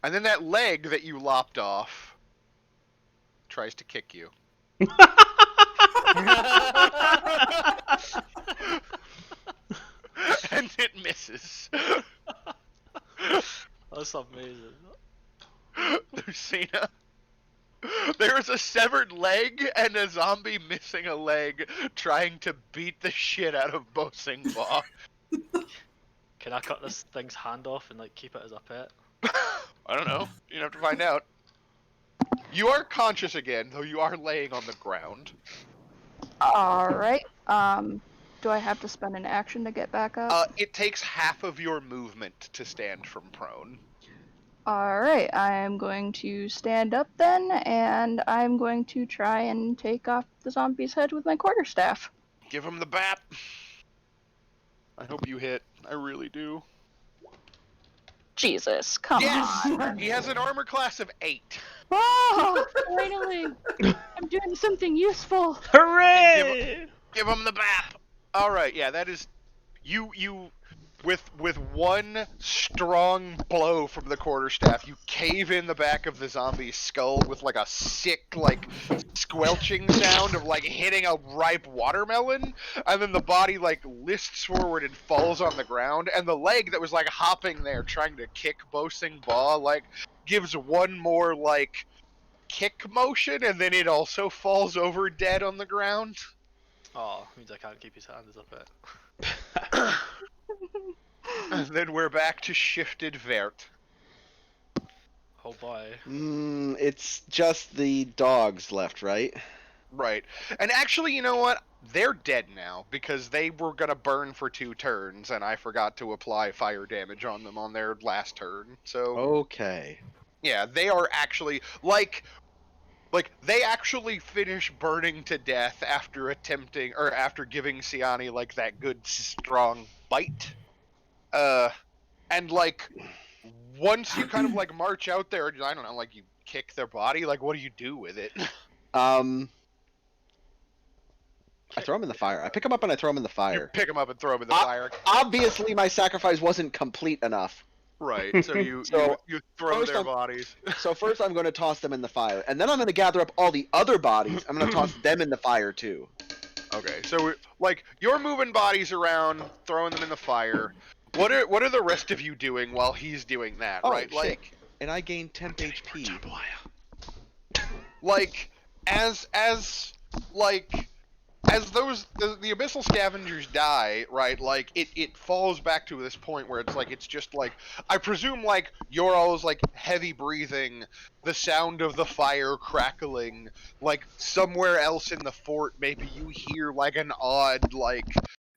And then that leg that you lopped off tries to kick you. And it misses. That's amazing. Lucina. There is a severed leg and a zombie missing a leg trying to beat the shit out of Bo Sing Ba. Can I cut this thing's hand off and like keep it as a pet? I don't know. You have to find out. You are conscious again, though you are laying on the ground. Alright. Do I have to spend an action to get back up? It takes half of your movement to stand from prone. Alright, I'm going to stand up then, and I'm going to try and take off the zombie's head with my quarterstaff. Give him the bat. I hope you hit. I really do. Jesus, come on. He has an armor class of 8. Oh, finally! I'm doing something useful. Hooray! Give him the bat. All right, yeah, that is you with one strong blow from the quarterstaff, you cave in the back of the zombie's skull with like a sick like squelching sound of like hitting a ripe watermelon, and then the body like lists forward and falls on the ground, and the leg that was like hopping there trying to kick Bo Sing Ba like gives one more like kick motion, and then it also falls over dead on the ground. Oh, means I can't keep his hand as a pet. And then we're back to shifted Vert. Oh boy. It's just the dogs left, right? Right. And actually, you know what? They're dead now because they were going to burn for 2 turns, and I forgot to apply fire damage on them on their last turn. So, Okay. yeah, they are actually, like they actually finish burning to death after attempting, or after giving Siani, like, that good, strong bite. And, like, once you kind of, like, march out there, I don't know, like, you kick their body, like, what do you do with it? I throw him in the fire. I pick him up and I throw him in the You fire. pick them up and throw them in the fire. Obviously, my sacrifice wasn't complete enough. Right, so you throw their bodies. So first I'm going to toss them in the fire, and then I'm going to gather up all the other bodies. I'm going to toss them in the fire too. Okay, so like you're moving bodies around, throwing them in the fire. What are the rest of you doing while he's doing that? Oh, right, shit. like, and I gain temp HP. Like as those the abyssal scavengers die, right? Like it falls back to this point where it's like it's just like I presume like you're always like heavy breathing, the sound of the fire crackling, like somewhere else in the fort maybe you hear like an odd like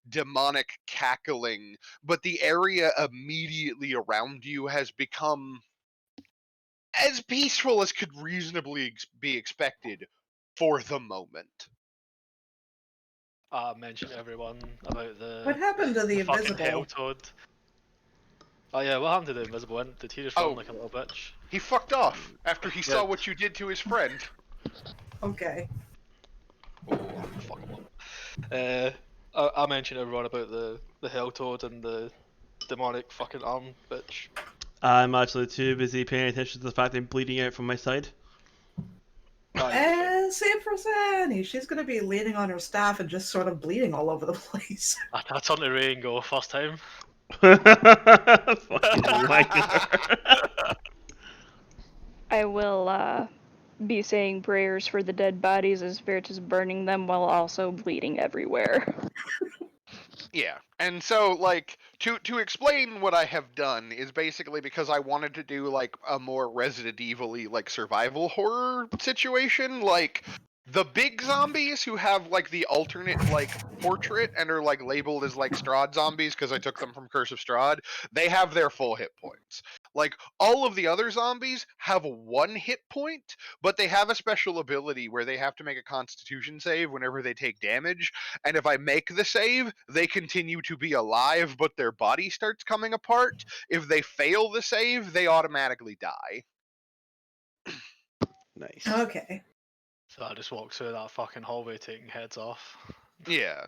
demonic cackling, but the area immediately around you has become as peaceful as could reasonably be expected for the moment. Mention to everyone about the What happened to the fucking invisible? hell toad. Oh yeah, what happened to the invisible one? Did he just run like a little bitch? He fucked off after he saw what you did to his friend. Okay. Oh, fuck him up. I mentioned to everyone about the hell toad and the demonic fucking arm bitch. I'm actually too busy paying attention to the fact I'm bleeding out from my side. And same for Zanny. She's going to be leaning on her staff and just sort of bleeding all over the place. I turn to Ray and go, first time. Fucking wanker. I will be saying prayers for the dead bodies as Vert is burning them while also bleeding everywhere. Yeah, and so like to explain what I have done is basically because I wanted to do like a more Resident Evil-y like survival horror situation, like the big zombies who have like the alternate like portrait and are like labeled as like Strahd zombies because I took them from Curse of Strahd, they have their full hit points. Like all of the other zombies have 1 hit point, but they have a special ability where they have to make a Constitution save whenever they take damage. And if I make the save, they continue to be alive, but their body starts coming apart. If they fail the save, they automatically die. Nice. Okay. So I just walk through that fucking hallway taking heads off. Yeah.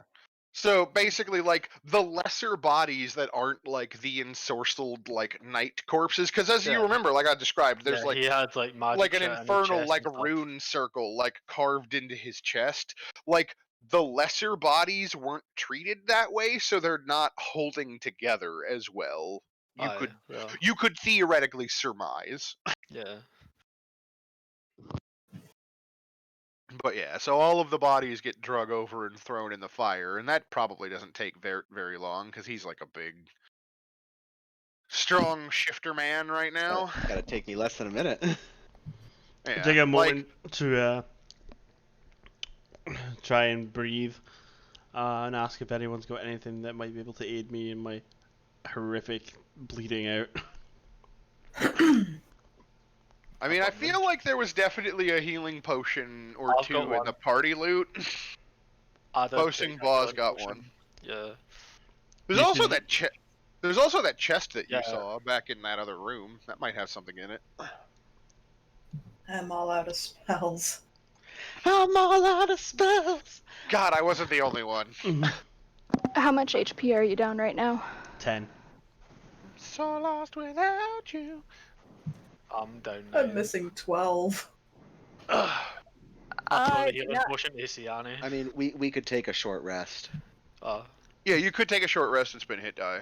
So basically, like, the lesser bodies that aren't, like, the ensorcelled, like, night corpses, because as you Yeah. remember, like I described, there's, Yeah, he had like magic like an shit in his infernal, chest like, and stuff. rune circle, like, carved into his chest. Like, the lesser bodies weren't treated that way, so they're not holding together as well. Aye, yeah. You could theoretically surmise. Yeah. But yeah, so all of the bodies get drug over and thrown in the fire, and that probably doesn't take very long because he's like a big, strong shifter man right now. Gotta take me less than a minute. Yeah, Take a like, moment to try and breathe and ask if anyone's got anything that might be able to aid me in my horrific bleeding out. I mean, I feel like there was definitely a healing potion or I've got two in one. the party loot. I did Posting take a Boss healing got potion. one. Yeah. There's You also should- that There's also that chest that you Yeah. saw back in that other room. That might have something in it. I'm all out of spells. I'm all out of spells. God, I wasn't the only one. How much HP are you down right now? 10. So lost without you. I'm down I'm 9. missing 12. Ugh. I'll throw the do healing not- potion to Siani. I mean, we could take a short rest. Yeah, you could take a short rest and spin hit die.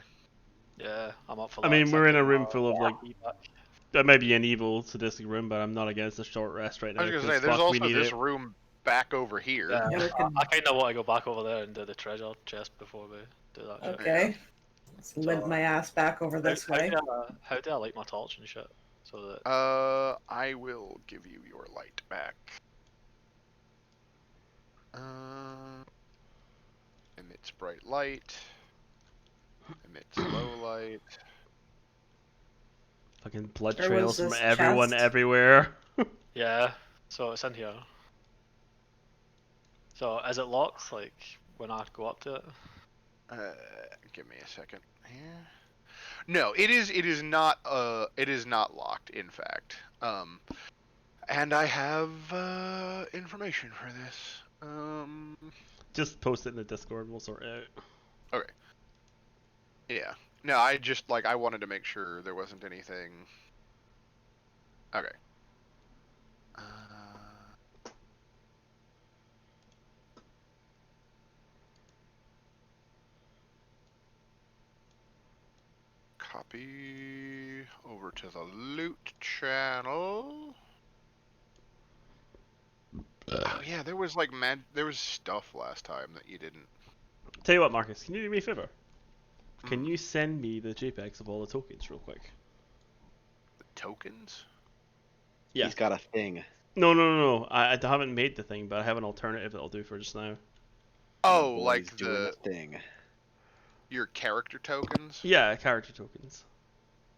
Yeah, I'm up for I that. mean, 'cause we're in a get room my full of like. HP back. That might be an evil sadistic room, but I'm not against a short rest right now. I was gonna 'cause say, there's fuck, we also need this it. room back over here. Yeah, Yeah, we can- I kind of want to go back over there and do the treasure chest before we do that shit. Okay. Let's limp So- my ass back over this way. How do I light my torch and shit? So that I will give you your light back. Emits bright light. Emits low light. Fucking blood Where trails was from this everyone chest? everywhere. yeah. So it's in here. So is it locked? Like when I go up to it? Give me a second here. No, it is. It is not. It is not locked. In fact. And I have information for this. Just post it in the Discord, we'll sort it out. Okay. Yeah. No, I just like I wanted to make sure there wasn't anything. Okay. Copy over to the loot channel. Oh yeah, there was like there was stuff last time that you didn't. Tell you what, Marcus, can you do me a favor? Can Hmm. you send me the JPEGs of all the tokens real quick? The tokens? Yeah. He's got a thing. No. I haven't made the thing, but I have an alternative that I'll do for just now. Oh, Boy's like doing a thing. your character tokens? Yeah, character tokens.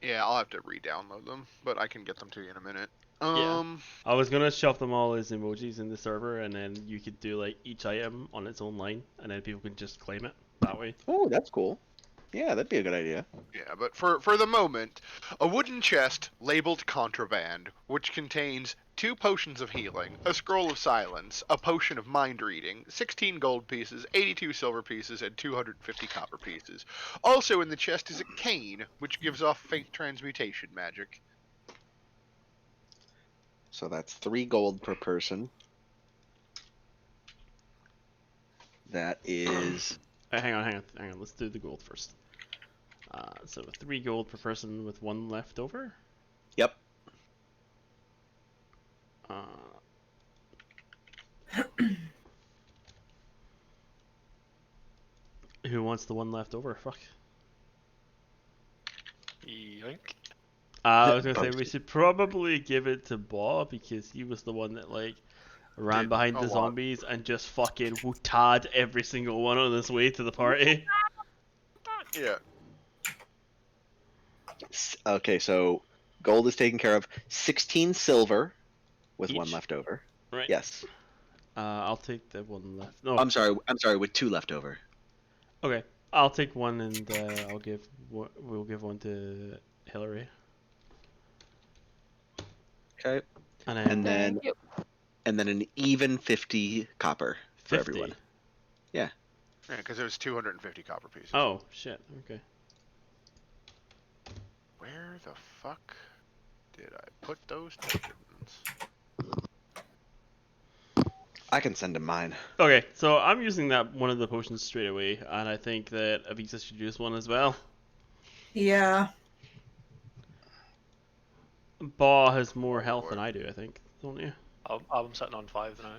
Yeah, I'll have to re-download them, but I can get them to you in a minute. Yeah. I was gonna shove them all as emojis in the server, and then you could do like each item on its own line, and then people can just claim it that way. Oh, that's cool. Yeah, that'd be a good idea. Yeah, but for the moment, a wooden chest labeled contraband, which contains 2 potions of healing, a scroll of silence, a potion of mind reading, 16 gold pieces, 82 silver pieces, and 250 copper pieces. Also in the chest is a cane, which gives off faint transmutation magic. So that's 3 gold per person. That is Hang on. Let's do the gold first. So 3 gold per person with 1 left over. Yep. Who wants the one left over? Fuck. Yoink. I was gonna say we should probably give it to Bob because he was the one that like ran Did behind a the lot. zombies and just fucking wootad every single one on his way to the party. Yeah. Okay, so gold is taken care of. 16 silver with one Each? left over. Right. Yes. I'll take the one left. No. I'm sorry, with 2 left over. Okay. I'll take one and we'll give one to Hillary. Okay. And And then Thank you. and then an even 50 copper for 50. everyone. Yeah, because it was 250 copper pieces. Oh shit. Okay. Where the fuck did I put those tokens? I can send him mine. Okay, so I'm using that one of the potions straight away, and I think that Avisa should use one as well. Yeah. Ba has more Oh, health boy. than I do, I think, don't you? I'm sitting on 5 now.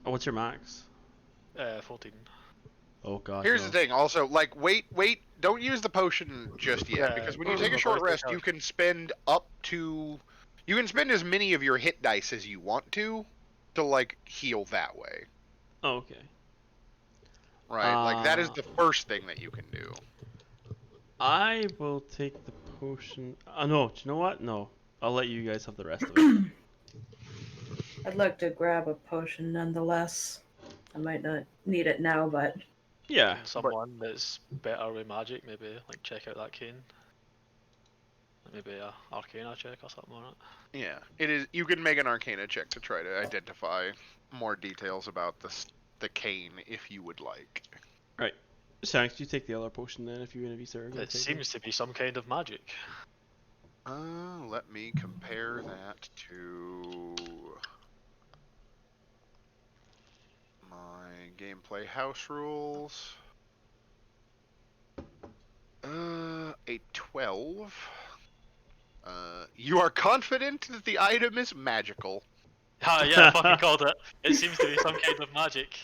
Oh, what's your max? 14. Oh god. Here's no. the thing, also, like, wait, don't use the potion just yet, Yeah, because when you I'm take a short about to rest, take you out. can spend you can spend as many of your hit dice as you want to, like, heal that way. Oh, okay. Right? Like, that is the first thing that you can do. I will take the potion. No, do you know what? No. I'll let you guys have the rest of it. I'd like to grab a potion nonetheless. I might not need it now, but Yeah. And someone that's better with magic, maybe like check out that cane. Maybe a Arcana check or something like that. Yeah, it is. You can make an Arcana check to try to identify more details about the cane if you would like. Right. Shanks, you take the other potion then if you're gonna be served. It seems to be some kind of magic. Let me compare that to my gameplay house rules. A 12. You are confident that the item is magical. Ah, yeah, I fucking called it. It seems to be some kind of magic.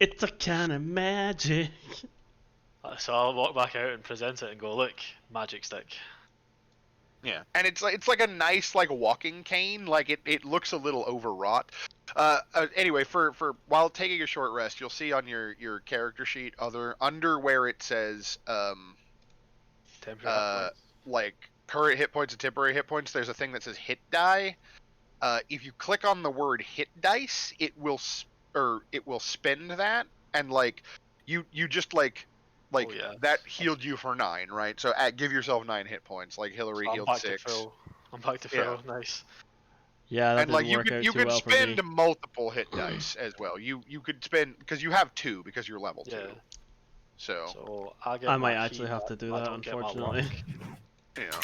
It's a kind of magic. So I'll walk back out and present it and go, look, magic stick. Yeah, and it's like a nice like walking cane. Like it looks a little overwrought. Anyway, for while taking a short rest, you'll see on your character sheet under where it says Temporary hit points. like current hit points and temporary hit points. There's a thing that says hit die. If you click on the word hit dice, it will spend that, and like you just like Oh, yeah. that healed you for 9, right? So give yourself 9 hit points. Like Hillary So healed I'm back 6. to full. I'm back to Yeah. full. Nice. Yeah, that And like didn't you work out you too could well for me. spend multiple hit dice as well. You could spend because you have 2 because you're level 2. Yeah. So So I get I my might actually have heal, to do I that, don't get my unfortunately. luck. yeah.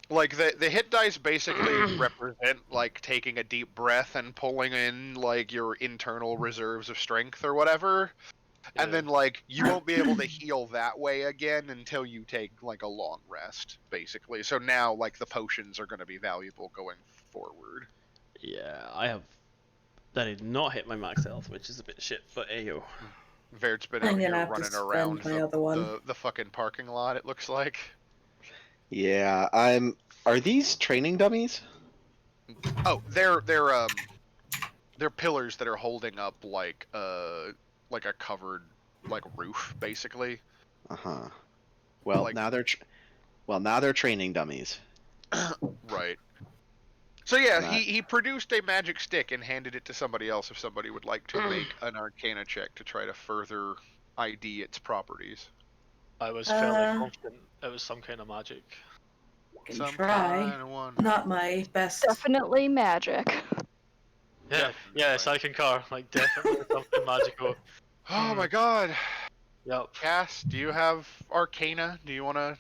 Like the hit dice basically represent like taking a deep breath and pulling in like your internal reserves of strength or whatever. And Yeah. then like you won't be able to heal that way again until you take like a long rest, basically. So now like the potions are going to be valuable going forward. Yeah, I have. That did not hit my max health, which is a bit shit, but ayo. Vert's been I'm out gonna here have to running spend around my other one. the fucking parking lot. It looks like. Yeah, Are these training dummies? Oh, they're pillars that are holding up like a covered like roof, basically. Uh-huh. Well, Like- now they're training dummies. Right. So yeah, Right. he produced a magic stick and handed it to somebody else if somebody would like to make an Arcana check to try to further ID its properties. I was fairly confident it was some kind of magic. Can Some try. kind of one. Not my best. Definitely magic. Yeah, yes, I concur. Like, definitely something magical. Oh my god. Yep. Cass, do you have Arcana? Do you want to...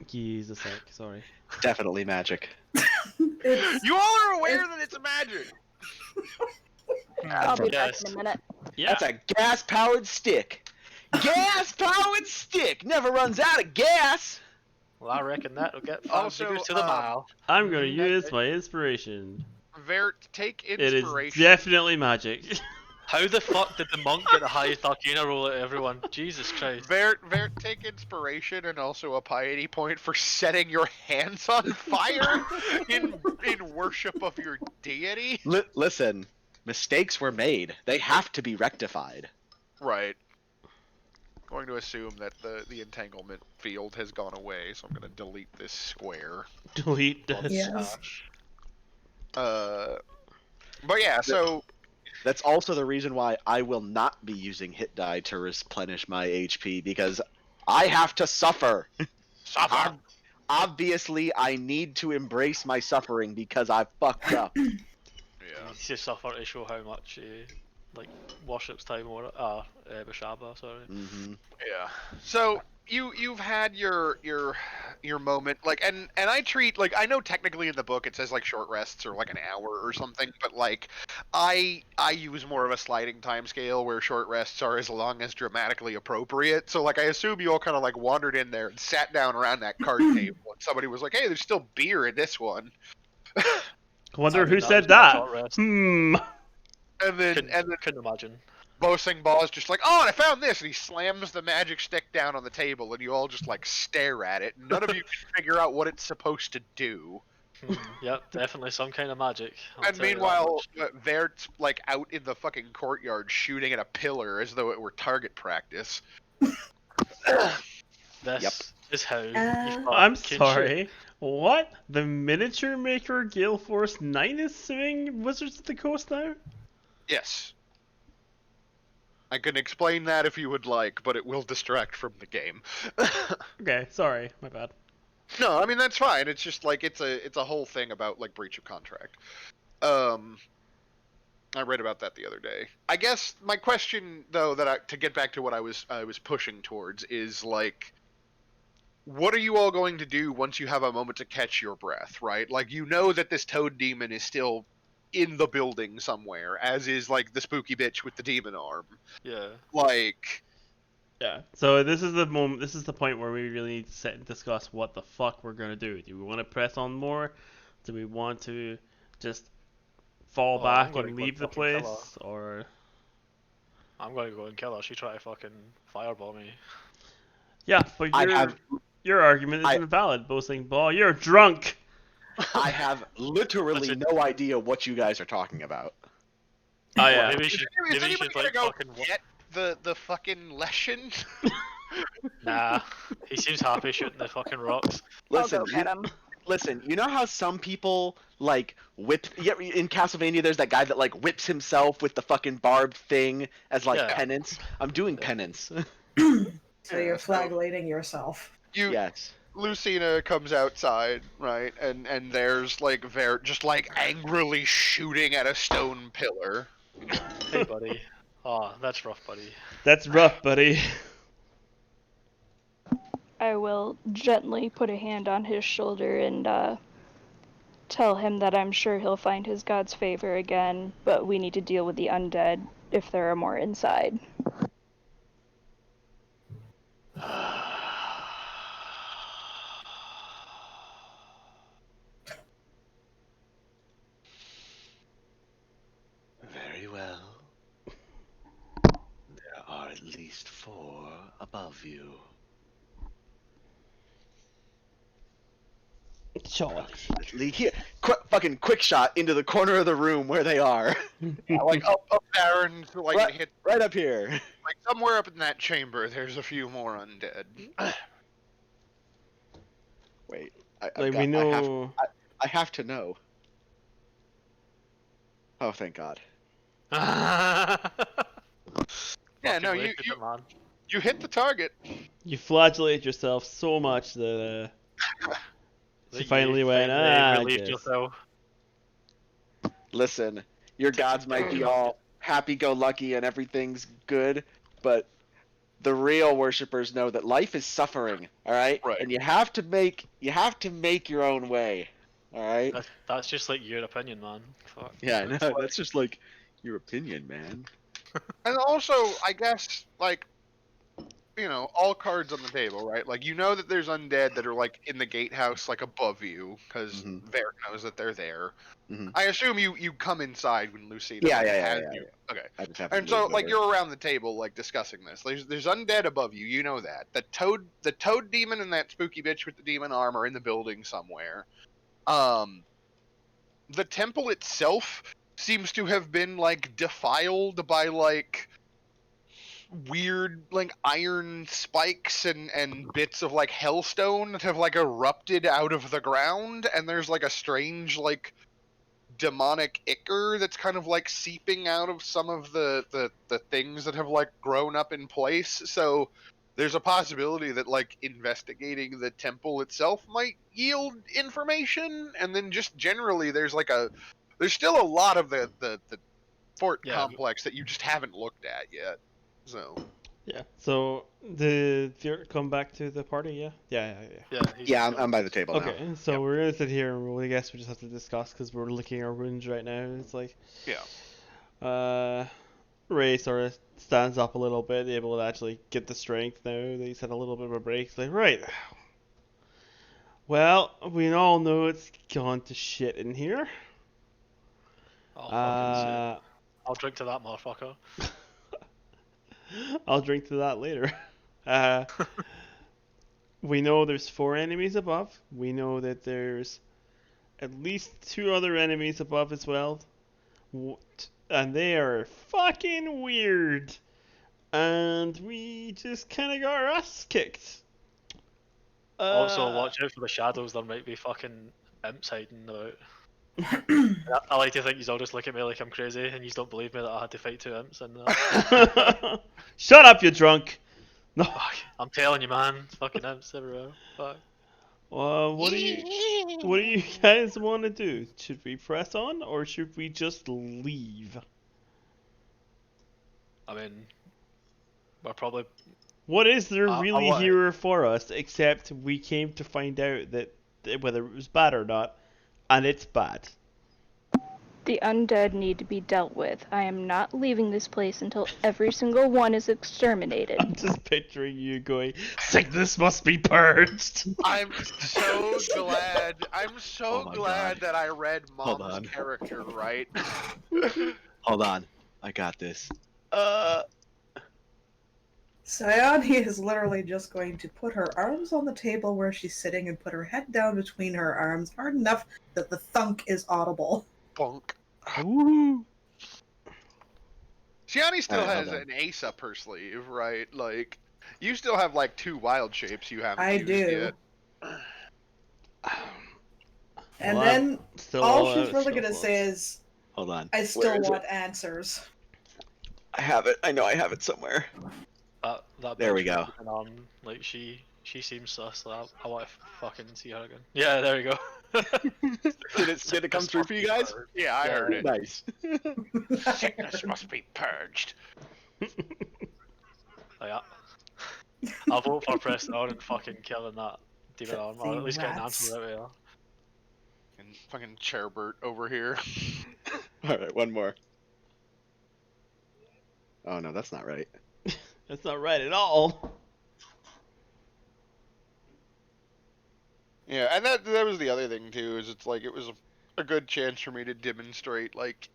Jeez, a sec, sorry. Definitely magic. It's, You all are aware that it's a magic! I'll be Yes. back in a minute. Yeah. That's a gas-powered stick. Gas-powered stick never runs out of gas. Well, I reckon that'll get 5 Also, figures to the mile. I'm gonna use my inspiration. Vert, take It is inspiration. definitely magic. How the fuck did the monk get the highest arcana roll at everyone? Jesus Christ. Vert, take inspiration and also a piety point for setting your hands on fire in worship of your deity. Listen, mistakes were made. They have to be rectified. Right. Going to assume that the entanglement field has gone away, so I'm going to delete this square. Delete this. Yes. But yeah, so That's also the reason why I will not be using hit die to replenish my HP, because I have to suffer. suffer. Obviously, I need to embrace my suffering because I fucked up. Yeah. He just suffer to show how much he like worships time or Bashaba, sorry. Mm-hmm. Yeah. So you've had your moment, like, and I treat, like, I know technically in the book it says like short rests or like an hour or something, but like I use more of a sliding time scale where short rests are as long as dramatically appropriate. So like I assume you all kind of like wandered in there and sat down around that card table and somebody was like, hey, there's still beer in this one. Wonder I mean, who that said was my that. short rest. Hmm. And then Couldn't imagine. Boasting Ball is just like, oh, and I found this, and he slams the magic stick down on the table, and you all just like stare at it. None of you can figure out what it's supposed to do. Yep, definitely some kind of magic. I'll And tell you that meanwhile, much. Vert's like out in the fucking courtyard shooting at a pillar as though it were target practice. This is how you I'm fucking sorry. What? The miniature maker Gale Force 9 is suing Wizards of the Coast now? Yes. I can explain that if you would like, but it will distract from the game. Okay, sorry, my bad. No, I mean that's fine. It's just like it's a whole thing about like breach of contract. I read about that the other day. I guess my question though, to get back to what I was pushing towards, is like, what are you all going to do once you have a moment to catch your breath, right? Like, you know that this toad demon is still in the building somewhere, as is like the spooky bitch with the demon arm. Yeah. Like, Yeah. So this is the moment. This is the point where we really need to sit and discuss what the fuck we're gonna do. Do we want to press on more? Do we want to just fall I'm back gonna and go leave the fucking kill place, or? I'm gonna go and kill her. She tried to fucking fireball me. Yeah, but I have your argument I- isn't valid. Boasting Ball, you're drunk. I have literally Listen. no idea what you guys are talking about. Oh Well, yeah. maybe is you anybody should gonna like go fucking. get the fucking lesson? Nah, he seems happy shooting the fucking rocks. Listen, I'll go get him. listen. You know how some people like whip? Yeah, in Castlevania, there's that guy that like whips himself with the fucking barbed thing as like Yeah. penance. I'm doing penance. So you're flagellating yourself. Yes. Lucina comes outside, right, and there's like Vert just like angrily shooting at a stone pillar. Hey, buddy. Oh, that's rough, buddy. That's rough, buddy. I will gently put a hand on his shoulder and tell him that I'm sure he'll find his god's favor again, but we need to deal with the undead if there are more inside. Very well. There are at least 4 above you. Charlie. Here, fucking quick shot into the corner of the room where they are. Yeah, like up there and like Right- hit Right up here. like somewhere up in that chamber. There's a few more undead. Wait, Like we know. I have to know. Oh, thank God. Yeah, Fucking no, wasted it, man. you hit the target. You flagellate yourself so much that That she finally went, finally I relieved guess. yourself. Listen, your gods might be all happy-go-lucky and everything's good, but the real worshippers know that life is suffering. All right, Right. and you have to make your own way. All right. That's just like your opinion, man. Fuck. Yeah, no, that's just like your opinion, man. And also, I guess, like, all cards on the table, right? Like, you know that there's undead that are, like, in the gatehouse, like, above you, because Mhm. Varric knows that they're there. Mhm. I assume you come inside when Lucina Yeah, like, yeah, has yeah. you. Okay. I just haven't And so, moved like, over. you're around the table, like, discussing this. There's undead above you, you know that. The toad demon and that spooky bitch with the demon arm are in the building somewhere. The temple itself seems to have been, like, defiled by, like, weird, like, iron spikes and bits of, like, hellstone that have, like, erupted out of the ground, and there's, like, a strange, like, demonic ichor that's kind of, like, seeping out of some of the things that have, like, grown up in place. So there's a possibility that, like, investigating the temple itself might yield information, and then just generally there's still a lot of the fort complex that you just haven't looked at yet. So Yeah. So did Viert come back to the party? Yeah. He's Yeah, just I'm gone. by the table now. Okay. So we're gonna sit here and I guess we just have to discuss because we're looking at our wounds right now. It's like. Yeah. Ray sort of stands up a little bit, able to actually get the strength now that he's had a little bit of a break. He's like, right. Well, we all know it's gone to shit in here. I'll drink to that, motherfucker. I'll drink to that later. We know there's 4 enemies above. We know that there's at least 2 other enemies above as well. And they are fucking weird. And we just kind of got our ass kicked. Also, watch out for the shadows. There might be fucking imps hiding about. I like to think you all just look at me like I'm crazy, and you don't believe me that I had to fight 2 imps. And shut up, you drunk. No. Fuck, I'm telling you, man, fucking imps everywhere. Fuck. What do you guys want to do? Should we press on or should we just leave? I mean, we're probably. What is there I really want- here for us except we came to find out that whether it was bad or not, and it's bad. The undead need to be dealt with. I am not leaving this place until every single one is exterminated. I'm just picturing you going, sickness must be purged. I'm so glad. I'm so Oh my glad God. that I read Hold Mom's on. character right. Hold on. I got this. Sayani is literally just going to put her arms on the table where she's sitting and put her head down between her arms hard enough that the thunk is audible. Bonk. Ooh. Shiani still Alright, has hold on. an ace up her sleeve, right? Like, you still have like 2 wild shapes you haven't I used do. yet. And Well, then still all out she's of really going to shuffles. say is, Hold on. I still Where is want it? answers. I have it. I know I have it somewhere. That There we bitch go. with an arm, like she seems sus. So I want to fucking see her again. Yeah, there we go. Did it come through for you guys? Yeah, I heard it. Nice. Sickness must be purged. Yeah. I'll vote for pressing on and fucking killing that demon arm, or at least getting an Rats. answer out of here. And fucking Chairbert over here. All right, one more. Oh no, that's not right. That's not right at all. Yeah, and that was the other thing too. Is it's like it was a good chance for me to demonstrate like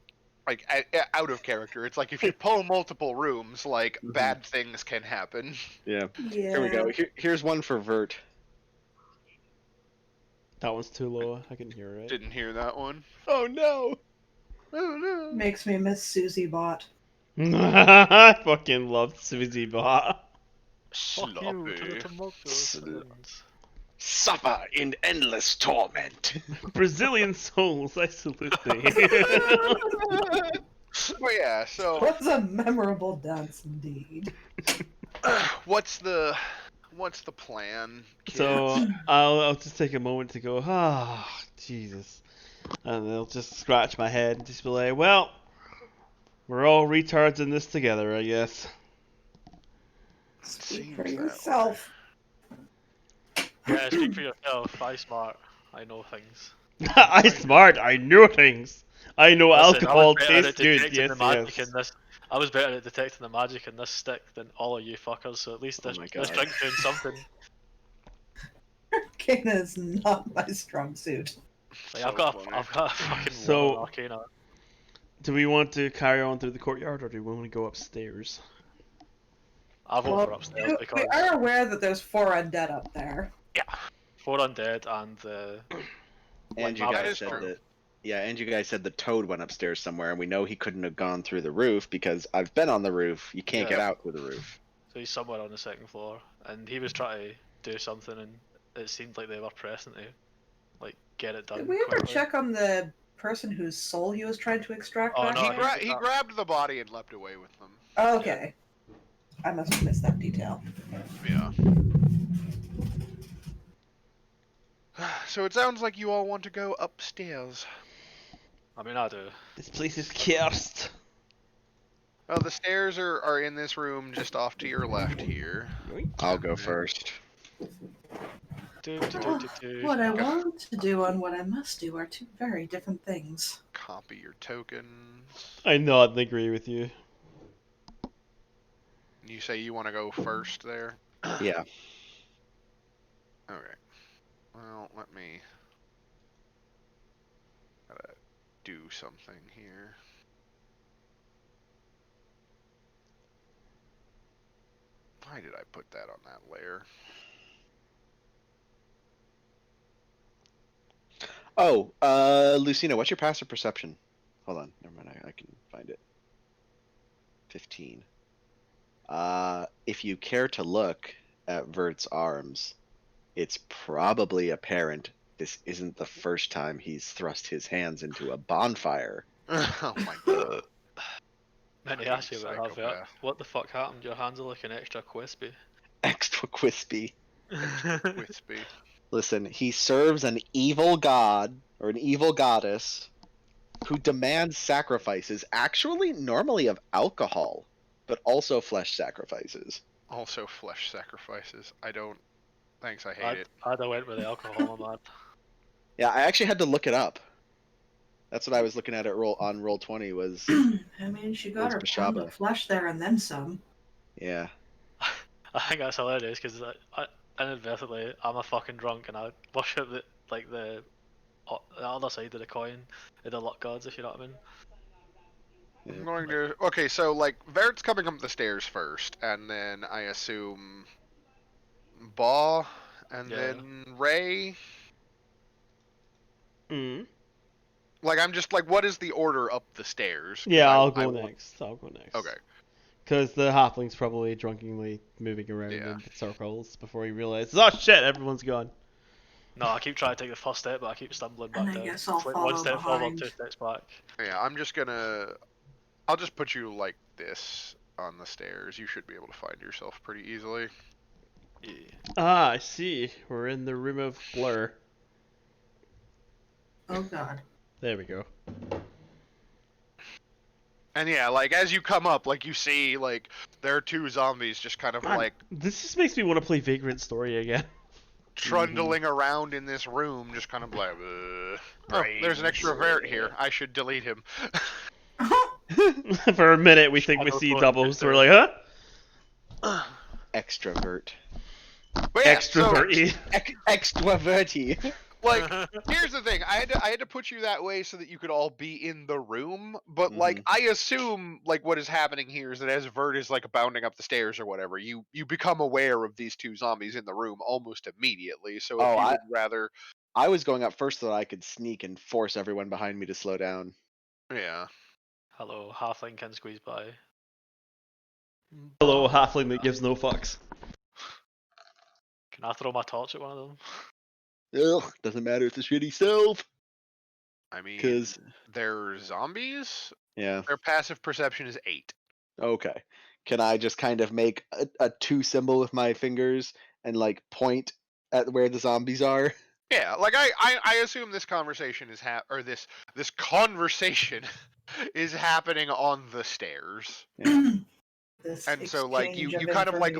out of character. It's like if you pull multiple rooms, like Mhm. bad things can happen. Yeah. Yeah. Here we go. Here's one for Vert. That one's too low. I can hear it. Didn't hear that one. Oh no. Oh no. Makes me miss Susie Bot. I fucking love Susie Bot. Fuck you to the Sloppy. tumultuous villains. Suffer in endless torment. Brazilian souls, I salute thee. Well, yeah. So, What's a memorable dance indeed. what's the plan? Kids? So I'll just take a moment to go, Jesus, and I'll just scratch my head and just be like, well, we're all retards in this together, I guess. Speak Seems for that yourself. Yeah, speak for yourself. I smart. I know things. I smart. I know things. I know Listen, I was alcohol better at tastes good. detecting Yes, the magic yes. in this. I was better at detecting the magic in this stick than all of you fuckers, so at least Oh this, my this God. drink's doing something. Arcana is not my strong suit. Like, So I've got funny. a fucking So- 1 on Arcana. Do we want to carry on through the courtyard, or do we want to go upstairs? I'll vote for upstairs we because are aware that there's 4 undead up there. 4 undead and the And you Like, guys is said true. that. Yeah, and you guys said the toad went upstairs somewhere, and we know he couldn't have gone through the roof because I've been on the roof. You can't get Yeah. out through the roof. so he's somewhere on the 2nd floor, and he was trying to do something, and it seemed like they were pressing to like get it done Did we ever quickly. check on the person whose soul he was trying to extract Oh, back no, He, there? he grabbed the body and leapt away with them. Okay. I must have missed that detail. Yeah. So it sounds like you all want to go upstairs. I mean, I do. This place is cursed. Well, the stairs are in this room just off to your left here. I'll go first. What I want to do and what I must do are 2 very different things. Copy your tokens. I nod and agree with you. You say you want to go first there? Yeah. Okay. Well, let me gotta do something here. Why did I put that on that layer? Oh, Lucina, what's your passive perception? Hold on, never mind. I can find it. 15. If you care to look at Vert's arms, it's probably apparent this isn't the first time he's thrust his hands into a bonfire. Oh my god. Then he Fucking asked you about that. psychopath. What the fuck happened? Your hands are looking extra crispy. Extra crispy. Wispy. Listen, he serves an evil god or an evil goddess who demands sacrifices, actually normally of alcohol, but also flesh sacrifices. Also flesh sacrifices. I don't... Thanks, I hate it. I'd have went with the alcohol, my man. Yeah, I actually had to look it up. That's what I was looking at on Roll20 was I mean, she got her Where's pound Bashaba? of flesh there and then some. yeah. I think that's hilarious because I inadvertently I'm a fucking drunk and I worship the other side of the coin, the luck gods, if you know what I mean. I'm going to... Okay, so, like, Vert's coming up the stairs first, and then I assume... Baw, and Yeah. then Ray... Mm. Like, I'm just like, what is the order up the stairs? 'Cause Yeah, I'll go want- next. I'll go next. Okay. Because the halfling's probably drunkenly moving around Yeah. in circles before he realizes, oh shit, everyone's gone. No, I keep trying to take the first step, but I keep stumbling back And I down. guess I'll It's like follow one step forward, behind. 2 steps back. Yeah, I'm just gonna... I'll just put you like this on the stairs. You should be able to find yourself pretty easily. Yeah. Ah, I see. We're in the room of blur. Oh god. There we go. And yeah, like, as you come up, like, you see, like, there are 2 zombies just kind of, Man, like, this just makes me want to play Vagrant Story again. trundling around in this room, just kind of like, Oh, there's an extra Vert here. I should delete him. For a minute, we think we Shadow see clone doubles. Victor. We're like, huh? Extrovert. But yeah, so, Extroverty. Extroverty. like, here's the thing. I had to put you that way so that you could all be in the room. But like, I assume like what is happening here is that as Vert is like bounding up the stairs or whatever, you become aware of these 2 zombies in the room almost immediately. So if you would rather, I was going up first so that I could sneak and force everyone behind me to slow down. yeah. Hello, halfling can squeeze by. Hello, halfling that gives no fucks. Can I throw my torch at one of them? Ugh, doesn't matter. It's a shitty self. I mean, 'Cause they're zombies. yeah. Their passive perception is 8. Okay. Can I just kind of make a 2 symbol with my fingers and like point at where the zombies are? Yeah, like I assume this conversation is this conversation is happening on the stairs. Yeah. This And so like you kind of like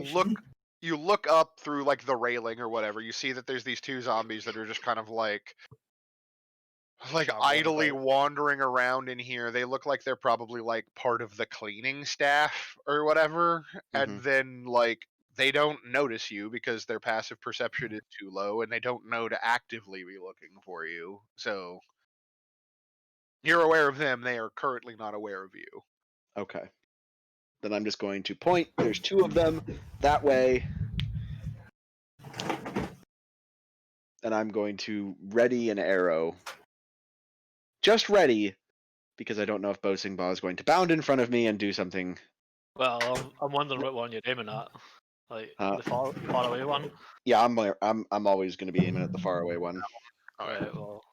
look up through like the railing or whatever. You see that there's these 2 zombies that are just kind of like like Shambling idly about. wandering around in here. They look like they're probably like part of the cleaning staff or whatever. And then like they don't notice you because their passive perception is too low and they don't know to actively be looking for you. So you're aware of them, they are currently not aware of you. Okay. Then I'm just going to point. There's 2 of them that way. And I'm going to ready an arrow. Just ready, because I don't know if Bosingba is going to bound in front of me and do something. Well, I'm wondering what one you're aiming at. Like Uh, the far away one. Yeah, I'm always going to be aiming at the faraway one. Okay. Right. Well,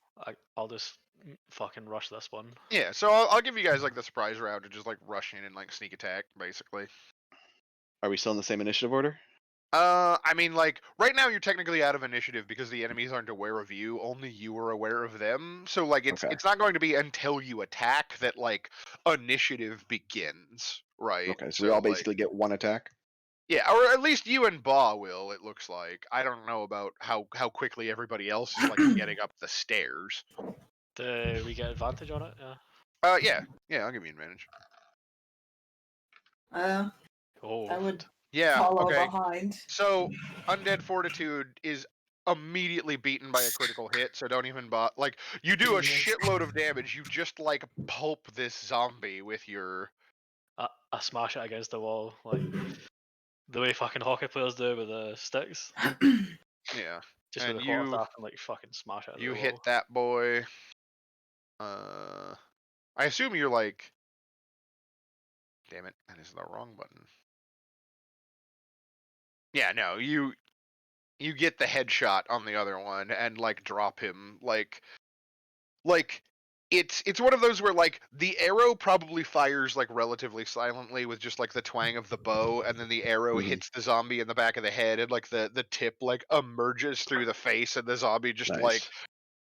I'll just fucking rush this one. Yeah, so I'll give you guys like the surprise round to just like rush in and like sneak attack, basically. Are we still in the same initiative order? I mean, like right now you're technically out of initiative because the enemies aren't aware of you. Only you are aware of them. So like Okay. it's not going to be until you attack that like initiative begins, right? Okay, so we all like, basically get 1 attack. yeah, or at least you and Ba will. It looks like. I don't know about how quickly everybody else is like getting up the stairs. Do we get advantage on it? Yeah. Yeah, I'll give you advantage. Oh. I would Yeah, follow okay. behind. So undead fortitude is immediately beaten by a critical hit, so don't even like you do a Jesus. shitload of damage. You just like pulp this zombie with your I smash it against the wall like the way fucking hockey players do with the sticks. yeah. Just And with a quarterstaff and like fucking smash it. you the hit wall. that boy. I assume you're like. Damn it, that is the wrong button. Yeah, no, you get the headshot on the other one and like drop him like it's one of those where like the arrow probably fires like relatively silently with just like the twang of the bow, and then the arrow hits the zombie in the back of the head, and like the tip like emerges through the face, and the zombie just like Nice.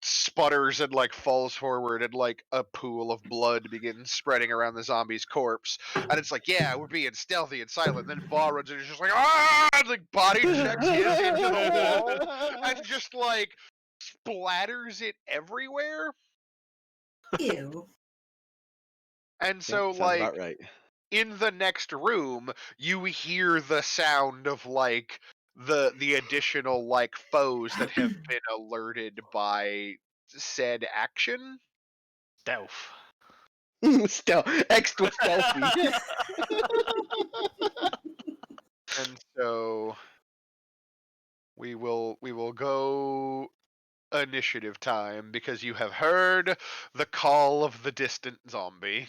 sputters and like falls forward, and like a pool of blood begins spreading around the zombie's corpse. And it's like, yeah, we're being stealthy and silent. Then Ba runs in and is just like, ah, and, like body checks his into the wall and just like splatters it everywhere. Ew. And Yep, so sounds like about right. in the next room you hear the sound of like the additional like foes that have been alerted by said action. Stealth. Extra stealthy. And so we will go initiative time because you have heard the call of the distant zombie.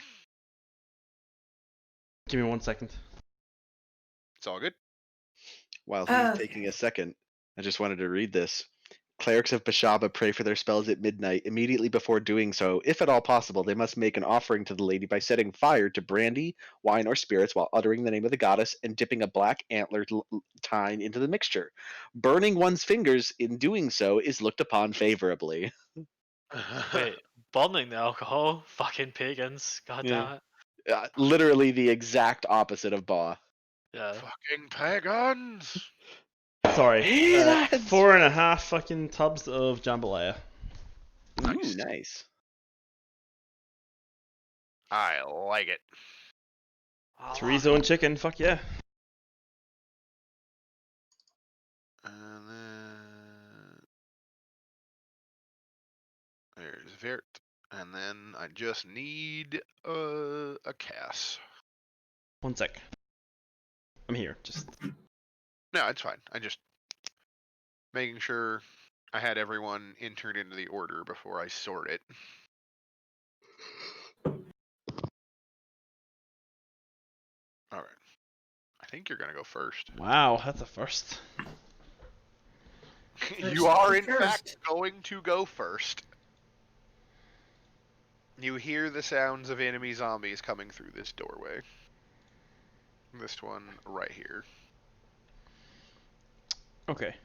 Give me 1 second. It's all good. While he's taking a second, I just wanted to read this. Clerics of Bashaba pray for their spells at midnight. Immediately before doing so, if at all possible, they must make an offering to the lady by setting fire to brandy, wine, or spirits while uttering the name of the goddess and dipping a black antlered tine into the mixture. Burning one's fingers in doing so is looked upon favorably. Wait, burning the alcohol? Fucking pagans. God Yeah. damn it. Literally the exact opposite of Ba. Yeah. Fucking pagans. Sorry. Hey, lads! 4.5 fucking tubs of jambalaya. Ooh, nice. I like it. Chorizo and chicken, fuck yeah. And then there's Vert. And then I just need a Cass. 1 sec. I'm here. Just No, it's fine. I just making sure I had everyone entered into the order before I sort it. All right. I think you're gonna go first. wow, that's a first. You are in First. fact going to go first. You hear the sounds of enemy zombies coming through this doorway. This one right here. Okay.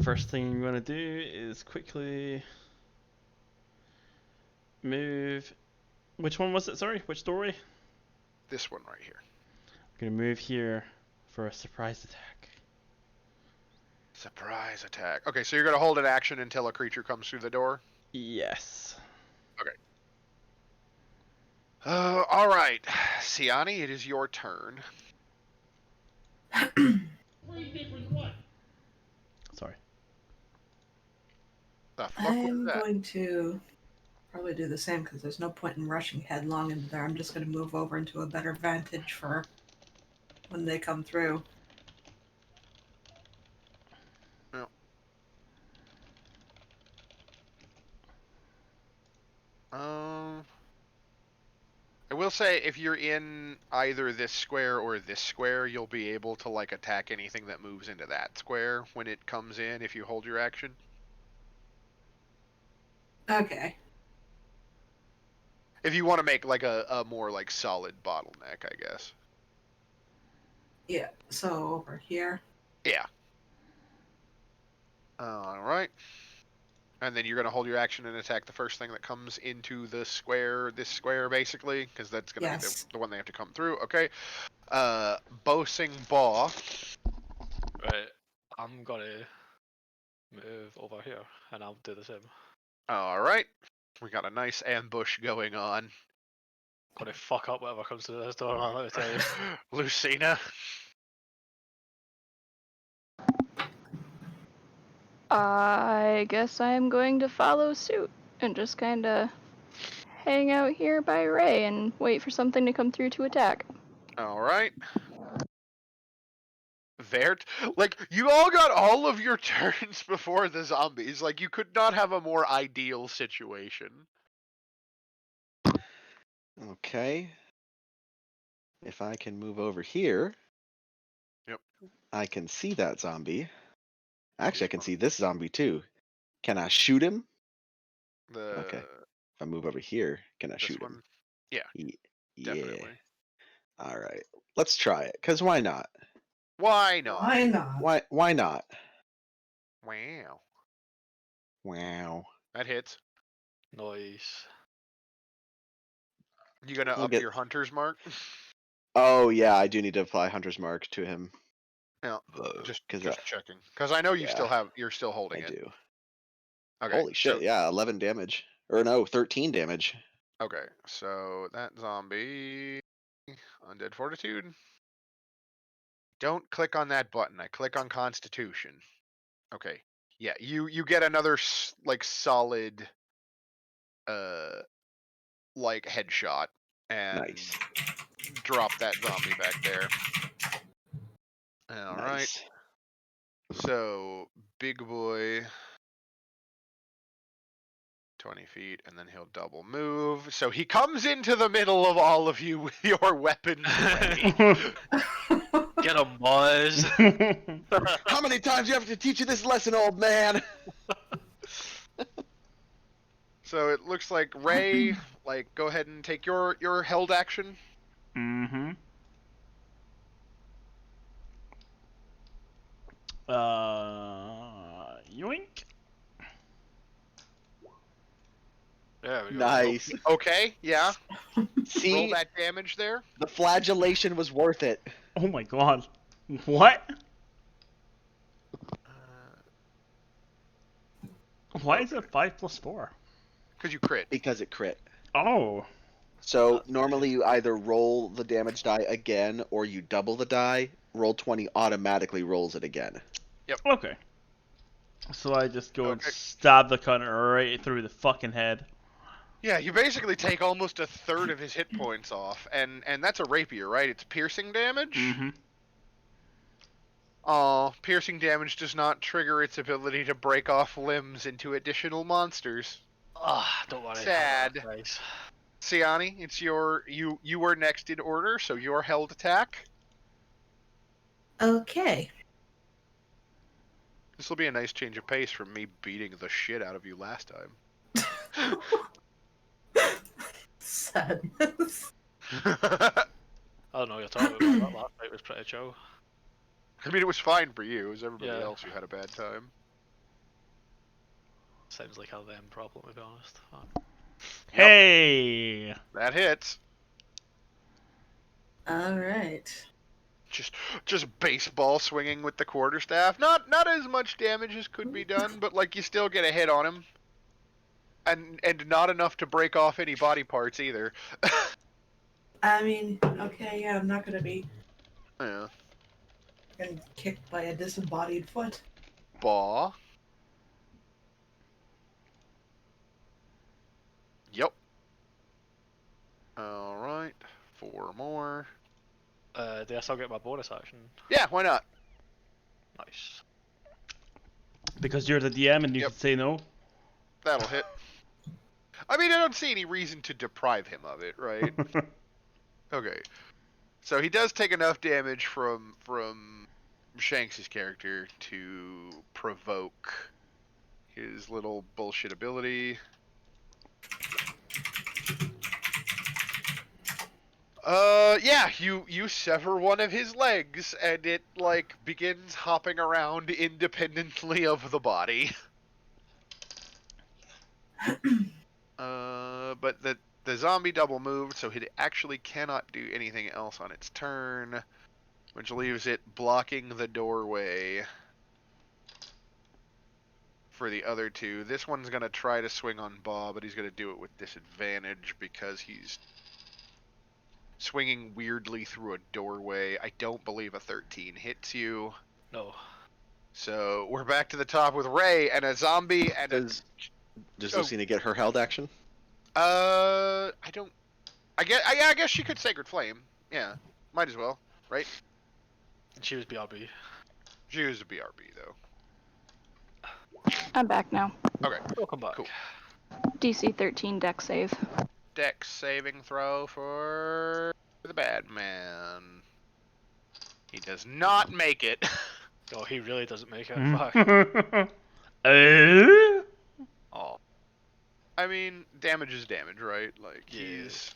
First thing I'm gonna do is quickly move. Which one was it? Sorry, which doorway? This one right here. I'm gonna move here for a surprise attack. Surprise attack. Okay, so you're gonna hold an action until a creature comes through the door. Yes. All right, Siani, it is your turn. Sorry. The fuck was I'm that? going to probably do the same because there's no point in rushing headlong into there. I'm just going to move over into a better vantage for when they come through. I will say, if you're in either this square or this square, you'll be able to like attack anything that moves into that square when it comes in if you hold your action. Okay. If you want to make like a more like solid bottleneck, I guess. Yeah. So over here. Yeah. All right. And then you're going to hold your action and attack the first thing that comes into the square, this square basically, because that's going to be Yes. the one they have to come through. Okay. Boasting Baw. Right. I'm gonna move over here, and I'll do the same. All right. We got a nice ambush going on. Gonna fuck up whatever comes through this door, man, let me tell you. Lucina. I guess I'm going to follow suit and just kind of hang out here by Ray and wait for something to come through to attack. All right. Vert, like, you all got all of your turns before the zombies. Like, you could not have a more ideal situation. Okay. If I can move over here, Yep. I can see that zombie. Actually, I can one? see this zombie too. Can I shoot him? The Okay. If I move over here, can I this shoot one? him? Yeah, Yeah. definitely. All right. Let's try it. Cause why not? Why not? Why not? Why not? Wow. Wow. That hits. Nice. You gonna I'll up get- your hunter's mark? Oh yeah, I do need to apply Hunter's Mark to him. No, Cause just checking. Because I know you yeah, you're still holding I it. do. Okay. Holy shit! So, Yeah, 11 damage. Or no, 13 damage. okay, so that zombie, Undead Fortitude. Don't click on that button. I click on Constitution. Okay. Yeah, you get another like solid like headshot and Nice. drop that zombie back there. All right. Nice. So, big boy 20 feet, and then he'll double move. So he comes into the middle of all of you with your weapons ready. Get him, boys! How many times do you have to teach you this lesson, old man? So it looks like Ray, like, go ahead and take your held action. Mm-hmm. Yoink. There we go. Nice. Okay, yeah. Roll See, that damage there. the flagellation was worth it. Oh my god. What? Why is it 5 plus 4? Because you crit. Because it crit. Oh. So normally you either roll the damage die again or you double the die. Roll 20 automatically rolls it again. Okay. So I just go and Okay. stab the cunt right through the fucking head. Yeah, you basically take almost a third of his hit points off, and that's a rapier, right? It's piercing damage. Mm-hmm. Piercing damage does not trigger its ability to break off limbs into additional monsters. Ah, don't worry. Sad. Nice. Siani, it's you were next in order, so your held attack. Okay. This will be a nice change of pace from me beating the shit out of you last time. Sadness. I don't know what you're talking about, man. That last fight was pretty chill. I mean, it was fine for you. It was everybody Yeah. else who had a bad time. Sounds like a them problem, to be honest. Hey! That hits. All right. just baseball swinging with the quarterstaff. Not as much damage as could be done, but like you still get a hit on him, and not enough to break off any body parts either. I mean, okay, yeah, I'm not gonna be Yeah. getting kicked by a disembodied foot. Baw. Yep. All right. 4 more. Do I still get my bonus action? Yeah, why not? Nice. Because you're the DM and you Yep. can say no. That'll hit. I mean, I don't see any reason to deprive him of it, right? Okay. So he does take enough damage from Shanks' character to provoke his little bullshit ability. Yeah, you sever one of his legs, and it, like, begins hopping around independently of the body. But the zombie double moved, so it actually cannot do anything else on its turn, which leaves it blocking the doorway for the other two. This one's going to try to swing on Bob, but he's going to do it with disadvantage because he's swinging weirdly through a doorway. I don't believe a 13 hits you. No. So we're back to the top with Ray and a zombie and Does Oh. Lucina get her held action? I don't. I guess she could Sacred Flame. Yeah, might as well, right? She was BRB. She used a BRB though. I'm back now. Okay, Welcome back. Cool. DC 13 deck save. Dex saving throw for the bad man. He does not make it. Oh, he really doesn't make it. Mm. Fuck. Oh. I mean, damage is damage, right? Like Yeah. he's.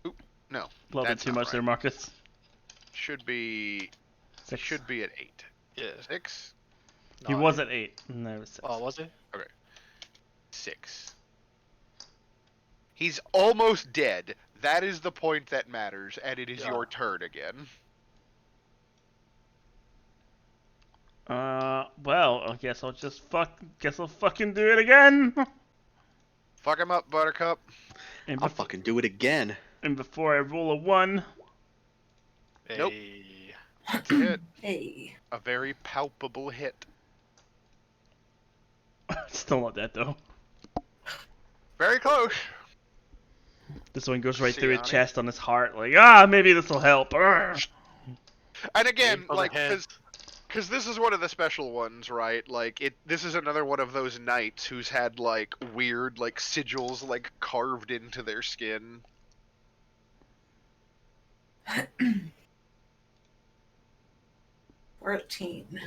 Oop, no. A little bit That's too not much there, right. Marcus. Should be 6. should be at 8. Yeah. 6. He No, was at 8. No, it was 6. Oh, was he? 6. He's almost dead. That is the point that matters, and it is Yeah. your turn again. Well, I guess I'll just fucking do it again. Fuck him up, Buttercup. And, I'll fucking do it again. and before I roll a 1, Nope. Hey. That's a hit. Hey. A very palpable hit. still not dead though. Very close. This one goes right See through his on it. chest on his heart, like, maybe this will help. Arrgh. And again, Aim for the like, head. because this is one of the special ones, right? Like, this is another one of those knights who's had, like, weird, like, sigils, like, carved into their skin. 14.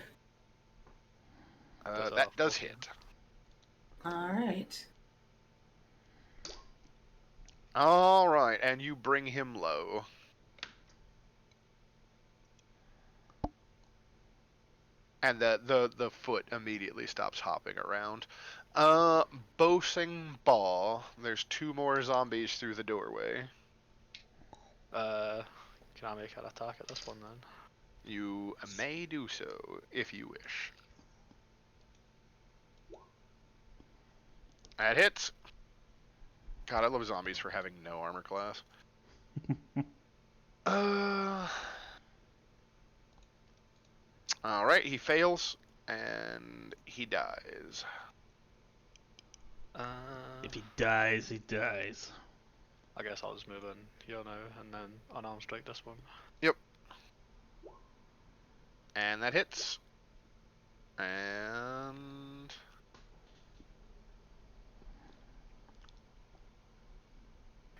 That does hit. Alright. All right, and you bring him low. And the foot immediately stops hopping around. Boasting Ball. There's 2 more zombies through the doorway. Can I make an attack at this one then? You may do so, if you wish. That hits. God, I love zombies for having no armor class. Alright, he fails, and he dies. If he dies, he dies. I guess I'll just move in here now and then unarmed strike this one. And that hits. And...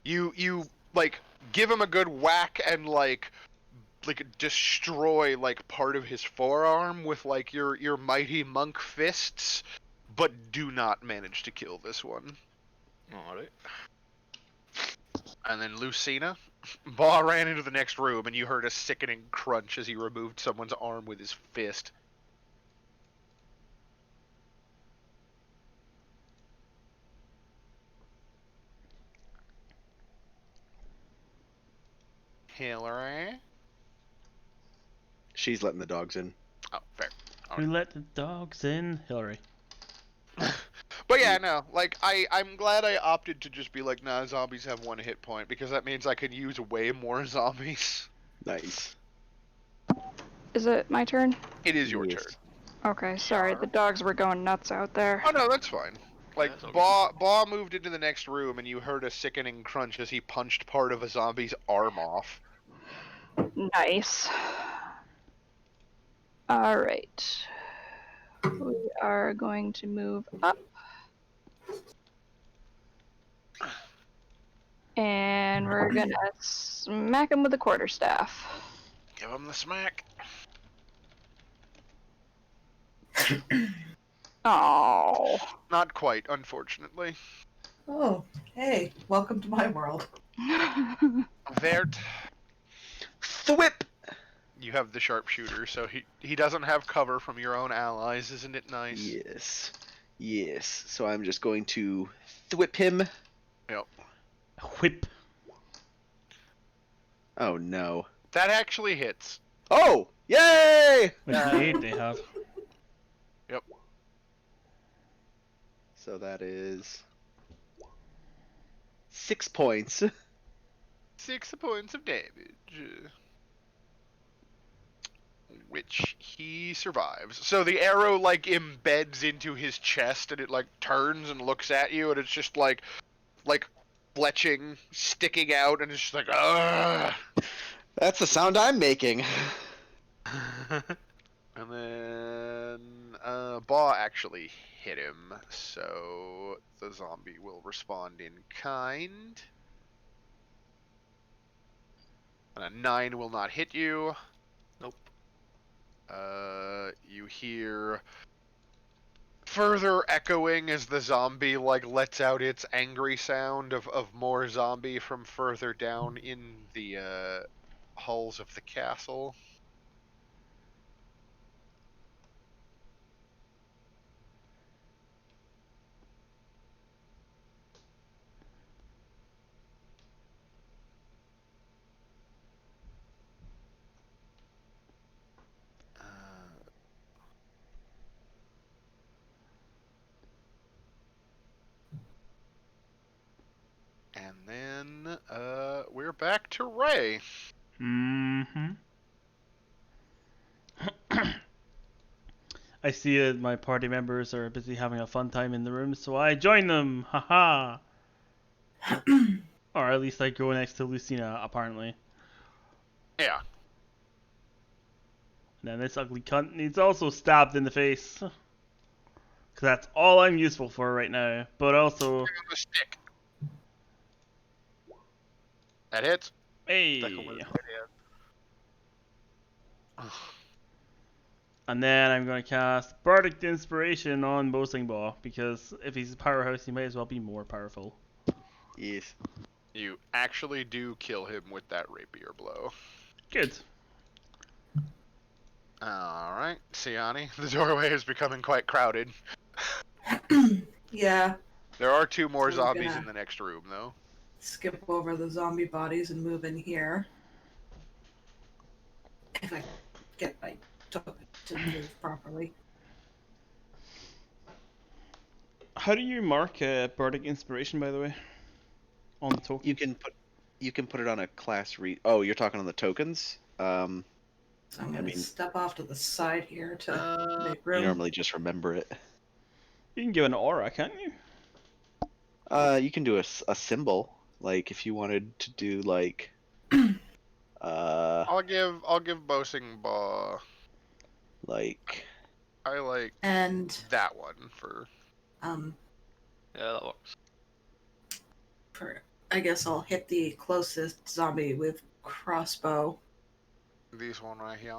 You like, give him a good whack and, like destroy, like, part of his forearm with, like, your mighty monk fists, but do not manage to kill this one. Alright. And then Lucina. Baw ran into the next room, and you heard a sickening crunch as he removed someone's arm with his fist. Hillary? She's letting the dogs in. Oh, fair. We let the dogs in, Hillary. But yeah, no, like I'm glad I opted to just be like, nah, zombies have 1 hit point because that means I can use way more zombies. Nice. Is it my turn? It is your Yes. turn. Okay, sorry, the dogs were going nuts out there. Oh no, that's fine. Like Yeah, it's all good. Baw moved into the next room and you heard a sickening crunch as he punched part of a zombie's arm off. Nice. Alright. We are going to move up. And we're gonna smack him with a quarterstaff. Give him the smack. Oh. Not quite, unfortunately. Oh, hey, welcome to my world. Vert, Thwip! you have the sharpshooter, so he doesn't have cover from your own allies, isn't it nice? Yes. Yes. So I'm just going to thwip him. Yep. Whip. Oh no. That actually hits. Oh! Yay! With the 8 they have. Yep. So that is 6 points. 6 points of damage. Which he survives. So the arrow like embeds into his chest and it like turns and looks at you and it's just like fletching, sticking out, and it's just like ugh. That's the sound I'm making. And then Baw actually hit him, so the zombie will respond in kind. And a 9 will not hit you. Nope. You hear further echoing as the zombie like lets out its angry sound of more zombie from further down in the halls of the castle. And then we're back to Ray. Mm-hmm. I see that my party members are busy having a fun time in the room, so I join them. Haha. Or at least I go next to Lucina, apparently. Yeah. And then this ugly cunt needs also stabbed in the face. Because that's all I'm useful for right now. But also... Give him a stick. That hits. Hey! Stick 'em with his head. And then I'm going to cast Bardic Inspiration on Boasting Ball. Because if he's a powerhouse, he might as well be more powerful. Yes. You actually do kill him with that rapier blow. Good. Alright, Siani, the doorway is becoming quite crowded. Yeah, There are 2 more So we're zombies gonna- in the next room, though. skip over the zombie bodies and move in here. If I get my token to move properly. How do you mark Bardic Inspiration, by the way? On the token? You can put it on a class read. Oh, you're talking on the tokens? So I'm going to mean- step off to the side here to make You room. normally just remember it. You can give an aura, can't you? You can do a symbol. Like if you wanted to do like I'll give Boasting Baw. like I like And that one for. Yeah, that works. I guess I'll hit the closest zombie with crossbow. This one right here.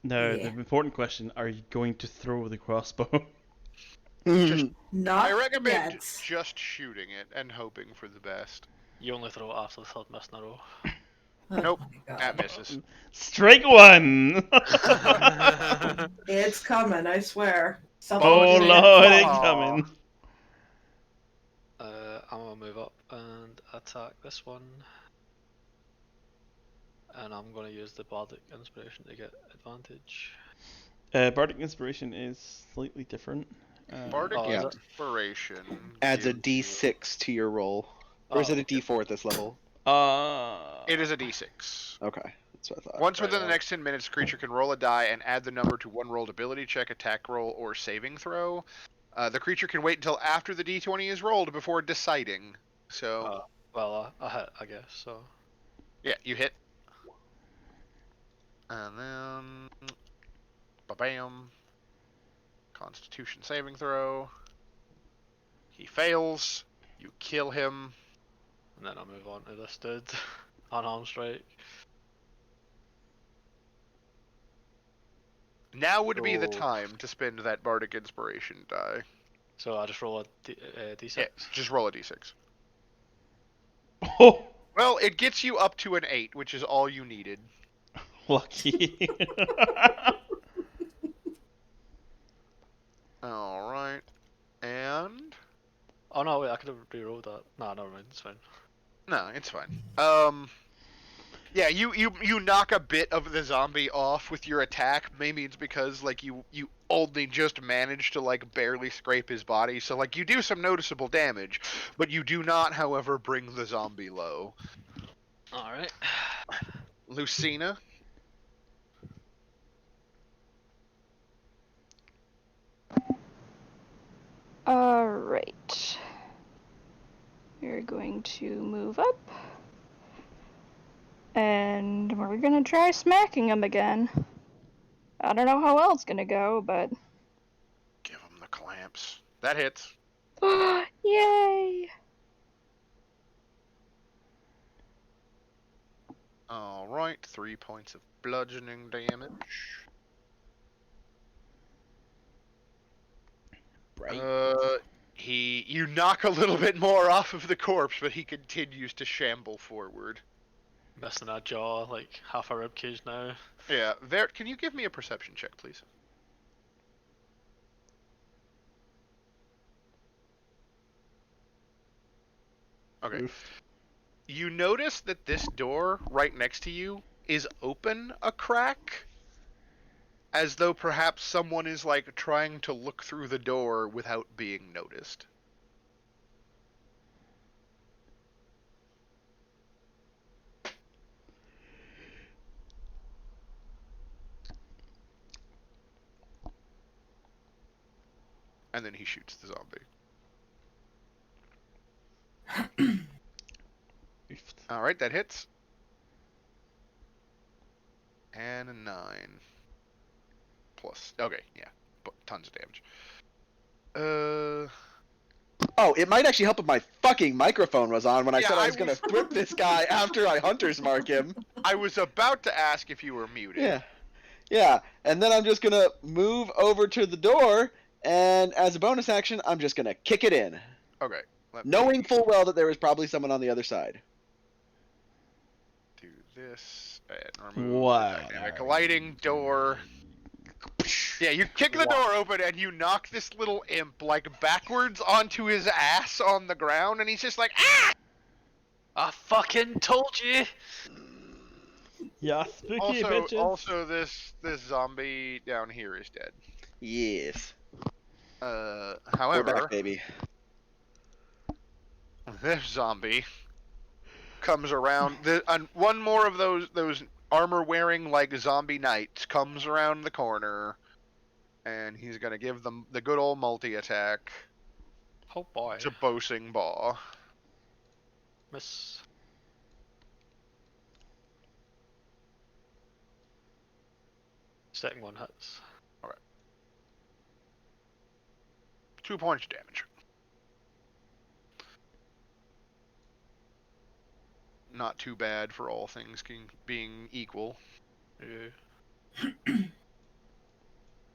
Now, Yeah. the important question, are you going to throw the crossbow? Just, Not I recommend yet. just shooting it and hoping for the best. You only throw it after the third miss in a row. Oh Nope. my God. That misses. Strike one! It's coming, I swear. Oh Boasting lord, Baw. it's coming. I'm gonna move up and attack this one. and I'm going to use the Bardic Inspiration to get advantage. Bardic Inspiration is slightly different. Bardic Oh, is Yeah. it? Inspiration Adds a gives you- D6 to your roll. Or is Oh, it a D4 at this level? It is a D6. Okay, that's what I thought. Once Right, within the well. next 10 minutes, the creature can roll a die and add the number to one rolled ability check, attack roll, or saving throw. The creature can wait until after the D20 is rolled before deciding. So, Well, I hit, I guess, so. yeah, you hit. And then, ba-bam. Constitution saving throw. He fails. You kill him. And then I'll move on to this dude. Unarmed strike. Now would be the So- time to spend that Bardic Inspiration die. So I just roll a D6. Yeah, just roll a D6. Oh, Well, it gets you up to an 8, which is all you needed. lucky. Alright. And... Oh no, wait, I could have re-rolled that. Nah, never mind, it's fine. No, it's fine. Yeah, you knock a bit of the zombie off with your attack. Maybe it's because like you only just managed to like barely scrape his body, so like you do some noticeable damage, but you do not, however, bring the zombie low. Alright. Lucina, Alright. We're going to move up. And we're gonna try smacking him again. I don't know how well it's gonna go, but. give him the clamps. That hits. Yay! All right, 3 points of bludgeoning damage. Right. You knock a little bit more off of the corpse, but he continues to shamble forward. Missing a jaw, like half a ribcage now. Yeah, Vert, can you give me a perception check, please? Okay. Oof. You notice that this door right next to you is open a crack, as though perhaps someone is like trying to look through the door without being noticed. And then he shoots the zombie. Alright, that hits. And a 9. Plus. Okay, yeah. But tons of damage. Oh, it might actually help if my fucking microphone was on when I Yeah, said I I was gonna was- whip this guy after I hunter's mark him. I was about to ask if you were muted. Yeah. Yeah. And then I'm just gonna move over to the door, and as a bonus action, I'm just gonna kick it in. Okay. Let me Knowing full well that there is probably someone on the other side. do this and remove Wow. the dynamic lighting door. Yeah, you kick the door open and you knock this little imp like backwards onto his ass on the ground, and he's just like, ah! I fucking told you! Yeah, spooky bitches. Also, this zombie down here is dead. Yes. We're However, back, baby. this zombie comes around. One more of those armor-wearing like zombie knights comes around the corner, and he's gonna give them the good old multi-attack. Oh boy. It's a Bosing Baw. Miss. Second one hits. 2 points of damage. Not too bad for all things being equal. Yeah.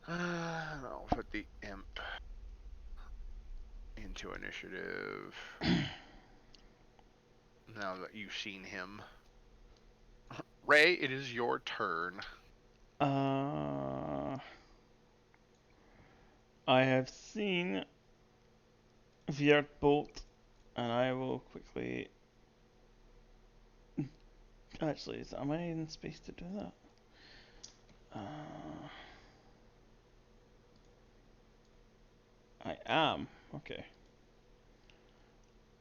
I'll put the imp into initiative. Now that you've seen him. Ray, it is your turn. I have seen Viert Bolt, and I will quickly Actually, am I in space to do that? I am. Okay.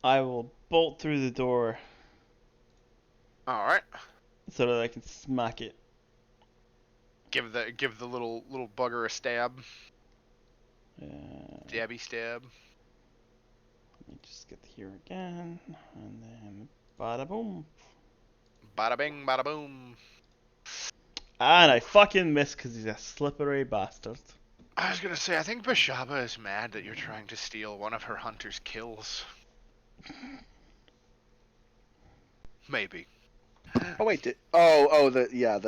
I will bolt through the door All right. so that I can smack it. Give the little bugger a stab. Uh, Stabby stab. Let me just get here again, and then bada boom. Bada bing, bada boom. And I fucking missed because he's a slippery bastard. I was gonna say, I think Bashaba is mad that you're trying to steal one of her hunter's kills. Maybe. Oh wait, the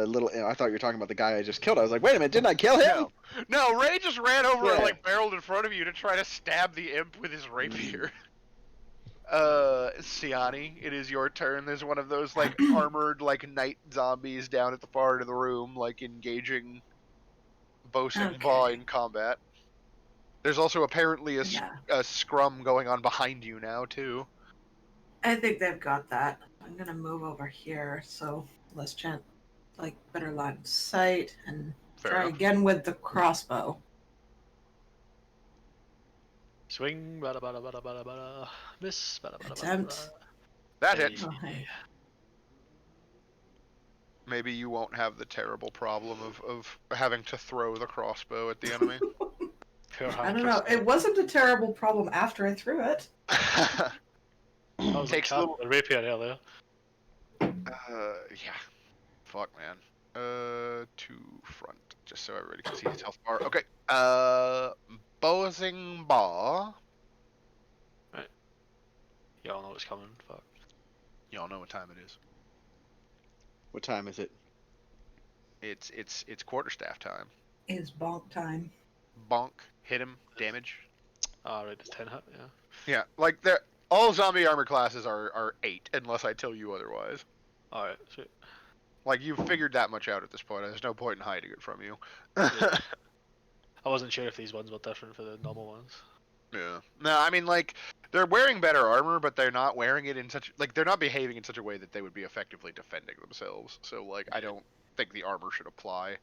little. I thought you were talking about the guy I just killed. I was like, wait a minute, didn't I kill him? No, Ray just ran over and Yeah. like barreled in front of you to try to stab the imp with his rapier. Siani, it is your turn. There's one of those like armored like night zombies down at the far end of the room, like engaging Bosun Baw in combat. There's also apparently a scrum going on behind you now too. I think they've got that. I'm gonna move over here so less chance, like better line of sight, and Fair try enough. again with the crossbow. Swing, bada bada bada bada bada. Miss, bada bada bada Attempt. bada. That Hey. hits. Oh, hey. Maybe you won't have the terrible problem of having to throw the crossbow at the enemy. Poor I don't know. It wasn't a terrible problem after I threw it. I was Takes a like, little. the rapier earlier. Yeah. Fuck, man. To front, just so everybody can see his health bar. Okay. Bosing Baw. Y'all know what's coming. Fuck. Y'all know what time it is. What time is it? It's quarterstaff time. Is bonk time. Bonk, hit him, damage. Right, it's 10 hit, yeah. Yeah, like all zombie armor classes are 8, unless I tell you otherwise. Alright, sweet. Like, you've figured that much out at this point. There's no point in hiding it from you. Yeah. I wasn't sure if these ones were different for the normal ones. Yeah. No, I mean, like, they're wearing better armor, but they're not wearing it in such... Like, they're not behaving in such a way that they would be effectively defending themselves. So, like, I don't think the armor should apply.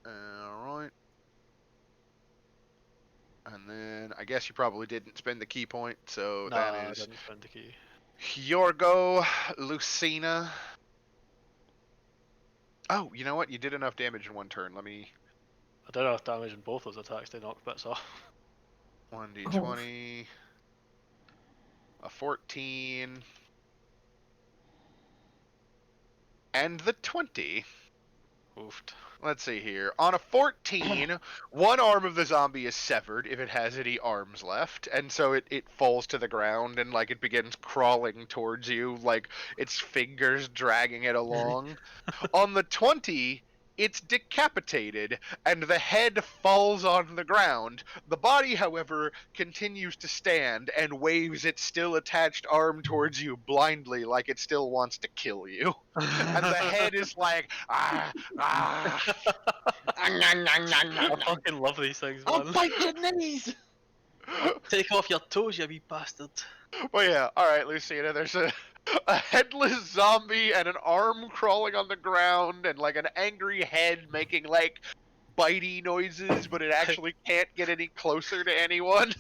Alright. And then, I guess you probably didn't spend the key point, so Nah, that I is... didn't spend the key. Your go, Lucina. Oh, you know what? You did enough damage in one turn. Let me... I did enough damage in both those attacks, they knocked bits off. 1d20. A 14. And the 20. Oofed. Let's see here. On a 14, one arm of the zombie is severed if it has any arms left, and so it falls to the ground and like it begins crawling towards you, like its fingers dragging it along. On the 20, it's decapitated, and the head falls on the ground. The body, however, continues to stand and waves its still attached arm towards you blindly like it still wants to kill you. And the head is like, ah, ah. I fucking love these things, man. I'll bite your knees! Take off your toes, you wee bastard. Well, yeah, alright, Lucina, there's a headless zombie and an arm crawling on the ground and like an angry head making like bitey noises, but it actually can't get any closer to anyone.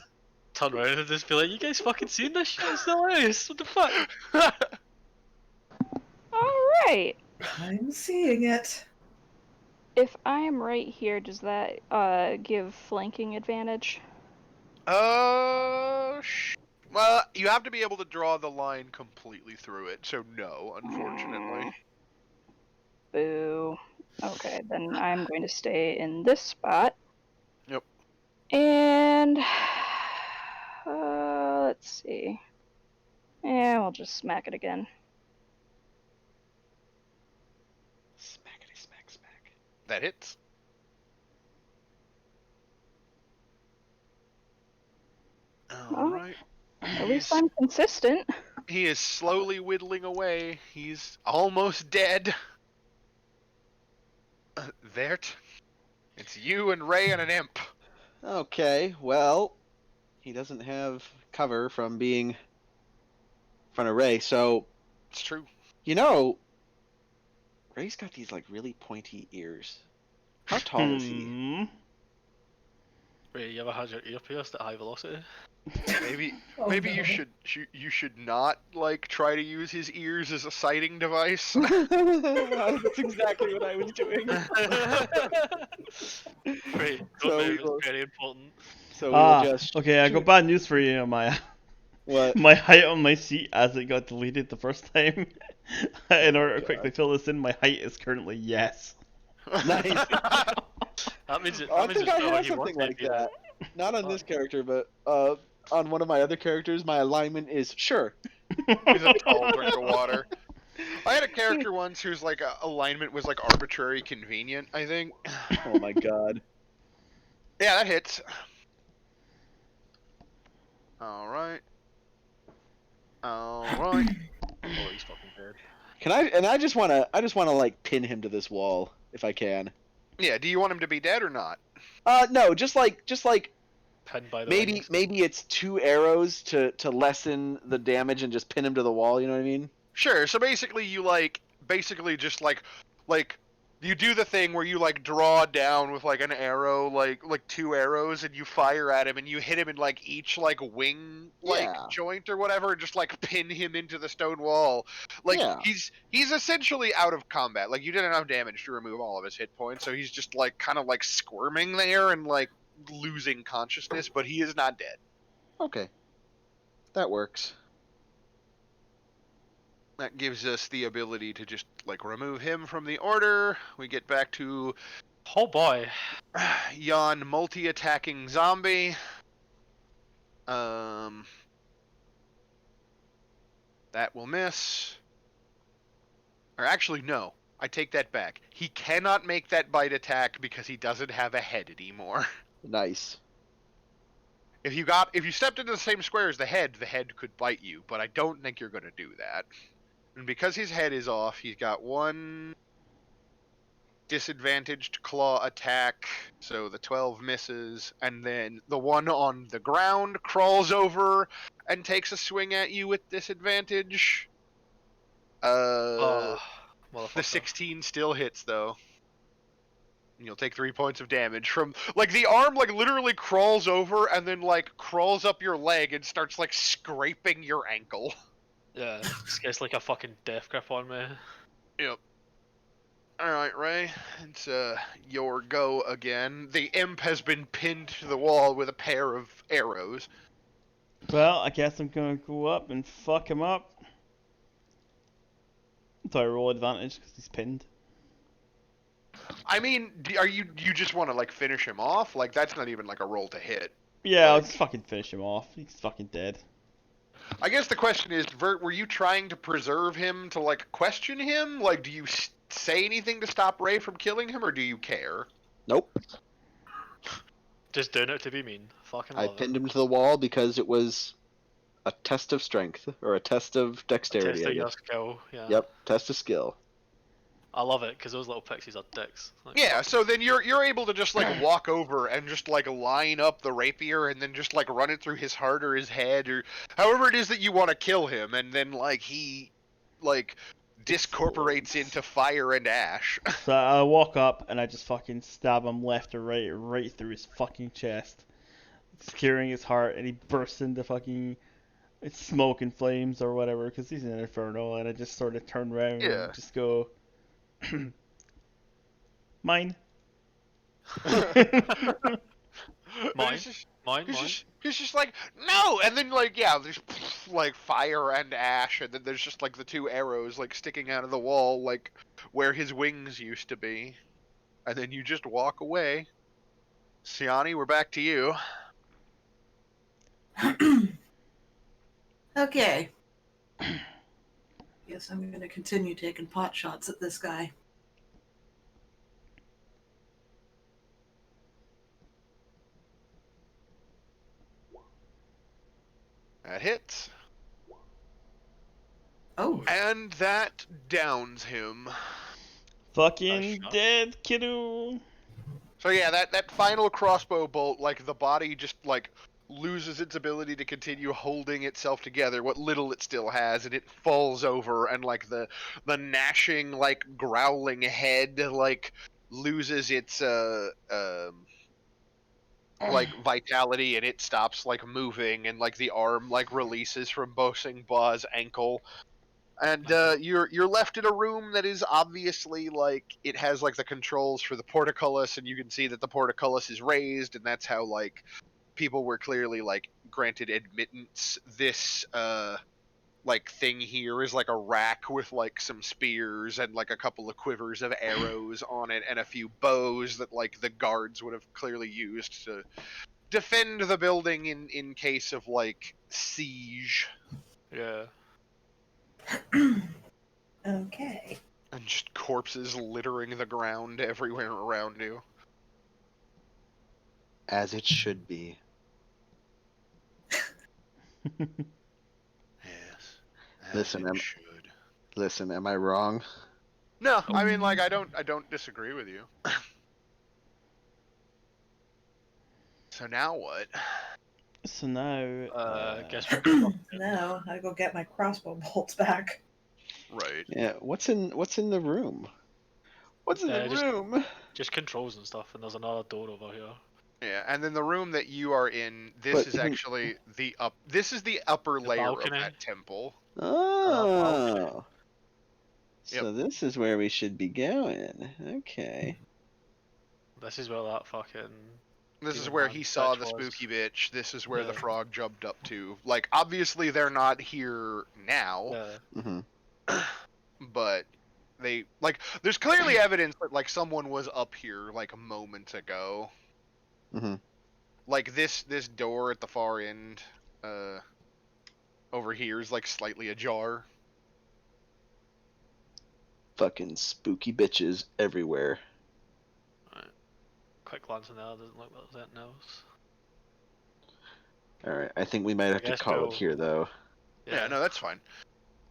Turn around and just be like, you guys fucking seen this shit? It's hilarious. What the fuck? Alright. I'm seeing it. If I am right here, does that give flanking advantage? Well, you have to be able to draw the line completely through it, so no, unfortunately. Boo. Okay, then I'm going to stay in this spot. Yep. And let's see. Yeah, we'll just smack it again. Smackety smack smack. That hits. Alright. At least I'm consistent. He is slowly whittling away. He's almost dead. Vert, it's you and Ray and an imp. Okay, well, he doesn't have cover from being in front of Ray, so It's true. You know, Ray's got these like really pointy ears. How tall is he? Wait, you ever had your ear pierced at high velocity? Maybe Oh, maybe no. you should not like try to use his ears as a sighting device. That's exactly what I was doing. Wait, don't So we move, will- it's very important. So we will just Okay, I got bad news for you. My what? my height on my seat as it got deleted the first time. In order to quickly fill this in, my height is currently yes. Nice. That means I it's think I not what have he something wants it to like be. that. Not on Fuck. this character, but on one of my other characters, my alignment is sure. He's a tall drink of water. I had a character once whose like alignment was like arbitrary convenient, I think. Oh my god. Yeah, that hits. Alright. Alright. Oh, he's fucking dead. I just wanna like pin him to this wall if I can. Yeah, do you want him to be dead or not? No, just like Pinned by the maybe wings. it's 2 arrows to lessen the damage and just pin him to the wall, you know what I mean? Sure, so basically you just like you do the thing where you like draw down with like an arrow, like 2 arrows, and you fire at him and you hit him in like each like wing Yeah. joint or whatever, and just like pin him into the stone wall. Like Yeah. he's essentially out of combat. Like you did enough damage to remove all of his hit points, so he's just like kind of like squirming there and like losing consciousness, but he is not dead. Okay. That works. That gives us the ability to just like remove him from the order. We get back to Oh boy. yon multi-attacking zombie. That will miss. Or actually, no. I take that back. He cannot make that bite attack because he doesn't have a head anymore. Nice. If you stepped into the same square as the head could bite you, but I don't think you're gonna do that. And because his head is off, he's got 1 disadvantaged claw attack, so the 12 misses, and then the one on the ground crawls over and takes a swing at you with disadvantage. Oh, The motherfucker. 16 still hits though. And you'll take 3 points of damage from like the arm like literally crawls over and then like crawls up your leg and starts like scraping your ankle. Yeah, this guy's like a fucking death grip on me. Yep. Alright, Ray. It's your go again. The imp has been pinned to the wall with a pair of arrows. Well, I guess I'm gonna go up and fuck him up. So I roll advantage because he's pinned. I mean, are you just want to like finish him off? Like that's not even like a roll to hit. Yeah, I'll Like- just fucking finish him off. He's fucking dead. I guess the question is, Vert, were you trying to preserve him to like question him? Like, do you say anything to stop Ray from killing him, or do you care? Nope. Just doing it to be mean. Fucking I love pinned him to the wall because it was a test of strength or a test of it. dexterity. Test I out your guess. skill. Yeah. Yep, test of skill. I love it because those little pixies are dicks. Like, Yeah, fuck. so then you're able to just like walk over and just like line up the rapier and then just like run it through his heart or his head or however it is that you want to kill him, and then like he like discorporates into fire and ash. So I walk up and I just fucking stab him left or right through his fucking chest, securing his heart, and he bursts into fucking smoke and flames or whatever because he's in an inferno. And I just sort of turn around Yeah. and just go, mine. Mine? He's just, Mine. he's just like, no! And then, like, yeah, there's, like, fire and ash, and then there's just, like, the 2 arrows, like, sticking out of the wall, like, where his wings used to be. And then you just walk away. Siani, we're back to you. Okay. Guess I'm going to continue taking pot shots at this guy. That hits. Oh, And that downs him. Fucking shot. dead, kiddo. So yeah, that final crossbow bolt, like the body just like loses its ability to continue holding itself together, what little it still has, and it falls over, and like the gnashing, like growling head, like loses its like vitality, and it stops like moving, and like the arm like releases from Bosing Ba's ankle. And you're left in a room that is obviously like it has like the controls for the portcullis, and you can see that the portcullis is raised, and that's how like people were clearly like granted admittance. This like thing here is like a rack with like some spears and like a couple of quivers of arrows on it, and a few bows that like the guards would have clearly used to defend the building in case of like siege. Yeah. Okay. And just corpses littering the ground everywhere around you. As it should be. Yes. Listen, As it should. Listen, am I wrong? No, I mean like I don't disagree with you. So now what? So now, I guess we'll go back. No, I go get my crossbow bolts back. Right. Yeah. What's in the room? What's in the just- room? Just controls and stuff, and there's another door over here. Yeah, and then the room that you are in, this But is even- actually this is the upper layer balcony? of that temple. Oh. Yep. So this is where we should be going. Okay. This is where that fucking. This is Demon where man he saw bitch the was. spooky bitch. This is where the Yeah. frog jumped up to. Like, obviously they're not here now, Yeah. Hmm. but they like. There's clearly evidence that like someone was up here like a moment ago. Hmm. Like this door at the far end, over here is like slightly ajar. Fucking spooky bitches everywhere. Quick glance in there, doesn't look like there's anything else. All right. I think we might have to guess call it we'll- here, though. Yeah, no, that's fine.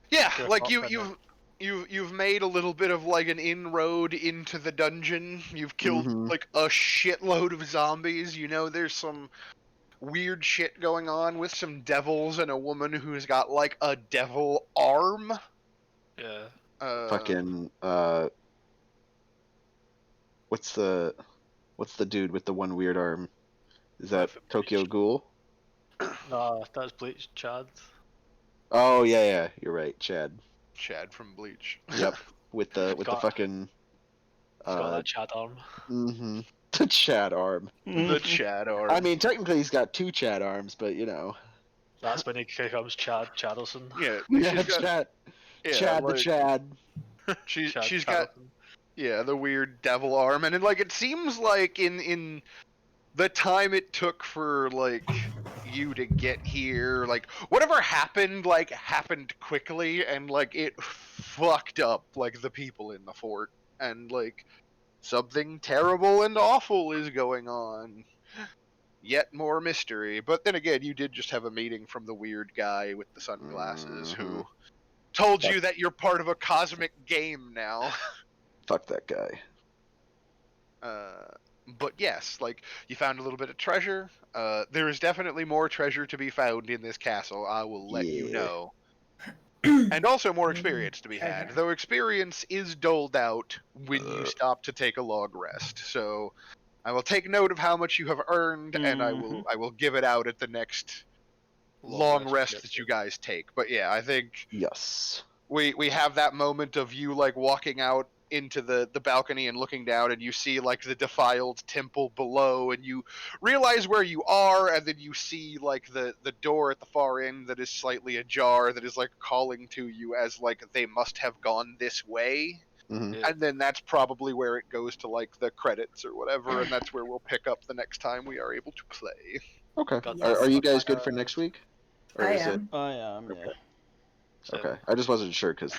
Yeah, Go like up and you've made a little bit of like an inroad into the dungeon. You've killed Mhm. like a shitload of zombies. You know, there's some weird shit going on with some devils and a woman who's got like a devil arm. Yeah. Fucking what's the dude with the one weird arm? Is that Life of Tokyo Bleach. Ghoul? No, that's Bleach, Chad. Oh yeah, you're right, Chad. Chad from Bleach. Yep, with the Got- fucking He's got that Chad arm. mhm. The Chad arm. The Chad arm. I mean, technically he's got two Chad arms, but you know. That's when he becomes Chad Chadelson. yeah, Yeah, she's got, Chad. yeah, Chad like, the Chad. she's Chad got Chadelson. yeah the weird devil arm, and like it seems like in the time it took for like you to get here, like whatever happened like happened quickly, and like it fucked up like the people in the fort, and like something terrible and awful is going on. Yet more mystery. But then again, you did just have a meeting from the weird guy with the sunglasses who told you that you're part of a cosmic game now. Fuck that guy. But yes, like you found a little bit of treasure. There is definitely more treasure to be found in this castle. I will let you Yeah. know. And also more experience to be had, Treasure. though experience is doled out when you stop to take a long rest. So I will take note of how much you have earned, and I will give it out at the next long rest that you guys take. But yeah, I think Yes. we have that moment of you like walking out into the balcony and looking down, and you see like the defiled temple below, and you realize where you are, and then you see like the door at the far end that is slightly ajar, that is like calling to you as like they must have gone this way. Hmm. Yeah. And then that's probably where it goes to like the credits or whatever, and that's where we'll pick up the next time we are able to play. Okay. Got Are that. you guys good for next week? Or I is it am. I am, yeah. So, okay? I just wasn't sure because